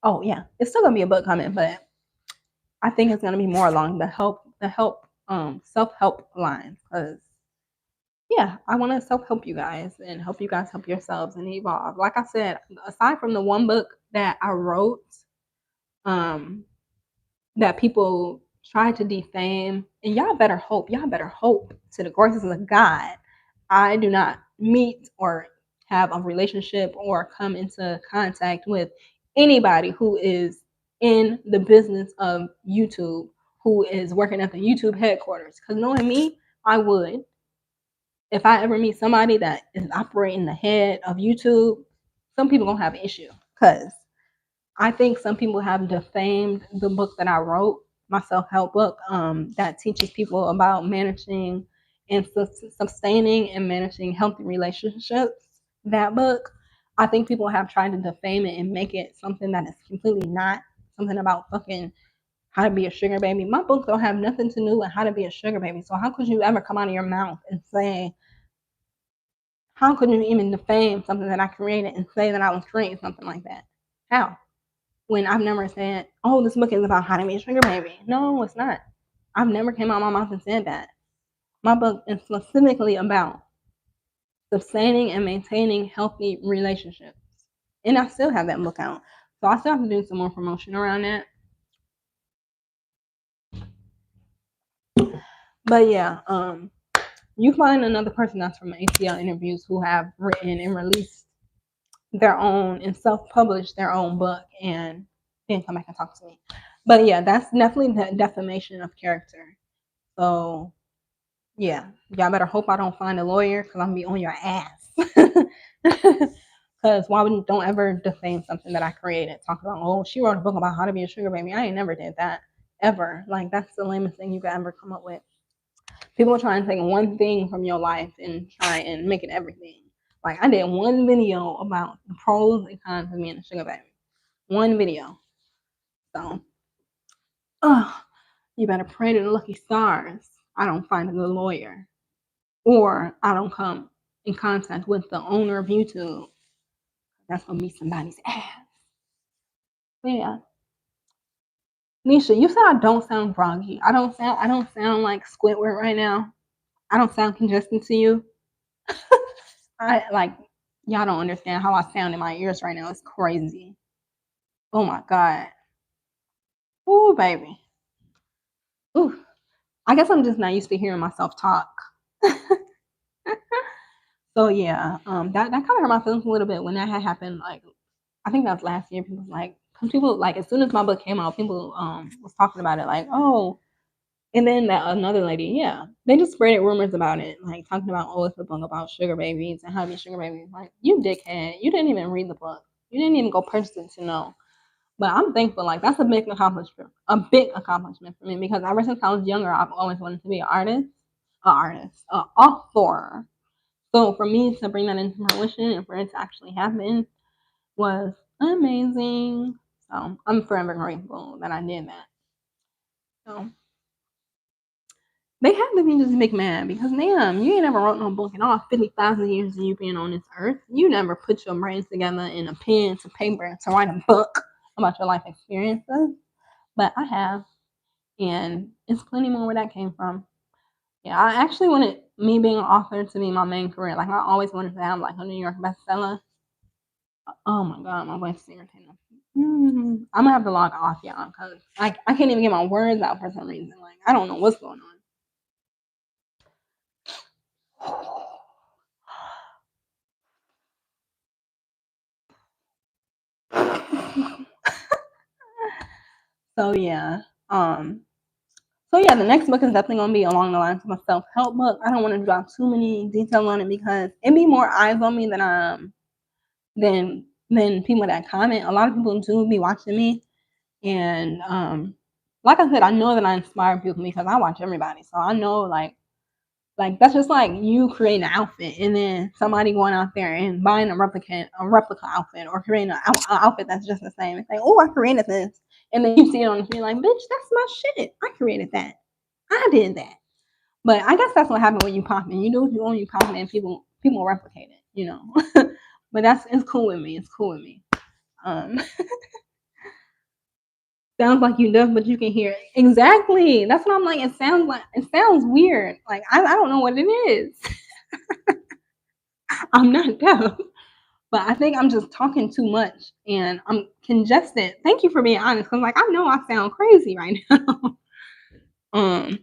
Oh yeah, it's still gonna be a book coming, but I think it's gonna be more along self help lines. Cause yeah, I want to self help you guys and help you guys help yourselves and evolve. Like I said, aside from the one book that I wrote, um, that people try to defame, and y'all better hope to the graces of God. I do not meet or have a relationship or come into contact with anybody who is in the business of YouTube, who is working at the YouTube headquarters. Because knowing me, I would. If I ever meet somebody that is operating the head of YouTube, some people gonna have an issue. Because I think some people have defamed the book that I wrote, my self help book, that teaches people about managing and sustaining and managing healthy relationships. That book, I think people have tried to defame it and make it something that is completely not something about fucking how to be a sugar baby. My book don't have nothing to do with how to be a sugar baby. So how could you ever come out of your mouth and say, how could you even defame something that I created and say that I was creating something like that? How? When I've never said, "Oh, this book is about how to be a sugar baby." No, it's not. I've never came out of my mouth and said that. My book is specifically about sustaining and maintaining healthy relationships, and I still have that book out. So I still have to do some more promotion around that. But yeah, you find another person that's from ATL interviews who have written and released their own and self-published their own book and then come back and talk to me. But yeah, that's definitely the defamation of character. So yeah, y'all better hope I don't find a lawyer because I'm gonna be on your ass. Because why wouldn't don't ever defame something that I created? Talk about, oh, she wrote a book about how to be a sugar baby. I ain't never did that ever. Like that's the lamest thing you could ever come up with. People try and take one thing from your life and try and make it everything. Like I did one video about the pros and cons of being a sugar baby. One video. So, you better pray to the lucky stars I don't find a good lawyer, or I don't come in contact with the owner of YouTube. That's gonna be somebody's ass. But yeah, Nisha, you said I don't sound groggy. I don't sound like Squidward right now. I don't sound congested to you. I like y'all don't understand how I sound in my ears right now. It's crazy. Oh my god. Ooh, baby. Ooh. I guess I'm just not used to hearing myself talk. So yeah, that kind of hurt my feelings a little bit when that had happened. Like, I think that was last year. People like as soon as my book came out, people was talking about it. Like, oh, and then that another lady, yeah, they just spread rumors about it, like talking about, oh, it's a book about sugar babies and how to be sugar babies. Like, you dickhead, you didn't even read the book. You didn't even go purchase it to know. But I'm thankful. Like, that's a big accomplishment for me because ever since I was younger, I've always wanted to be an author. So for me to bring that into fruition and for it to actually happen was amazing. So I'm forever grateful that I did that. So they have to be just big mad because damn, you ain't never wrote no book in all 50,000 years of you being on this earth. You never put your brains together in a pen to paper to write a book about your life experiences. But I have, and it's plenty more where that came from. Yeah, I actually wanted me being an author to be my main career. Like, I always wanted to have like a New York bestseller. Oh my god, my voice is irritating. I'm gonna have to log off, y'all, because I can't even get my words out for some reason. Like, I don't know what's going on. So yeah. So yeah, the next book is definitely gonna be along the lines of a self-help book. I don't want to drop too many details on it because it be more eyes on me than people that comment. A lot of people do be watching me, and like I said, I know that I inspire people because I watch everybody. So I know like that's just like you creating an outfit and then somebody going out there and buying a replica outfit or creating an outfit that's just the same and saying, oh, I created this. And then you see it on the screen like, bitch, that's my shit. I created that. I did that. But I guess that's what happened when you pop in. You do what you want, you pop in, and people replicate it, you know. But it's cool with me. It's cool with me. Um, sounds like you deaf, but you can hear it. Exactly. That's what I'm like. It sounds weird. Like I don't know what it is. I'm not deaf, but I think I'm just talking too much and I'm congested. Thank you for being honest. Cause like I know I sound crazy right now. um,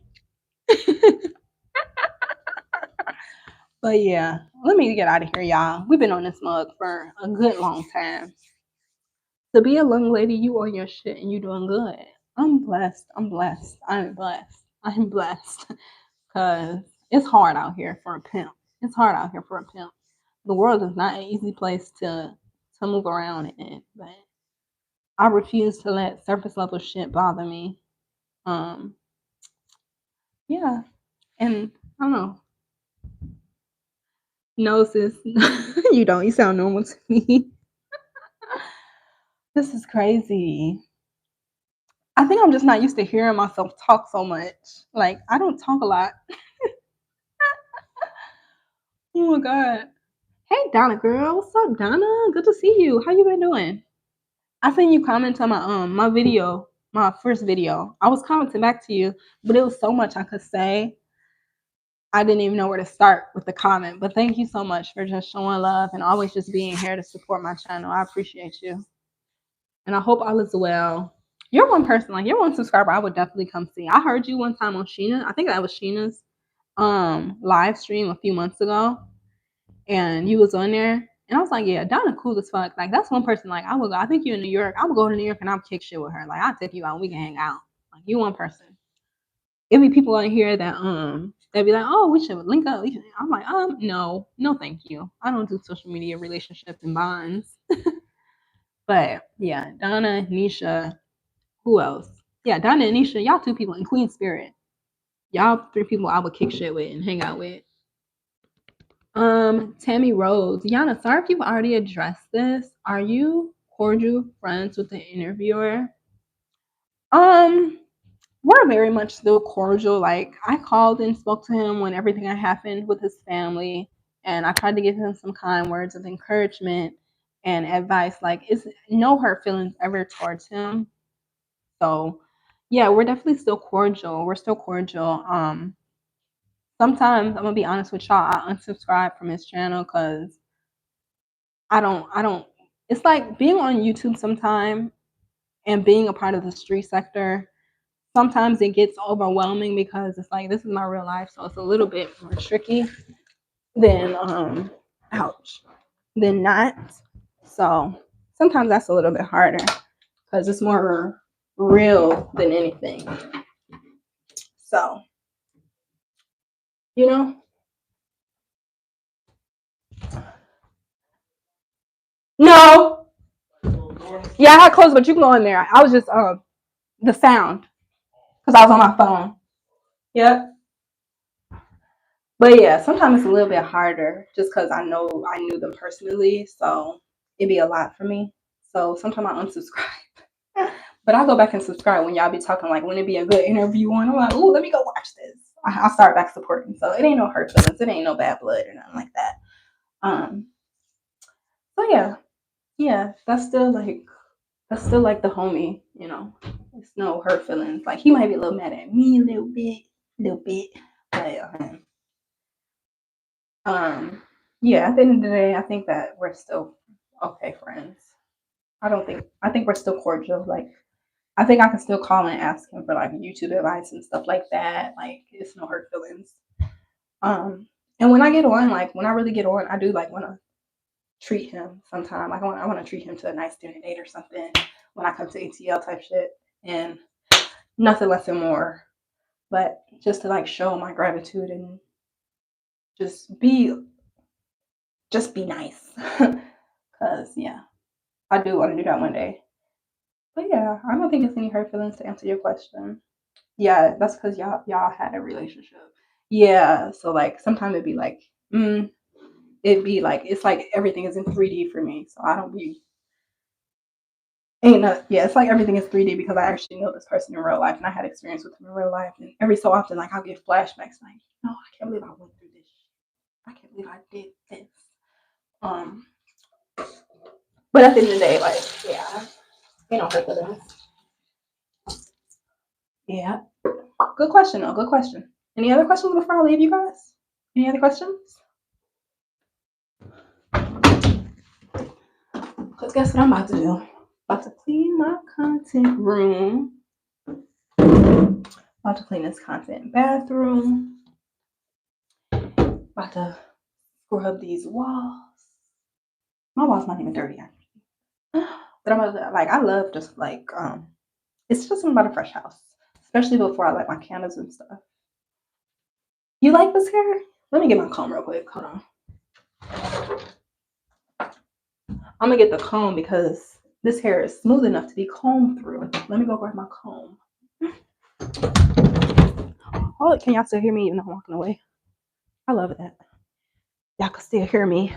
but yeah, let me get out of here, y'all. We've been on this mug for a good long time. To be a young lady, you on your shit and you doing good. I'm blessed. I'm blessed. I'm blessed. I'm blessed. Cause it's hard out here for a pimp. It's hard out here for a pimp. The world is not an easy place to move around in, but I refuse to let surface level shit bother me. Um, yeah, and I don't know. No, sis, you don't. You sound normal to me. This is crazy. I think I'm just not used to hearing myself talk so much. Like I don't talk a lot. Oh my god. Hey Donna girl, what's up, Donna? Good to see you. How you been doing? I seen you comment on my video, my first video. I was commenting back to you, but it was so much I could say. I didn't even know where to start with the comment. But thank you so much for just showing love and always just being here to support my channel. I appreciate you. And I hope all is well. You're one person, like you're one subscriber I would definitely come see. I heard you one time on Sheena. I think that was Sheena's live stream a few months ago. And you was on there. And I was like, yeah, Donna cool as fuck. Like that's one person like I would go. I think you in New York. I would go to New York and I'll kick shit with her. Like I'll take you out and we can hang out. Like you one person. It be people on here that they'd be like, oh, we should link up. I'm like, no, thank you. I don't do social media relationships and bonds. But yeah, Donna, Nisha, who else? Yeah, Donna and Nisha, y'all two people in Queen Spirit. Y'all three people I would kick shit with and hang out with. Tammy Rose. Yana, sorry if you've already addressed this. Are you cordial friends with the interviewer? Um, we're very much still cordial. Like I called and spoke to him when everything had happened with his family, and I tried to give him some kind words of encouragement and advice. Like it's no hurt feelings ever towards him. So Yeah, we're definitely still cordial. We're still cordial. Sometimes I'm gonna be honest with y'all, I unsubscribe from his channel because I don't it's like being on YouTube sometime and being a part of the street sector, sometimes it gets overwhelming because it's like this is my real life, so it's a little bit more tricky than ouch than not. So sometimes that's a little bit harder because it's more real than anything. So, you know, no, yeah, I had clothes, but you can go in there. I was just the sound because I was on my phone. Yep. But yeah, sometimes it's a little bit harder just because I knew them personally, so it'd be a lot for me. So sometimes I unsubscribe. But I'll go back and subscribe when y'all be talking like when it be a good interview on. I'm like, oh, let me go watch this. I'll start back supporting. So it ain't no hurt feelings. It ain't no bad blood or nothing like that. Um. So yeah, yeah, that's still like the homie. You know, it's no hurt feelings. Like he might be a little mad at me a little bit, but um, yeah. At the end of the day, I think that we're still okay friends. I think we're still cordial. Like I think I can still call and ask him for like YouTube advice and stuff like that. Like it's no hurt feelings. Um, and when I get on, like when I really get on, I do like want to treat him sometime. Like I want to treat him to a nice dinner date or something when I come to ATL type shit, and nothing less and more. But just to like show my gratitude and just be be nice, cause yeah, I do want to do that one day. But yeah, I don't think it's any hurt feelings to answer your question. Yeah, that's because y'all had a relationship. Yeah, so like sometimes it'd be like it's like everything is in 3D for me. So I don't be ain't not yeah, it's like everything is 3D because I actually know this person in real life and I had experience with him in real life. And every so often like I'll get flashbacks like, no, I can't believe I went through this. I can't believe I did this. Um but at the end of the day, like, yeah, you know, hurt feelings. Yeah. Good question though, good question. Any other questions before I leave you guys? Any other questions? Because guess what I'm about to do? About to clean my content room. About to clean this content bathroom. About to scrub these walls. My wall's not even dirty actually. But I'm about to, like I love just like it's just something about a fresh house. Especially before I light my candles and stuff. You like this hair? Let me get my comb real quick. Hold on. I'm gonna get the comb because this hair is smooth enough to be combed through. Let me go grab my comb. Oh, can y'all still hear me even though I'm walking away? I love that. Y'all can still hear me.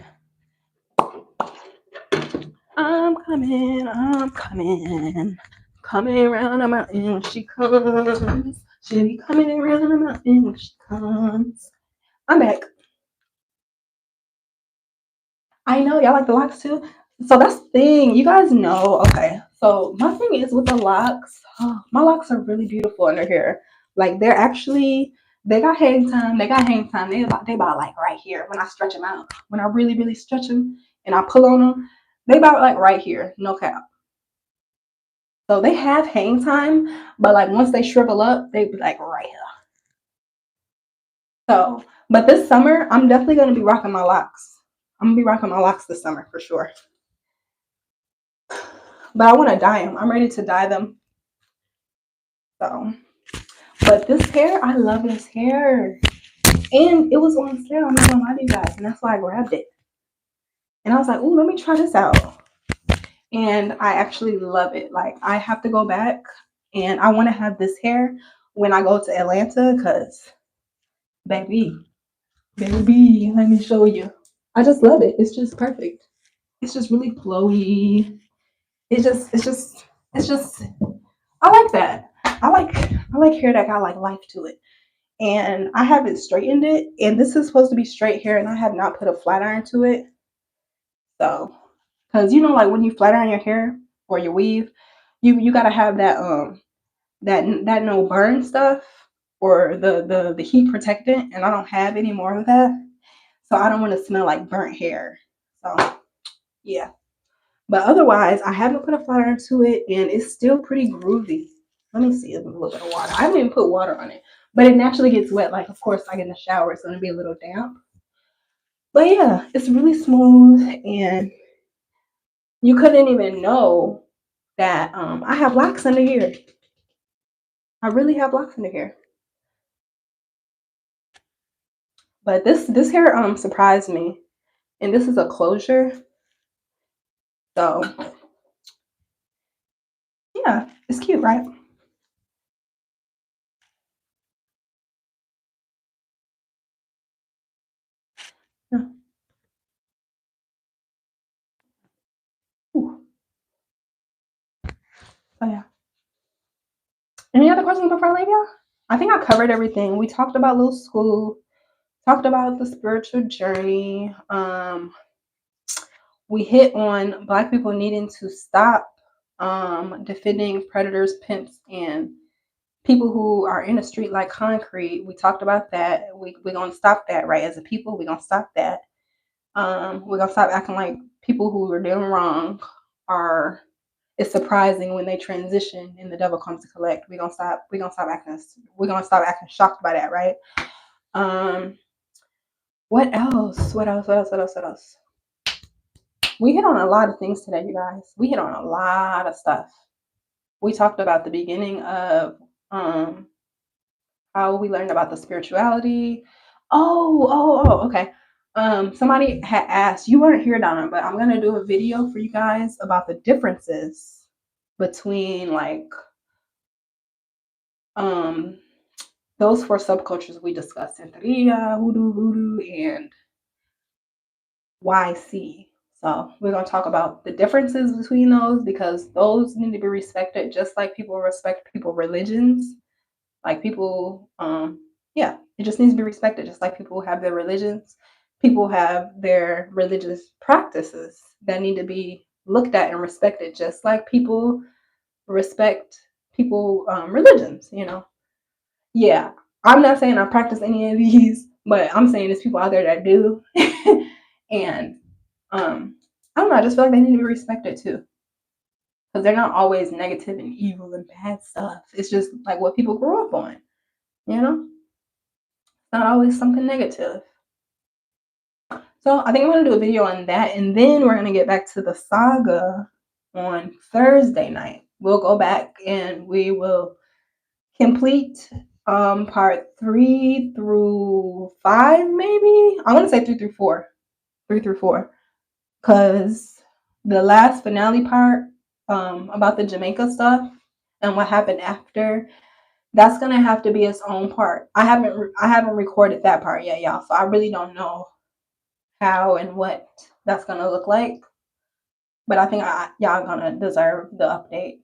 I'm coming. Coming around the mountain when she comes. She'll be coming around the mountain when she comes. I'm back. I know y'all like the locks too. So that's the thing. You guys know. Okay. So my thing is with the locks. Oh, my locks are really beautiful under here. Like they're actually they got hang time. They got hang time. They about like right here when I stretch them out. When I really stretch them and I pull on them, they about like right here. No cap. So they have hang time, but like once they shrivel up, they be like right here. So, but this summer, I'm definitely gonna be rocking my locks. I'm gonna be rocking my locks this summer for sure. But I want to dye them. I'm ready to dye them. So, but this hair, I love this hair, and it was on sale. I'm not gonna lie to you guys, and that's why I grabbed it. And I was like, "Ooh, let me try this out." And I actually love it. Like I have to go back, and I want to have this hair when I go to Atlanta, cause baby, baby, let me show you. I just love it. It's just perfect. It's just really flowy. It's just I like that. I like hair that got like life to it. And I haven't straightened it. And this is supposed to be straight hair, and I have not put a flat iron to it. So, because you know, like when you flat iron your hair or your weave, you gotta have that that no burn stuff or the heat protectant, and I don't have any more of that. So I don't want to smell like burnt hair. So yeah. But otherwise, I haven't put a flat iron to it, and it's still pretty groovy. Let me see, a little bit of water. I haven't even put water on it, but it naturally gets wet. Like, of course, like in the shower, it's going to be a little damp. But yeah, it's really smooth, and you couldn't even know that I have locks under here. I really have locks under here. But this hair surprised me, and this is a closure. So yeah, it's cute, right? Yeah. Ooh. So yeah. Any other questions before I leave y'all? I think I covered everything. We talked about little school, talked about the spiritual journey. We hit on Black people needing to stop defending predators, pimps, and people who are in the street like concrete. We talked about that. We're gonna stop that, right? As a people, we're gonna stop that. We're gonna stop acting like people who are doing wrong are. It's surprising when they transition and the devil comes to collect. We're gonna stop acting shocked by that, right? Um, what else? What else? We hit on a lot of things today, you guys. We hit on a lot of stuff. We talked about the beginning of how we learned about the spirituality. Okay. Somebody had asked, you weren't here, Donna, but I'm gonna do a video for you guys about the differences between like um those four subcultures we discussed: Santeria, Voodoo, and YC. So we're gonna talk about the differences between those because those need to be respected just like people respect people religions. Like people, yeah, it just needs to be respected just like people have their religions. People have their religious practices that need to be looked at and respected just like people respect people religions, you know. Yeah, I'm not saying I practice any of these, but I'm saying there's people out there that do. And I don't know, I just feel like they need to be respected too. Because they're not always negative and evil and bad stuff. It's just like what people grew up on, you know? It's not always something negative. So I think I'm gonna do a video on that, and then we're gonna get back to the saga on Thursday night. We'll go back and we will complete part 3 through 5, maybe. I want to say 3 through 4, 3 through 4, because the last finale part about the Jamaica stuff and what happened after, that's gonna have to be its own part. I haven't recorded that part yet, y'all, so I really don't know how and what that's gonna look like. But I think y'all gonna deserve the update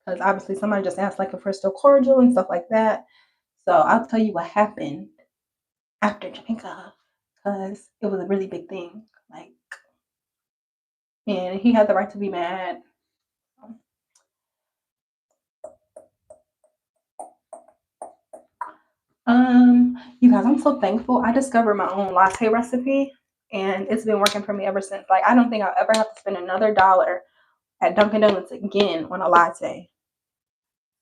because obviously somebody just asked like if we're still cordial and stuff like that. So I'll tell you what happened after Jamaica because it was a really big thing. Like, and he had the right to be mad. You guys, I'm so thankful. I discovered my own latte recipe, and it's been working for me ever since. Like, I don't think I'll ever have to spend another dollar at Dunkin' Donuts again on a latte.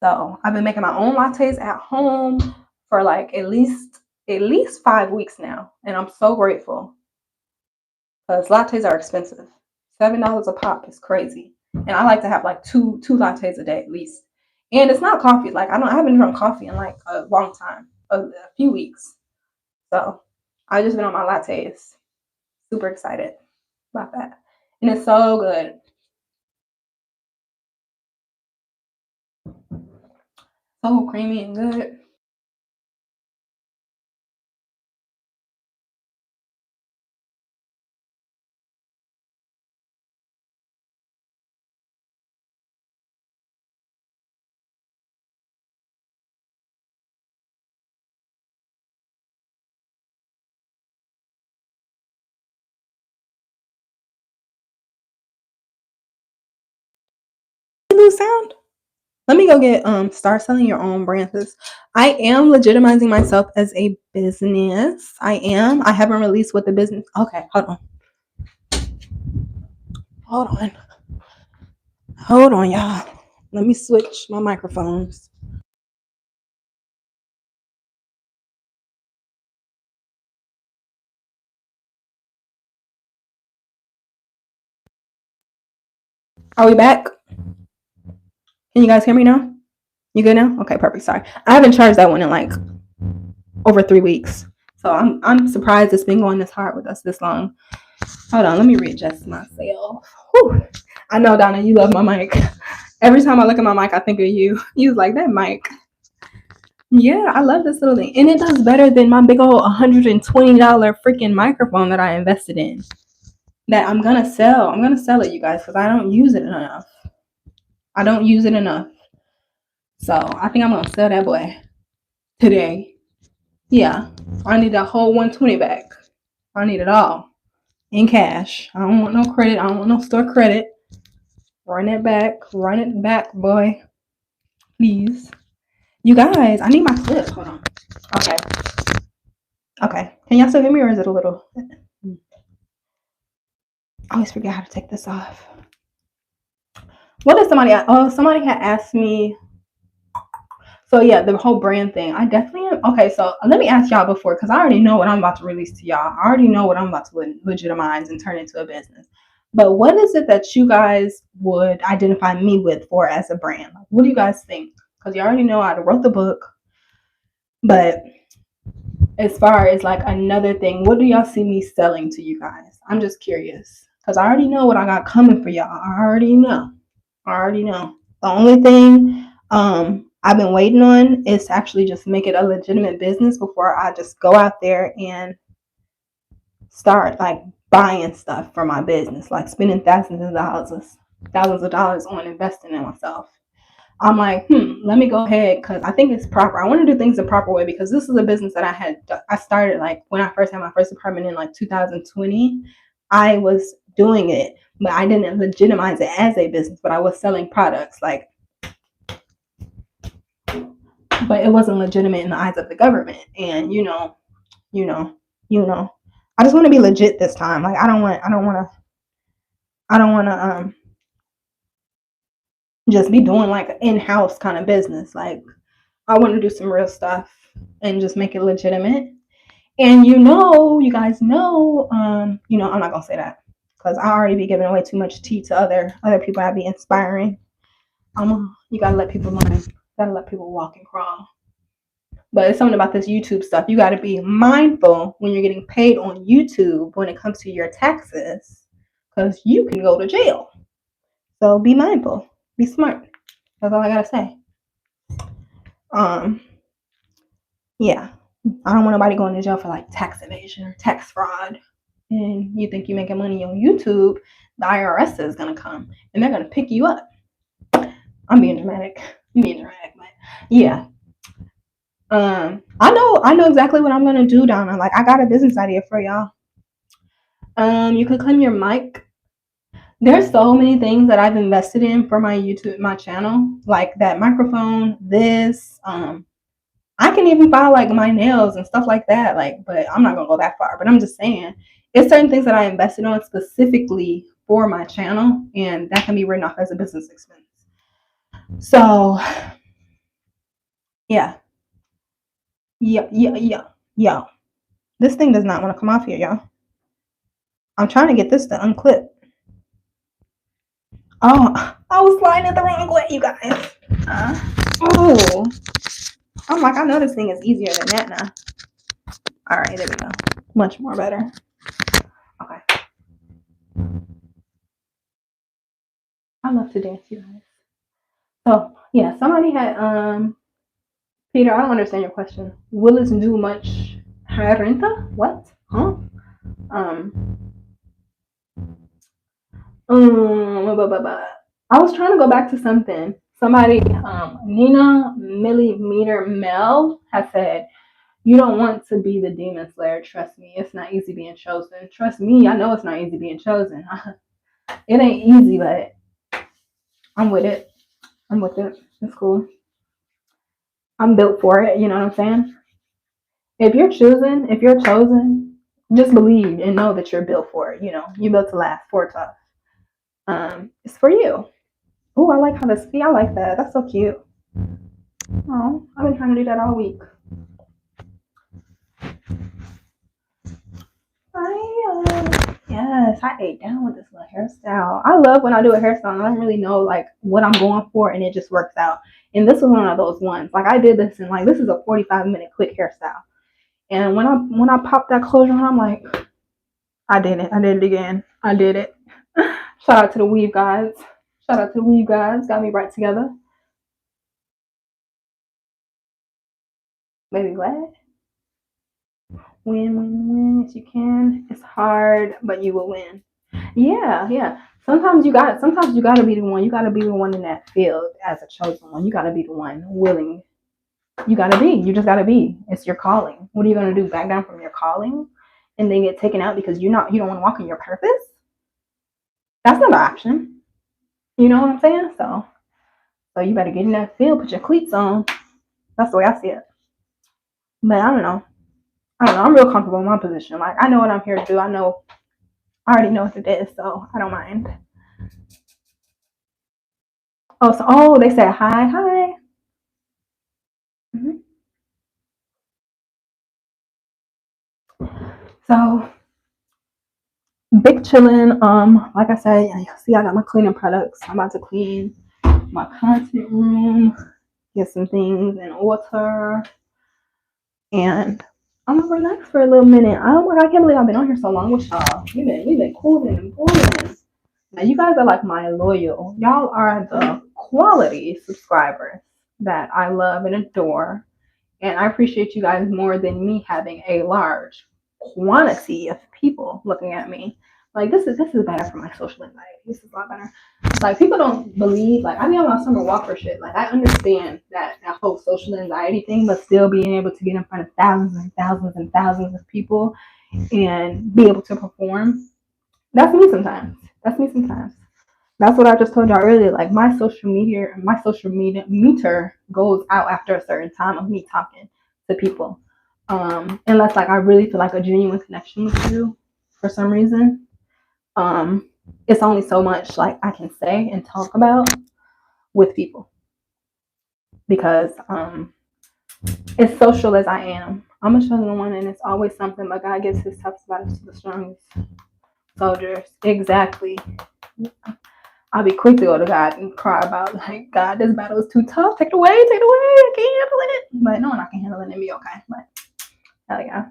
So I've been making my own lattes at home for like at least 5 weeks now, and I'm so grateful because lattes are expensive. $7 a pop is crazy, and I like to have like two lattes a day at least. And it's not coffee. Like I haven't drunk coffee in like a long time, a few weeks. So I just been on my lattes. Super excited about that, and it's so good, so creamy and good. You lose sound? Let me go get start selling your own brands. I am legitimizing myself as a business. I am. I haven't released what the business. Okay, hold on. Hold on. Hold on, y'all. Let me switch my microphones. Are we back? Can you guys hear me now? You good now? Okay, perfect. Sorry. I haven't charged that one in like over 3 weeks. So I'm surprised it's been going this hard with us this long. Hold on, let me readjust myself. Whew. I know, Donna, you love my mic. Every time I look at my mic, I think of you. You was like, that mic. Yeah, I love this little thing. And it does better than my big old $120 freaking microphone that I invested in. That I'm going to sell. I'm going to sell it, you guys, because I don't use it enough. I don't use it enough. So I think I'm going to sell that boy today. Yeah, I need that whole 120 back. I need it all in cash. I don't want no credit. I don't want no store credit. Run it back, boy. Please. You guys, I need my clip. Hold on. Okay. Okay. Can y'all still hear me or is it a little? I always forget how to take this off. What did somebody ask? Oh, somebody had asked me. So yeah, the whole brand thing. I definitely am. Okay, so let me ask y'all before, because I already know what I'm about to release to y'all. I already know what I'm about to legitimize and turn into a business. But what is it that you guys would identify me with for as a brand? What do you guys think? Because you already know I wrote the book. But as far as like another thing, what do y'all see me selling to you guys? I'm just curious. Because I already know what I got coming for y'all. I already know. The only thing I've been waiting on is to actually just make it a legitimate business before I just go out there and start like buying stuff for my business, like spending thousands of dollars on investing in myself. I'm like, let me go ahead because I think it's proper. I want to do things the proper way because this is a business that I started like when I first had my first apartment in like 2020. I was doing it, but I didn't legitimize it as a business, but I was selling products like, but it wasn't legitimate in the eyes of the government. And you know, I just want to be legit this time. Like I don't want to just be doing like an in-house kind of business. Like I want to do some real stuff and just make it legitimate. And you guys know, I'm not gonna say that because I already be giving away too much tea to other people. I'd be inspiring. You gotta let people learn. Gotta let people walk and crawl. But it's something about this YouTube stuff. You gotta be mindful when you're getting paid on YouTube when it comes to your taxes, because you can go to jail. So be mindful. Be smart. That's all I gotta say. Yeah. I don't want nobody going to jail for like tax evasion or tax fraud. And you think you're making money on YouTube, the IRS is gonna come and they're gonna pick you up. I'm being dramatic. But yeah. I know exactly what I'm gonna do, Donna. Like I got a business idea for y'all. You could claim your mic. There's so many things that I've invested in for my YouTube, my channel, like that microphone, this, I can even file like my nails and stuff like that. Like, but I'm not gonna go that far. But I'm just saying, it's certain things that I invested on specifically for my channel, and that can be written off as a business expense. So, yeah. This thing does not want to come off here, y'all. I'm trying to get this to unclip. Oh, I was sliding it the wrong way, you guys. Oh, I'm like, I know this thing is easier than that now. All right, there we go. Much more better. Okay. I love to dance, you guys. So yeah, somebody had Peter, I don't understand your question. Will it do much renta? What? Huh? I was trying to go back to something. Somebody, Nina Millimeter Mel has said, you don't want to be the demon slayer. Trust me, it's not easy being chosen. Trust me, I know it's not easy being chosen. It ain't easy, but I'm with it. I'm with it. It's cool. I'm built for it. You know what I'm saying? If you're chosen, just believe and know that you're built for it. You know, you're built to last, for tough. It's for you. Oh, I like how this. Yeah, I like that. That's so cute. Oh, I've been trying to do that all week. Yes, I ate down with this little hairstyle. I love when I do a hairstyle and I don't really know like what I'm going for and it just works out. And this was one of those ones. Like I did this and like this is a 45-minute quick hairstyle. And when I popped that closure on, I'm like, I did it. I did it again. I did it. Shout out to the weave guys. Shout out to the weave guys. Got me right together. Baby glad. Win. Yes, you can. It's hard, but you will win. Yeah. Sometimes you gotta be the one. You gotta be the one in that field as a chosen one. You gotta be the one willing. You gotta be. You just gotta be. It's your calling. What are you gonna do? Back down from your calling and then get taken out because you don't want to walk in your purpose? That's not an option. You know what I'm saying? So you better get in that field, put your cleats on. That's the way I see it. But I don't know. I'm real comfortable in my position. Like I know what I'm here to do. I already know what it is, so I don't mind. They said hi. Mm-hmm. So big chilling. Like I said, you see, I got my cleaning products. I'm about to clean my content room, get some things in order, and I'm gonna relax for a little minute. Oh my god, I can't believe I've been on here so long with y'all. We've been cooling and pulling. Now you guys are like my loyal. Y'all are the quality subscribers that I love and adore. And I appreciate you guys more than me having a large quantity of people looking at me. Like this is better for my social anxiety. This is a lot better. Like people don't believe. Like I be on my summer walk for shit. Like I understand that whole social anxiety thing, but still being able to get in front of thousands and thousands and thousands of people and be able to perform. That's me sometimes. That's what I just told y'all earlier. Like my social media meter goes out after a certain time of me talking to people. Unless like I really feel like a genuine connection with you for some reason. Um, it's only so much like I can say and talk about with people because as social as I am, I'm a chosen one, and it's always something. But God gives His tough spots to the strongest soldiers. Exactly. I'll be quick to go to God and cry about like, God, this battle is too tough. Take it away. I can't handle it. But no one I can handle it and be okay. But hell yeah.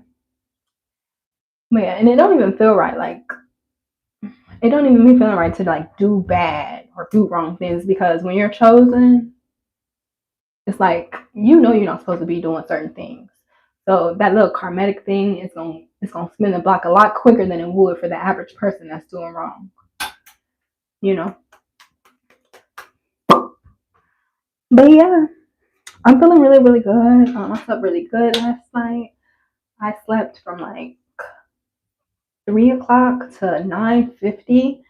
But yeah, and it don't even feel right. Like it don't even be feeling right to like do bad or do wrong things because when you're chosen, it's like you know you're not supposed to be doing certain things. So that little karmatic thing is gonna spin the block a lot quicker than it would for the average person that's doing wrong. You know. But yeah, I'm feeling really, really good. I slept really good last night. I slept from like 3 o'clock to 9:50,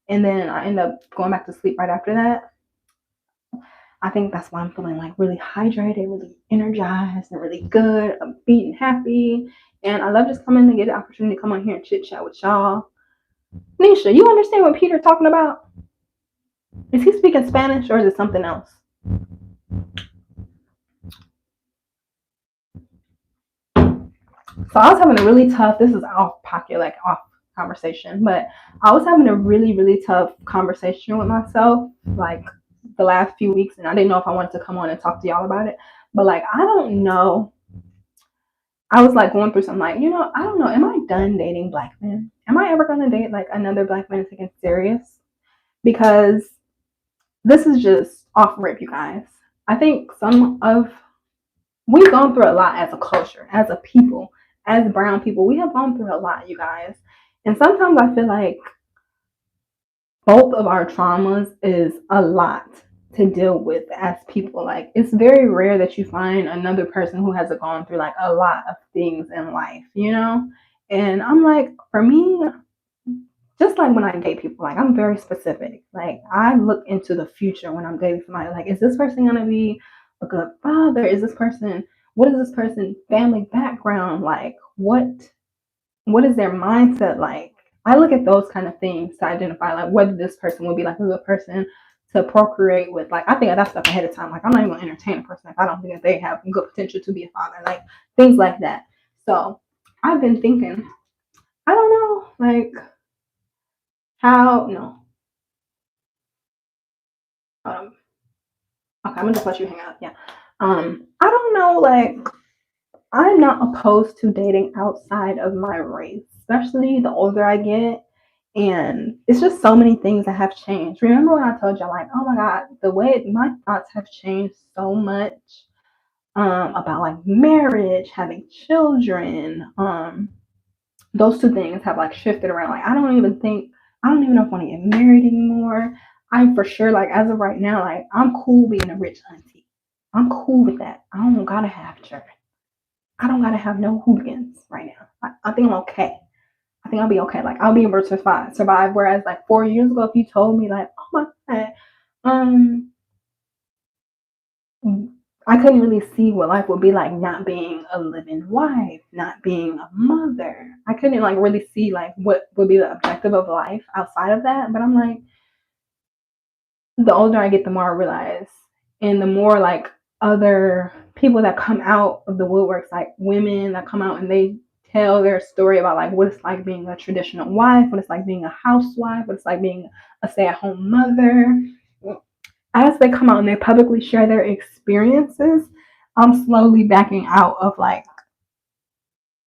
and then I ended up going back to sleep right after that. I think that's why I'm feeling like really hydrated, really energized, and really good. I'm being happy, and I love just coming to get the opportunity to come on here and chit chat with y'all. Nisha, you understand what Peter's talking about? Is he speaking Spanish or is it something else? So I was having a really tough. This is off pocket, like off conversation, but I was having a really, really tough conversation with myself, like the last few weeks, and I didn't know if I wanted to come on and talk to y'all about it. But like, I don't know. I was like going through something like, I don't know. Am I done dating black men? Am I ever gonna date like another black man and take it serious? Because this is just off rip, you guys. I think we've gone through a lot as a culture, as a people, as brown people. We have gone through a lot, you guys. And sometimes I feel like both of our traumas is a lot to deal with as people. Like it's very rare that you find another person who hasn't gone through like a lot of things in life, And I'm like, for me, just like when I date people, like I'm very specific. Like I look into the future when I'm dating somebody. Like, is this person gonna be a good father? Is this person, what is this person family background? Like what is their mindset like? I look at those kind of things to identify like whether this person would be like a good person to procreate with. Like I think of that stuff ahead of time. Like I'm not even gonna entertain a person if I don't think that they have good potential to be a father. Like things like that. So I've been thinking, I don't know, like how no. Um, okay, I'm gonna just let you hang out. Yeah. I don't know, like I'm not opposed to dating outside of my race, especially the older I get. And it's just so many things that have changed. Remember when I told you, like, oh my God, the way my thoughts have changed so much about like marriage, having children. Those two things have like shifted around. Like, I don't even know if I want to get married anymore. I'm for sure, like, as of right now, like, I'm cool being a rich auntie. I'm cool with that. I don't gotta have children. I don't gotta have no hooligans right now. I think I'm okay. I think I'll be okay. Like I'll be able to survive. Whereas like 4 years ago, if you told me like, oh my God, um, I couldn't really see what life would be like not being a living wife, not being a mother. I couldn't like really see like what would be the objective of life outside of that. But I'm like, the older I get, the more I realize, and the more like other people that come out of the woodworks, like women that come out and they tell their story about like what it's like being a traditional wife, what it's like being a housewife, what it's like being a stay-at-home mother. As they come out and they publicly share their experiences, I'm slowly backing out of like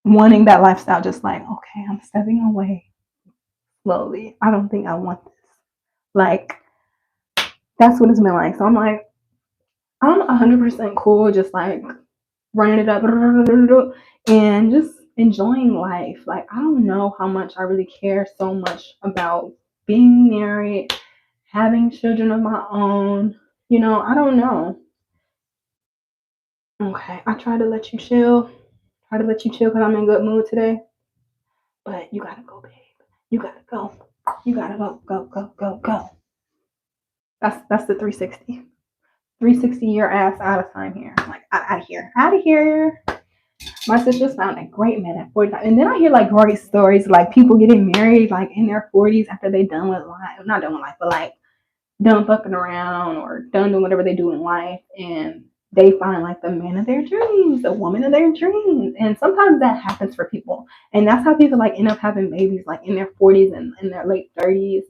wanting that lifestyle. Just like, okay, I'm stepping away slowly. I don't think I want this. Like, that's what it's been like. So I'm like, I'm 100% cool, just like running it up and just enjoying life. Like, I don't know how much I really care so much about being married, having children of my own. I don't know. Okay, I try to let you chill. Try to let you chill because I'm in good mood today. But you gotta go, babe. You gotta go. You gotta go, go, go, go, go. That's the 360. 360 your ass out of time here. Like out of here. Out of here. My sisters found a great man at 45. And then I hear like great stories, like people getting married like in their 40s after they done with life. Not done with life, but like done fucking around or done doing whatever they do in life. And they find like the man of their dreams, the woman of their dreams. And sometimes that happens for people. And that's how people like end up having babies like in their 40s and in their late 30s.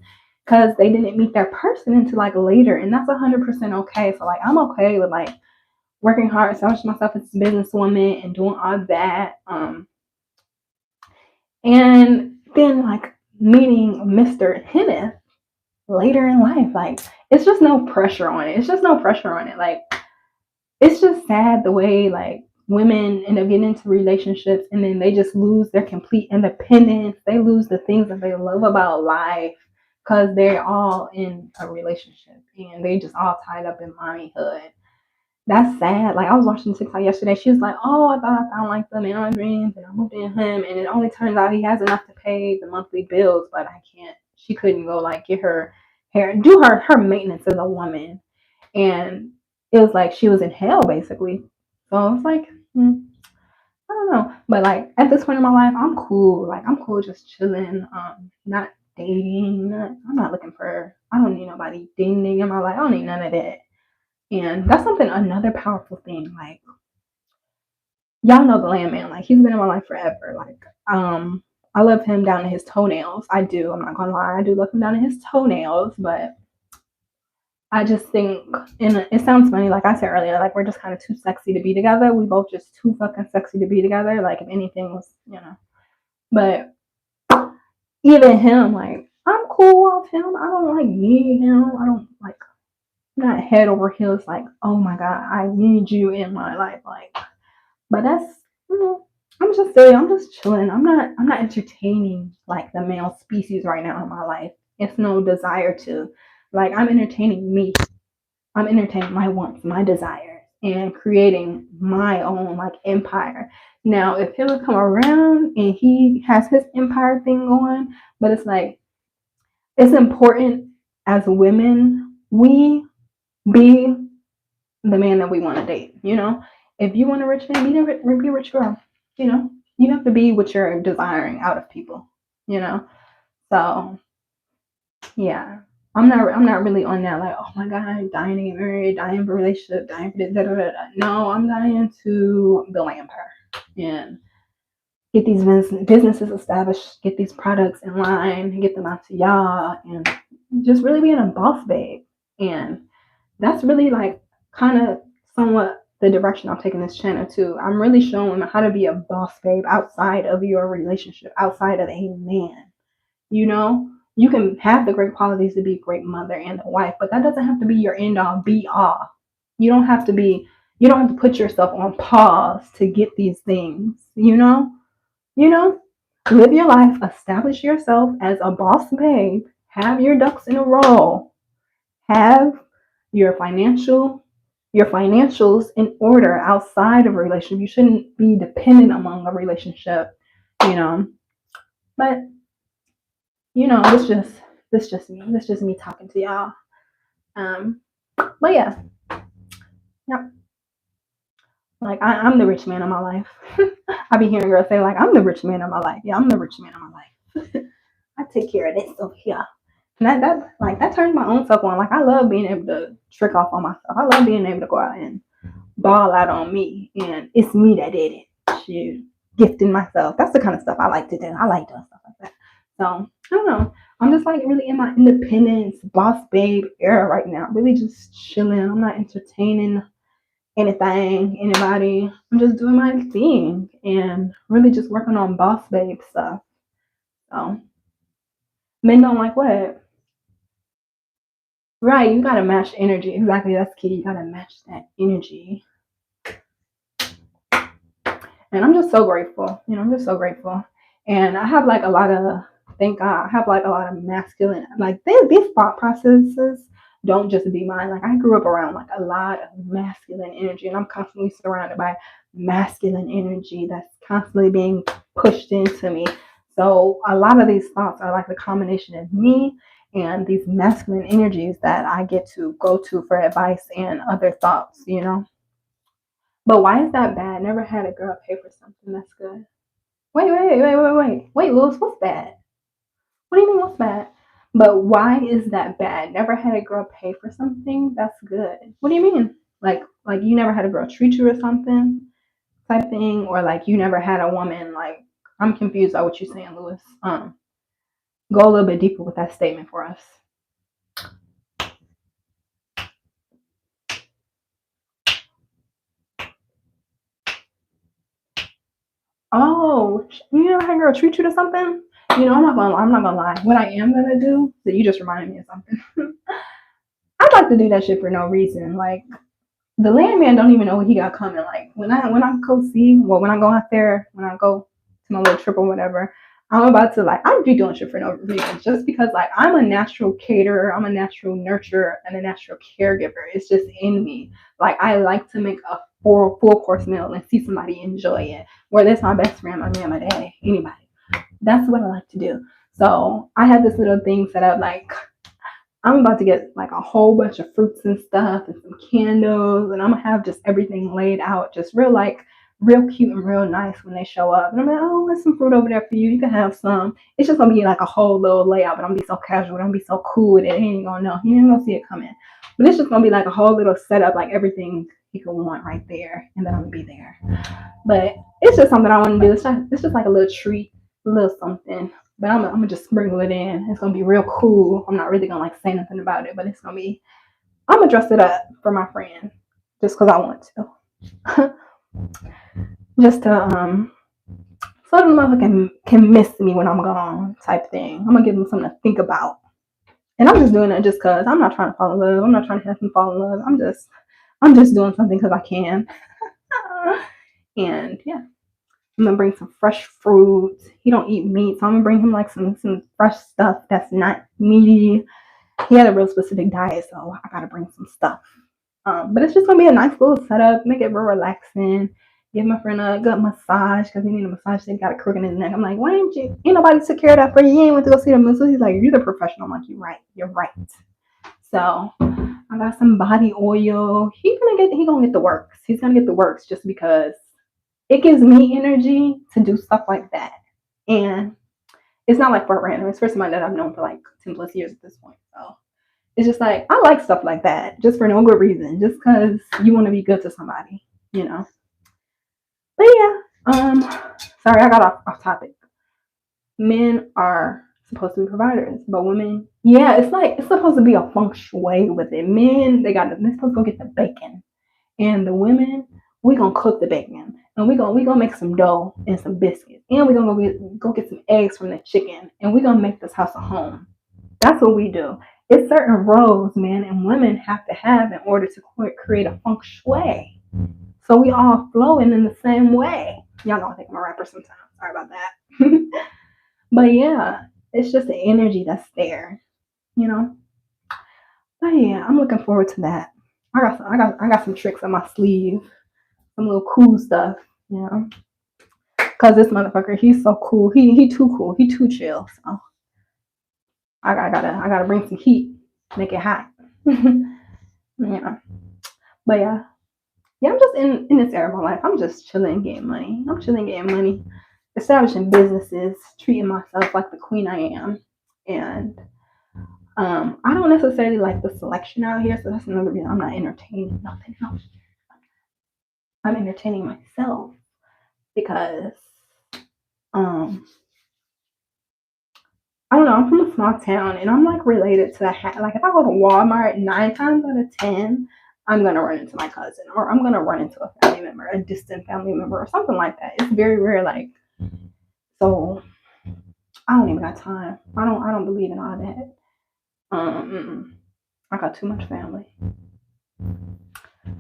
Because they didn't meet their person until like later. And that's 100% okay. So like I'm okay with like working hard, establishing myself as a businesswoman and doing all that. And then like meeting Mr. Henneth later in life. Like it's just no pressure on it. It's just no pressure on it. Like it's just sad the way like women end up getting into relationships and then they just lose their complete independence. They lose the things that they love about life because they're all in a relationship and they just all tied up in mommyhood. That's sad. Like I was watching TikTok yesterday. She was like, "Oh, I thought I found like the man of my dreams, and I moved in him, and it only turns out he has enough to pay the monthly bills, but I can't." She couldn't go like get her hair, do her maintenance as a woman, and it was like she was in hell basically. So I was like, I don't know, but like at this point in my life, I'm cool. Like I'm cool, just chilling. Not dating. I'm not looking for. I don't need nobody dating in my life. I don't need none of that. And that's something, another powerful thing. Like, y'all know the landman. Like, he's been in my life forever. Like, I love him down to his toenails. I do. I'm not gonna lie. I do love him down to his toenails. But I just think, and it sounds funny, like I said earlier, like we're just kind of too sexy to be together. We both just too fucking sexy to be together. Like, if anything was. But even him, like, I'm cool with him. I don't like need him. I don't like not head over heels. Like, oh my god, I need you in my life. Like, but I'm just saying, I'm just chilling. I'm not entertaining like the male species right now in my life. It's no desire to. Like I'm entertaining me. I'm entertaining my wants, my desires, and creating my own like empire. Now, if he would come around and he has his empire thing going, but it's like it's important as women, we be the man that we want to date. You know, if you want a rich man, be a rich girl. You know, you have to be what you're desiring out of people. You know, so yeah, I'm not really on that like, oh my god, I'm dying to get married, dying for a relationship, dying for this. Da, da, da, da. No, I'm dying to build my empire and get these businesses established, get these products in line, get them out to y'all, and just really being a boss babe. And that's really like kind of somewhat the direction I'm taking this channel to. I'm really showing how to be a boss babe outside of your relationship, outside of a man. You know, you can have the great qualities to be a great mother and a wife, but that doesn't have to be your end all be all. You don't have to be, you don't have to put yourself on pause to get these things, you know, live your life, establish yourself as a boss babe, have your ducks in a row, have your financials in order outside of a relationship. You shouldn't be dependent among a relationship, you know. But this just me talking to y'all. But yeah, yeah. Like I'm the rich man of my life. I be hearing girls say like I'm the rich man of my life. Yeah, I'm the rich man of my life. I take care of this over here. And that turns my own self on. Like I love being able to trick off on myself. I love being able to go out and ball out on me, and it's me that did it. Shoot, gifting myself. That's the kind of stuff I like to do. I like doing stuff like that. So I don't know. I'm just like really in my independence, boss babe era right now. Really just chilling. I'm not entertaining anything, anybody. I'm just doing my thing and really just working on boss babe stuff. So men don't like what? Right, you gotta match energy. Exactly, that's key. You gotta match that energy. And I'm just so grateful. I'm just so grateful. And I have like a lot of, thank God, I have like a lot of masculine, like these thought processes don't just be mine. Like I grew up around like a lot of masculine energy, and I'm constantly surrounded by masculine energy that's constantly being pushed into me. So a lot of these thoughts are like the combination of me and these masculine energies that I get to go to for advice and other thoughts. But why is that bad? Never had a girl pay for something that's good. Wait, Lewis, what's bad? What do you mean what's bad? But why is that bad? Never had a girl pay for something that's good. What do you mean? Like you never had a girl treat you or something type thing, or like you never had a woman like I'm confused by what you're saying, Lewis. Go a little bit deeper with that statement for us. Oh, you never had a girl treat you to something? I'm not gonna lie. What I am gonna do, that you just reminded me of something. I like to do that shit for no reason. Like the landman don't even know what he got coming. Like when I go out there, when I go to my little trip or whatever, I'm about to like I'm be doing shit for no reason. Just because like I'm a natural caterer, I'm a natural nurturer and a natural caregiver. It's just in me. Like I like to make a full course meal and see somebody enjoy it. Whether it's my best friend, my man, my daddy, anybody. That's what I like to do. So I had this little thing set up like I'm about to get like a whole bunch of fruits and stuff and some candles, and I'm gonna have just everything laid out, just real cute and real nice when they show up. And I'm like, oh, there's some fruit over there for you. You can have some. It's just gonna be like a whole little layout, but I'm gonna be so casual. I'm gonna be so cool with it. He ain't gonna know. He ain't gonna see it coming. But it's just gonna be like a whole little setup, like everything he could want right there, and then I'm gonna be there. But it's just something I want to do. It's just like a little treat, a little something. But I'm gonna just sprinkle it in. It's gonna be real cool. I'm not really gonna like say nothing about it, but it's gonna be. I'm gonna dress it up for my friend, just because I want to. Just to so the motherfucker can miss me when I'm gone, type thing. I'm gonna give them something to think about, and I'm just doing it just because I'm not trying to fall in love. I'm not trying to have him fall in love. I'm just doing something because I can. And yeah. I'm gonna bring some fresh fruit. He don't eat meat, so I'm gonna bring him like some fresh stuff that's not meaty. He had a real specific diet, so I gotta bring some stuff. But it's just gonna be a nice little setup, make it real relaxing. give my friend a good massage because he need a massage. They got a crook in his neck. I'm like, why didn't you? Ain't nobody took care of that for you. You ain't went to go see the masseuse. He's like, you're the professional. I'm like, you're right. So I got some body oil. He gonna get the works. He's gonna get the works just because it gives me energy to do stuff like that. And it's not like for random. It's for somebody that I've known for like 10 plus years at this point. So it's just like I like stuff like that, just for no good reason, just because you want to be good to somebody, you know. But yeah, sorry I got off topic. Men are supposed to be providers, but women, yeah, it's like it's supposed to be a feng shui with it. Men, they're supposed to go get the bacon, and the women, we gonna cook the bacon, and we gonna make some dough and some biscuits, and we gonna go get some eggs from the chicken, and we gonna make this house a home. That's what we do. It's certain roles men and women have to have in order to create a feng shui. So we all flowing in the same way. Y'all know I think I'm a rapper sometimes. Sorry about that. But yeah, it's just the energy that's there, you know. But yeah, I'm looking forward to that. I got some tricks on my sleeve, some little cool stuff, you know. Cause this motherfucker, he's so cool. He too cool. He too chill. So I gotta bring some heat, make it hot. Yeah. But yeah, I'm just in this era of my life. I'm just chilling, getting money. I'm chilling, getting money, establishing businesses, treating myself like the queen I am, and I don't necessarily like the selection out here, so that's another reason I'm not entertaining nothing else. I'm entertaining myself because um I don't know, I'm from a small town and I'm like related to like if I go to Walmart 9 times out of 10, I'm gonna run into my cousin or I'm gonna run into a family member, a distant family member or something like that. It's very rare, like so I don't even got time. I don't believe in all that. I got too much family.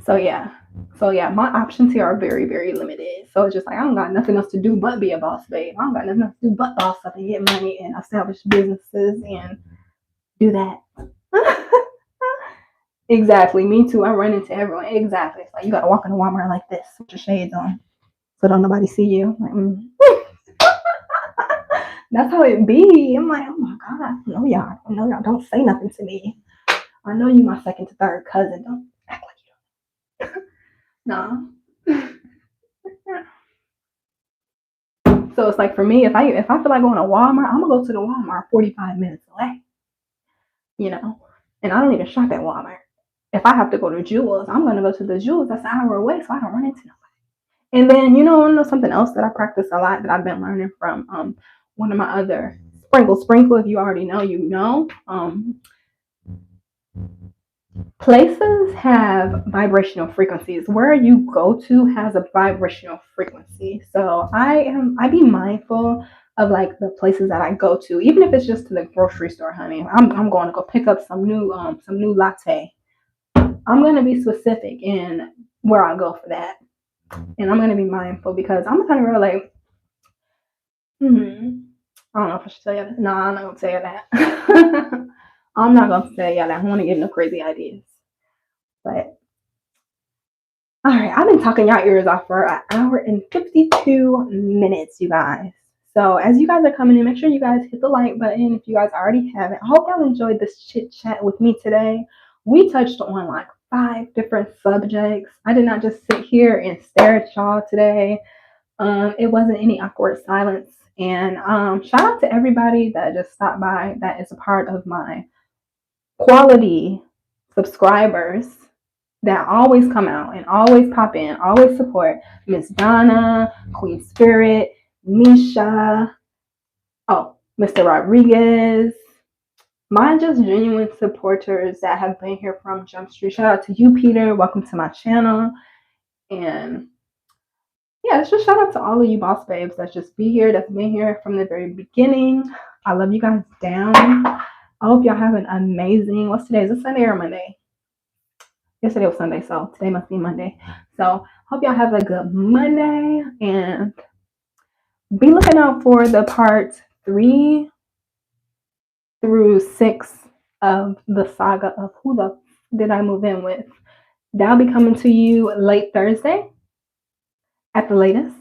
So yeah. So yeah, my options here are very, very limited. So it's just like I don't got nothing else to do but be a boss babe. I don't got nothing else to do but boss up and get money and establish businesses and do that. Exactly. Me too. I run into everyone. Exactly. It's like you gotta walk into Walmart like this with your shades on. So don't nobody see you. Like, that's how it be. I'm like, oh my God, I know y'all. I know y'all don't say nothing to me. I know you my second to third cousin. Don't act like you don't. No. So it's like for me, if I feel like going to Walmart, I'm gonna go to the Walmart 45 minutes away, you know. And I don't even shop at Walmart. If I have to go to Jewel's, I'm gonna go to the Jewel's that's an hour away, so I don't run into nobody. And then you know something else that I practice a lot that I've been learning from one of my other sprinkle. If you already know, you know. Places have vibrational frequencies. Where you go to has a vibrational frequency. So I be mindful of like the places that I go to, even if it's just to the grocery store, honey. I'm going to go pick up some new latte. I'm gonna be specific in where I go for that. And I'm gonna be mindful because I'm kind of real like, I don't know if I should tell you that. No, I'm not gonna tell you that. I'm not gonna tell you that. I don't want to get no crazy ideas. But all right, I've been talking y'all ears off for an hour and 52 minutes, you guys. So as you guys are coming in, make sure you guys hit the like button if you guys already haven't. I hope y'all enjoyed this chit chat with me today. We touched on like 5 different subjects. I did not just sit here and stare at y'all today. It wasn't any awkward silence. And shout out to everybody that just stopped by that is a part of my quality subscribers that always come out and always pop in, always support. Miss Donna, Queen Spirit, Misha, Mr. Rodriguez, my just genuine supporters that have been here from Jump Street. Shout out to you, Peter. Welcome to my channel. And yeah, it's just shout out to all of you boss babes that's just be here, that's been here from the very beginning. I love you guys down. I hope y'all have an amazing, what's today? Is it Sunday or Monday? Yesterday was Sunday, so today must be Monday. So hope y'all have a good Monday and be looking out for the part 3 through 6 of the saga of who the did I move in with. That'll be coming to you late Thursday. at the latest.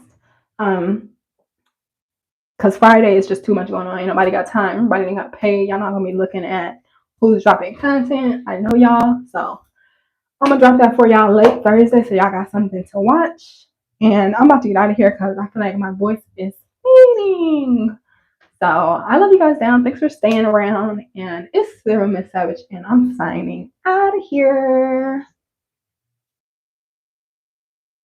Because Friday is just too much going on. Ain't nobody got time. Everybody ain't got paid. Y'all not gonna be looking at who's dropping content. I know y'all. So I'm gonna drop that for y'all late Thursday so y'all got something to watch. And I'm about to get out of here because I feel like my voice is fading. So I love you guys down. Thanks for staying around. And it's Sarah Miss Savage, and I'm signing out of here.